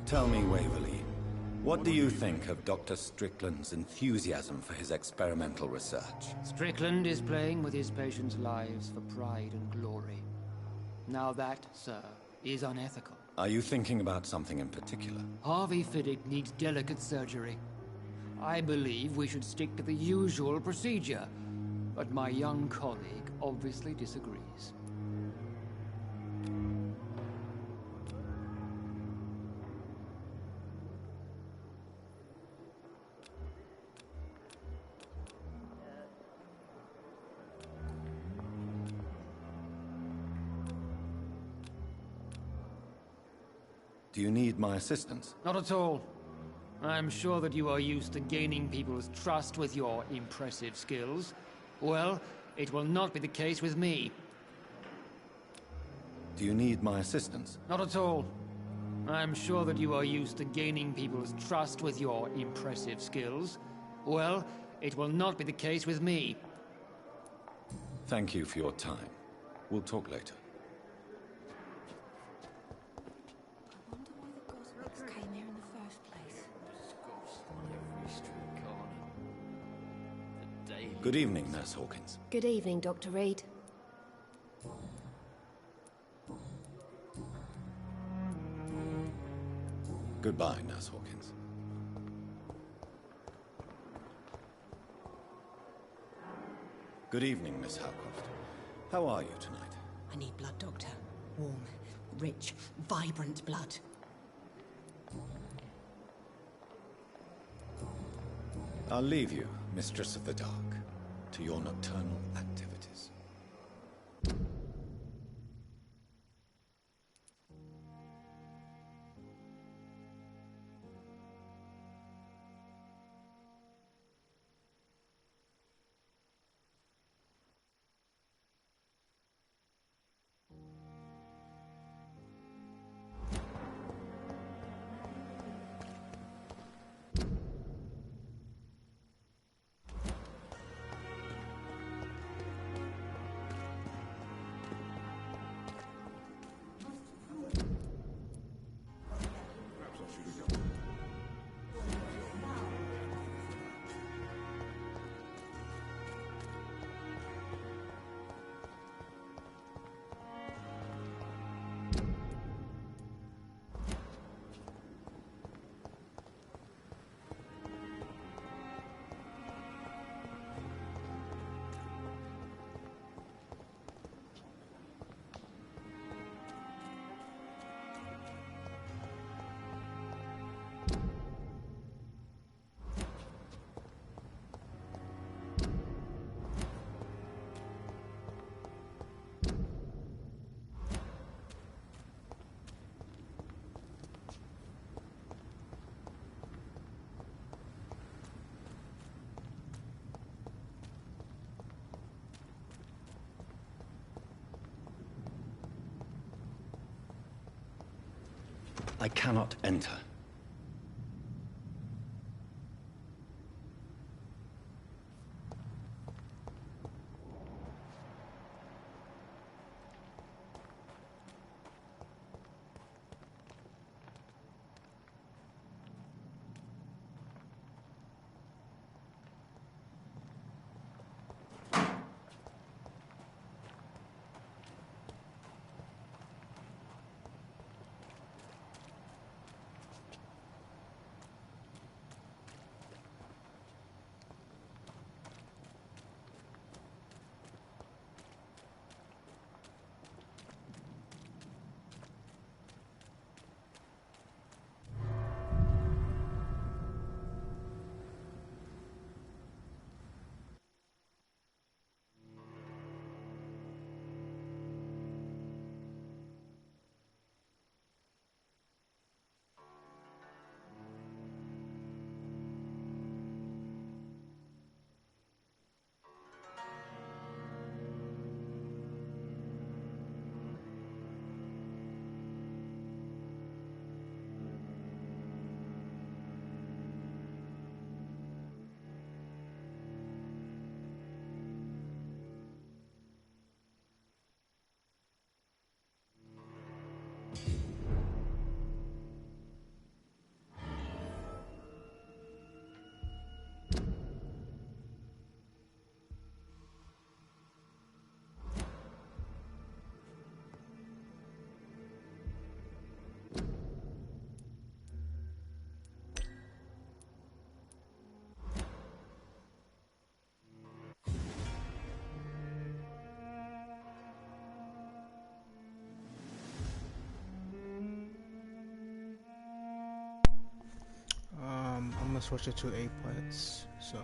Tell me, Waverly, what do you think of Dr. Strickland's enthusiasm for his experimental research? Strickland is playing with his patients' lives for pride and glory. Now that, sir, is unethical. Are you thinking about something in particular? Harvey Fiddick needs delicate surgery. I believe we should stick to the usual procedure, but my young colleague obviously disagrees. Do you need my assistance? Not at all. I'm sure that you are used to gaining people's trust with your impressive skills. Well, it will not be the case with me. Do you need my assistance? Not at all. I'm sure that you are used to gaining people's trust with your impressive skills. Well, it will not be the case with me. Thank you for your time. We'll talk later. Good evening, Nurse Hawkins. Good evening, Dr. Reed. Goodbye, Nurse Hawkins. Good evening, Miss Howcroft. How are you tonight? I need blood, Doctor. Warm, rich, vibrant blood. I'll leave you, Mistress of the Dark, to your nocturnal activities. I cannot enter. gonna switch it to A+, so